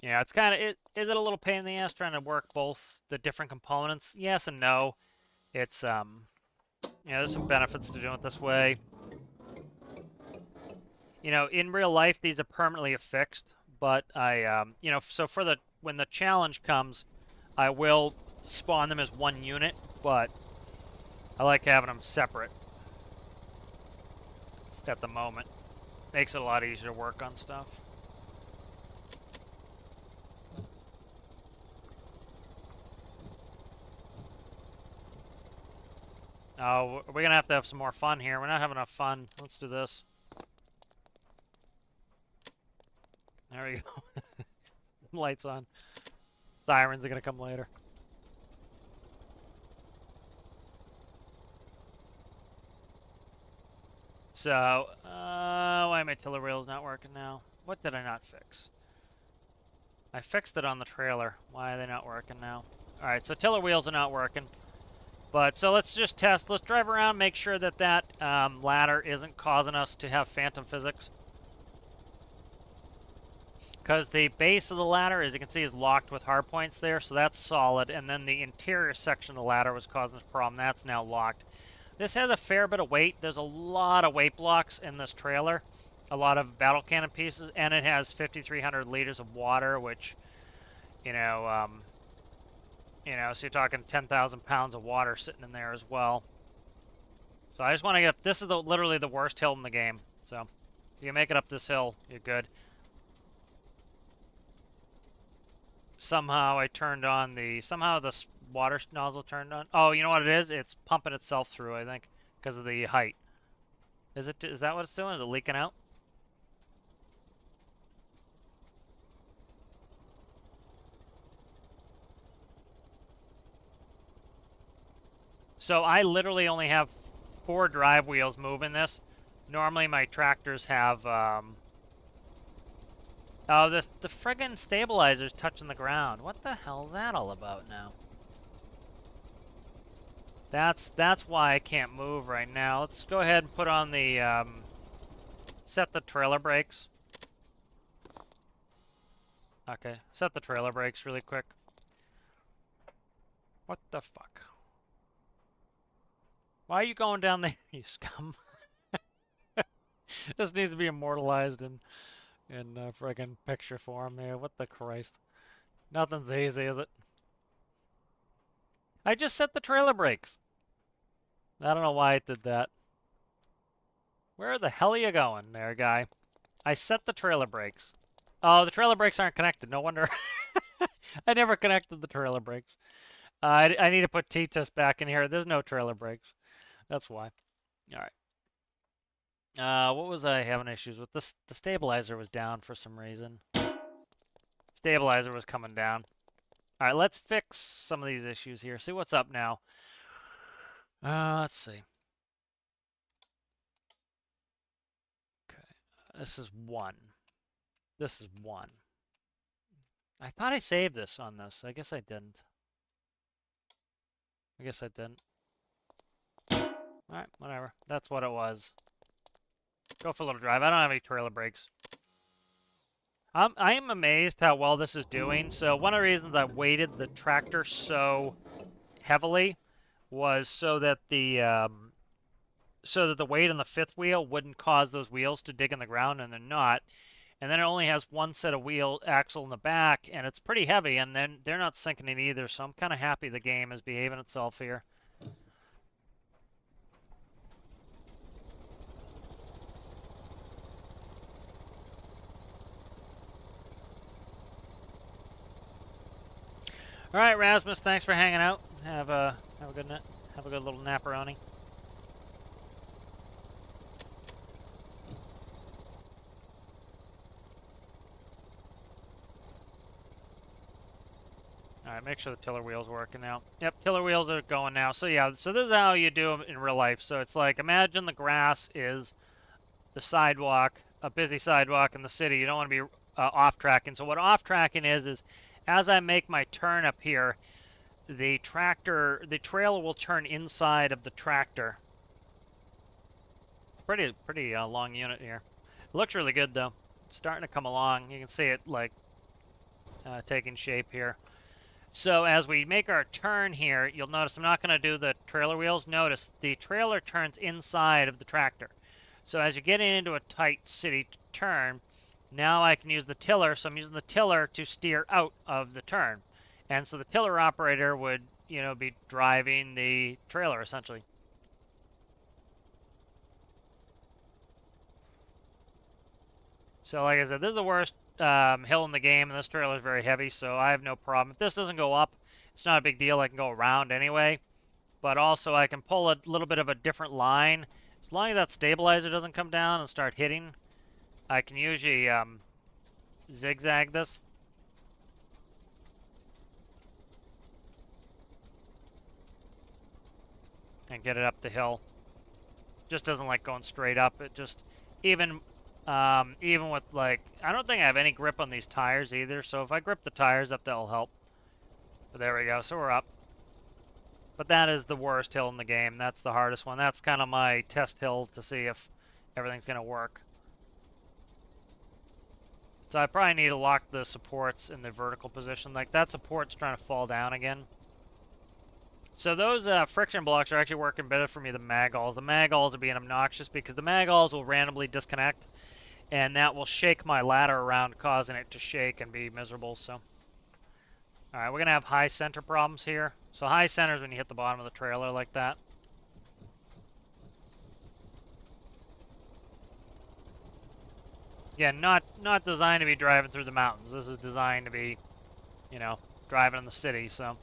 A: Yeah, it's kind of, is it a little pain in the ass trying to work both the different components? Yes and no. It's you know, there's some benefits to doing it this way. You know, in real life, these are permanently affixed, but you know, so for the, when the challenge comes, I will spawn them as one unit, but I like having them separate at the moment. Makes it a lot easier to work on stuff. Oh, we're gonna have to have some more fun here. We're not having enough fun. Let's do this. There we go. Lights on. Sirens are gonna come later. So, why are my tiller wheels not working now? What did I not fix? I fixed it on the trailer. Why are they not working now? Alright, so tiller wheels are not working. But, so let's just test. Let's drive around, make sure that that ladder isn't causing us to have phantom physics. Because the base of the ladder, as you can see, is locked with hard points there, so that's solid. And then the interior section of the ladder was causing this problem. That's now locked. This has a fair bit of weight. There's a lot of weight blocks in this trailer. A lot of battle cannon pieces. And it has 5,300 liters of water, which, you know, so you're talking 10,000 pounds of water sitting in there as well. So I just want to get up. This is literally the worst hill in the game. So if you make it up this hill, you're good. Somehow I turned on somehow the water nozzle turned on. Oh, you know what it is? It's pumping itself through, I think, because of the height. Is that what it's doing? Is it leaking out? So I literally only have 4 drive wheels moving this. Normally my tractors have, oh, the friggin' stabilizer's touching the ground. What the hell is that all about now? That's why I can't move right now. Let's go ahead and put on the, set the trailer brakes. Okay, set the trailer brakes really quick. What the fuck? Why are you going down there, you scum? This needs to be immortalized in friggin' picture form here. What the Christ? Nothing's easy, is it? I just set the trailer brakes. I don't know why it did that. Where the hell are you going there, guy? I set the trailer brakes. Oh, the trailer brakes aren't connected. No wonder. I never connected the trailer brakes. I need to put T-test back in here. There's no trailer brakes. That's why. All right. What was I having issues with? The stabilizer was down for some reason. Stabilizer was coming down. All right, let's fix some of these issues here. See what's up now. Let's see. Okay, this is 1. This is 1. I thought I saved this on this. I guess I didn't. Alright, whatever. That's what it was. Go for a little drive. I don't have any trailer brakes. I am amazed how well this is doing. So one of the reasons I weighted the tractor so heavily was so that the weight on the 5th wheel wouldn't cause those wheels to dig in the ground, and they're not. And then it only has 1 set of wheel axle in the back, and it's pretty heavy, and then they're not sinking it either, so I'm kind of happy the game is behaving itself here. All right, Rasmus, thanks for hanging out. Have a good little napperoni. All right, make sure the tiller wheel's working now. Yep, tiller wheels are going now. So yeah, so this is how you do them in real life. So it's like, imagine the grass is the sidewalk, a busy sidewalk in the city. You don't want to be off-tracking. So what off-tracking is as I make my turn up here, the trailer will turn inside of the tractor. Pretty long unit here. It looks really good though. It's starting to come along. You can see it like taking shape here. So as we make our turn here, you'll notice I'm not going to do the trailer wheels. Notice the trailer turns inside of the tractor. So as you're getting into a tight city turn, now I can use the tiller. So I'm using the tiller to steer out of the turn. And so the tiller operator would, be driving the trailer essentially. So like I said, this is the worst hill in the game, and this trailer is very heavy, so I have no problem. If this doesn't go up, it's not a big deal. I can go around anyway. But also I can pull a little bit of a different line. As long as that stabilizer doesn't come down and start hitting, I can usually zigzag this. And get it up the hill. Just doesn't like going straight up. It just even even with like I don't think I have any grip on these tires either. So if I grip the tires up, that'll help. But there we go. So we're up. But that is the worst hill in the game. That's the hardest one. That's kind of my test hill to see if everything's gonna work. So I probably need to lock the supports in the vertical position. Like that support's trying to fall down again. So those friction blocks are actually working better for me than magalls. The magalls are being obnoxious because the magalls will randomly disconnect, and that will shake my ladder around, causing it to shake and be miserable. So, all right, we're gonna have high center problems here. So high center is when you hit the bottom of the trailer like that. Again, not designed to be driving through the mountains. This is designed to be, you know, driving in the city. So.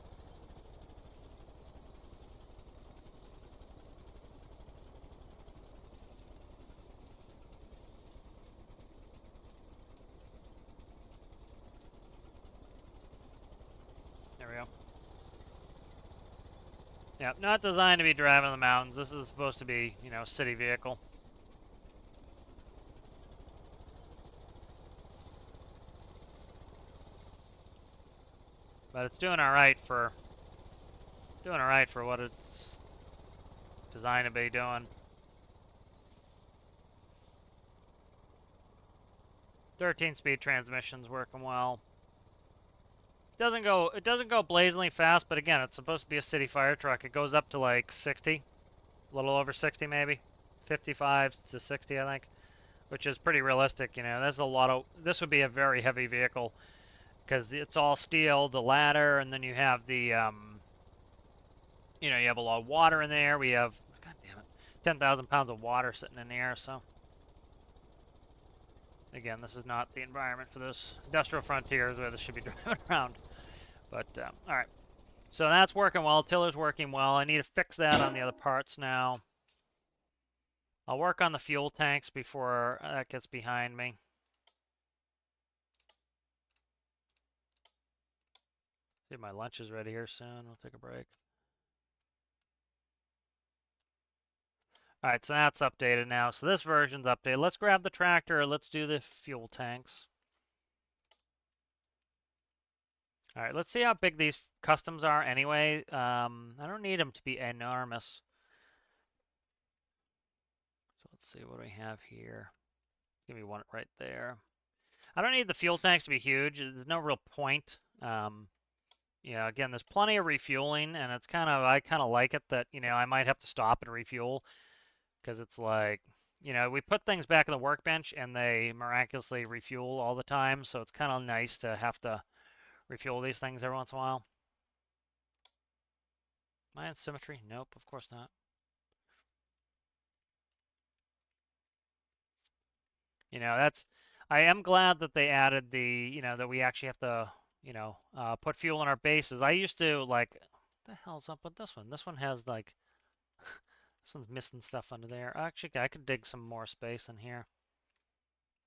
A: There we go. Yeah, not designed to be driving in the mountains. This is supposed to be, you know, a city vehicle. But it's doing all right for what it's designed to be doing. 13-speed transmission's working well. It doesn't go blazingly fast, but again, it's supposed to be a city fire truck. It goes up to like 60, a little over 60 maybe, 55 to 60 I think, which is pretty realistic. You know, there's a lot of this would be a very heavy vehicle because it's all steel, the ladder, and then you have the you know, you have a lot of water in there. We have, god damn it, 10,000 pounds of water sitting in the air. So again, this is not the environment for this. Industrial frontiers where this should be driving around. But all right, so that's working well. Tiller's working well. I need to fix that on the other parts now. I'll work on the fuel tanks before that gets behind me. See if my lunch is ready here soon. We'll take a break. All right, so that's updated now. So this version's updated. Let's grab the tractor. Let's do the fuel tanks. All right, let's see how big these customs are anyway. I don't need them to be enormous. So let's see what we have here. Give me one right there. I don't need the fuel tanks to be huge. There's no real point. Yeah, again, there's plenty of refueling, and it's kind of, I kind of like it that, you know, I might have to stop and refuel because it's like, you know, we put things back in the workbench and they miraculously refuel all the time, so it's kind of nice to have to refuel these things every once in a while. Am I in symmetry? Nope, of course not. You know, that's, I am glad that they added the, you know, that we actually have to, you know, put fuel in our bases. I used to, like, what the hell's up with this one? This one has, like, this one's missing stuff under there. Actually, I could dig some more space in here.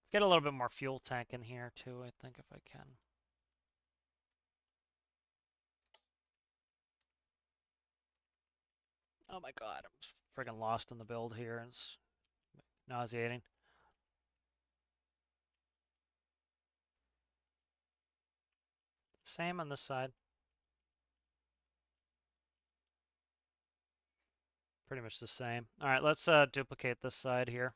A: Let's get a little bit more fuel tank in here, too, I think, if I can. Oh my god, I'm friggin' lost in the build here. It's nauseating. Same on this side. Pretty much the same. All right, let's duplicate this side here.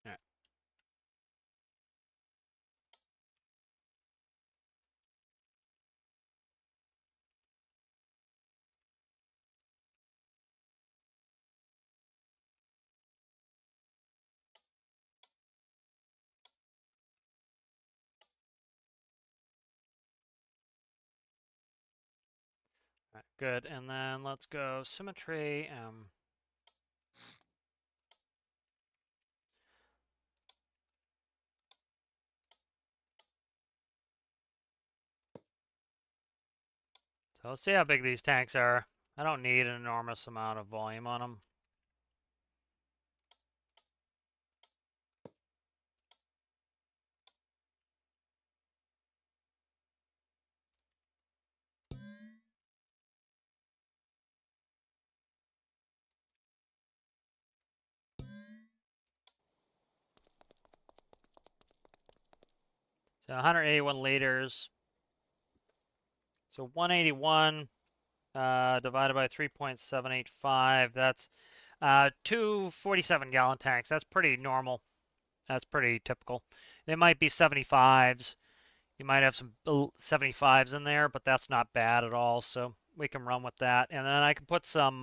A: All right. All right, good. And then let's go symmetry. So let's see how big these tanks are. I don't need an enormous amount of volume on them. So 181 liters. So 181 divided by 3.785. That's 2 47-gallon tanks. That's pretty normal. That's pretty typical. They might be 75s. You might have some 75s in there, but that's not bad at all. So we can run with that. And then I can put some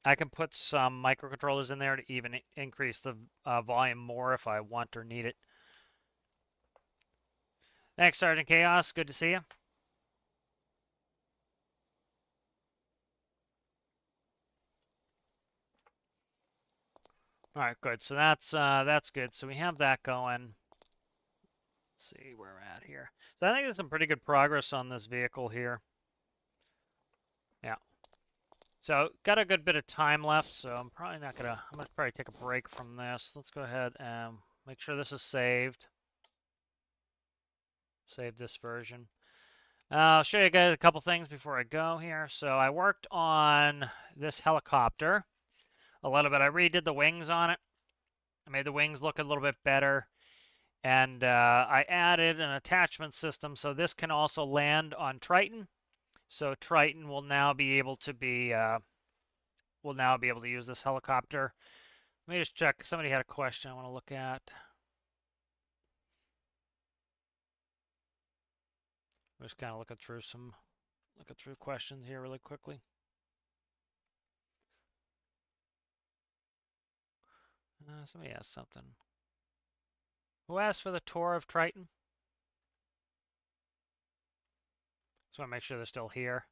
A: microcontrollers in there to even increase the volume more if I want or need it. Thanks, Sergeant Chaos. Good to see you. All right, good. So that's good. So we have that going. Let's see where we're at here. So I think there's some pretty good progress on this vehicle here. Yeah. So got a good bit of time left, so I'm probably not gonna. I'm gonna probably take a break from this. Let's go ahead and make sure this is saved. Save this version. I'll show you guys a couple things before I go here. So I worked on this helicopter a little bit. I redid the wings on it. I made the wings look a little bit better. And I added an attachment system so this can also land on Triton. So Triton will now be able to use this helicopter. Let me just check. Somebody had a question I want to look at. I'm just kind of looking through questions here really quickly. Somebody asked something. Who asked for the tour of Triton? Just want to make sure they're still here.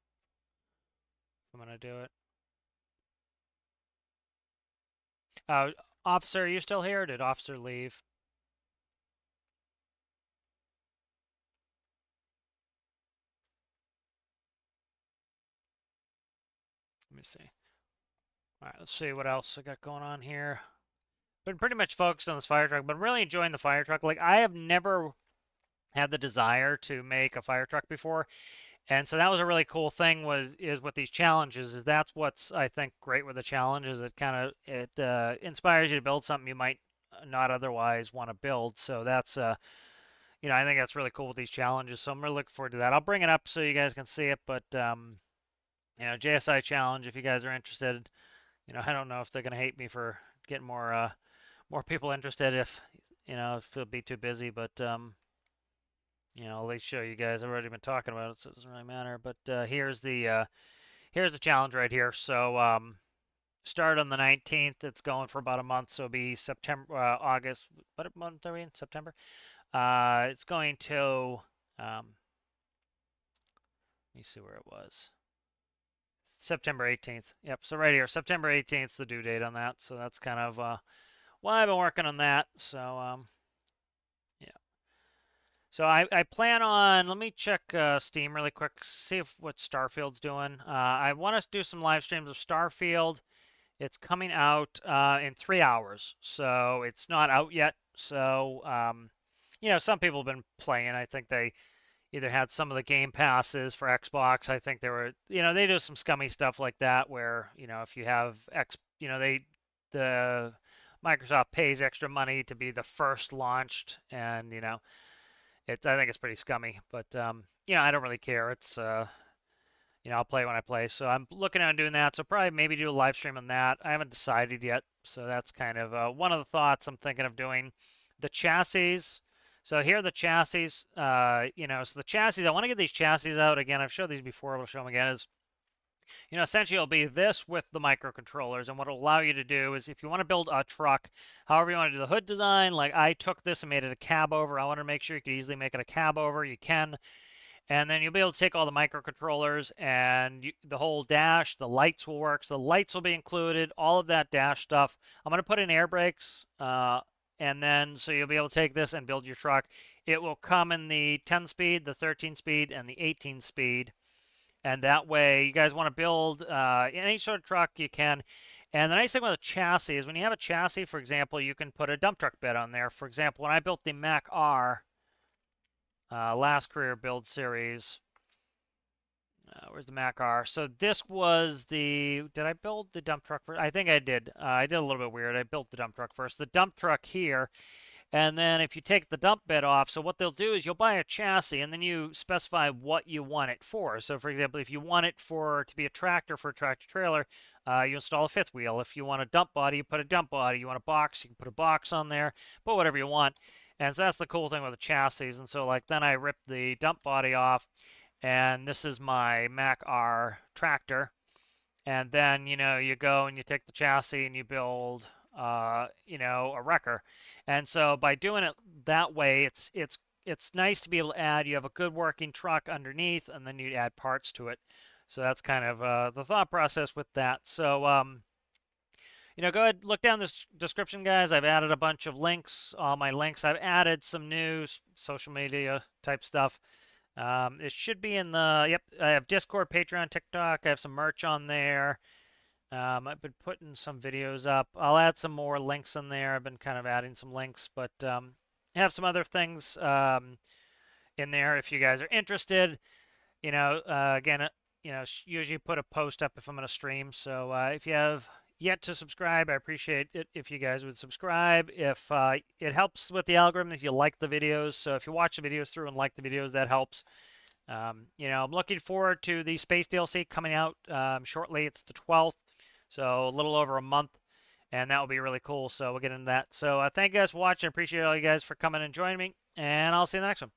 A: I'm going to do it. Officer, are you still here? Or did officer leave? Let me see. All right, let's see what else I got going on here. Been pretty much focused on this fire truck, but I'm really enjoying the fire truck. Like, I have never had the desire to make a fire truck before. And so that was a really cool thing is with these challenges is that's what's I think great with the challenges. It kind of inspires you to build something you might not otherwise want to build. So that's you know, I think that's really cool with these challenges. So I'm really looking forward to that. I'll bring it up so you guys can see it, but you know, JSI challenge if you guys are interested. You know, I don't know if they're going to hate me for getting more people interested if, you know, if it'll be too busy, but you know, I'll at least show you guys. I've already been talking about it, so it doesn't really matter. But here's the challenge right here. So start on the 19th. It's going for about a month, so it'll be September, August. What month are we in? September. It's going to. Let me see where it was. September 18th. Yep. So right here, September 18th is the due date on that. So that's kind of why I've been working on that. So yeah. So I plan on, let me check Steam really quick, see what Starfield's doing. I want to do some live streams of Starfield. It's coming out in 3 hours, so it's not out yet. So, you know, some people have been playing. I think they either had some of the game passes for Xbox. I think they were, you know, they do some scummy stuff like that where, you know, if you have you know, the Microsoft pays extra money to be the first launched, and, you know, I think it's pretty scummy, but you know, I don't really care. It's you know, I'll play when I play. So I'm looking at doing that. So probably maybe do a live stream on that. I haven't decided yet. So that's kind of one of the thoughts I'm thinking of doing. The chassis. So here are the chassis. You know, so the chassis, I want to get these chassis out again. I've showed these before. I'll show them again. Is, you know, essentially it'll be this with the microcontrollers, and what it'll allow you to do is if you want to build a truck, however you want to do the hood design, like I took this and made it a cab over. I want to make sure you could easily make it a cab over. You can. And then you'll be able to take all the microcontrollers and the whole dash, the lights will work. So the lights will be included, all of that dash stuff. I'm going to put in air brakes, and then so you'll be able to take this and build your truck. It will come in the 10 speed, the 13 speed, and the 18 speed. And that way, you guys want to build any sort of truck you can. And the nice thing with a chassis is when you have a chassis, for example, you can put a dump truck bed on there. For example, when I built the Mac R last career build series, where's the Mac R? So this was the, did I build the dump truck first? I think I did. I did a little bit weird. I built the dump truck first. The dump truck here, and then if you take the dump bed off, so what they'll do is you'll buy a chassis and then you specify what you want it for. So for example, if you want it to be a tractor for a tractor trailer, you install a fifth wheel. If you want a dump body, you put a dump body. You want a box, you can put a box on there, put whatever you want. And so that's the cool thing with the chassis. And so like then I ripped the dump body off, and this is my Mac R tractor. And then, you go and you take the chassis and you build, a wrecker. And so by doing it that way, it's nice to be able to add. You have a good working truck underneath, and then you add parts to it. So that's kind of the thought process with that. So, go ahead, look down this description, guys. I've added a bunch of links. All my links. I've added some new social media type stuff. It should be in the, yep, I have Discord, Patreon, TikTok. I have some merch on there. I've been putting some videos up. I'll add some more links in there. I've been kind of adding some links, but I have some other things in there if you guys are interested. Again, usually put a post up if I'm going to stream. So if you have yet to subscribe, I appreciate it if you guys would subscribe. If it helps with the algorithm if you like the videos. So if you watch the videos through and like the videos, that helps. I'm looking forward to the Space DLC coming out shortly. It's the 12th, so a little over a month, and that will be really cool. So we'll get into that. So thank you guys for watching. I appreciate all you guys for coming and joining me, and I'll see you in the next one.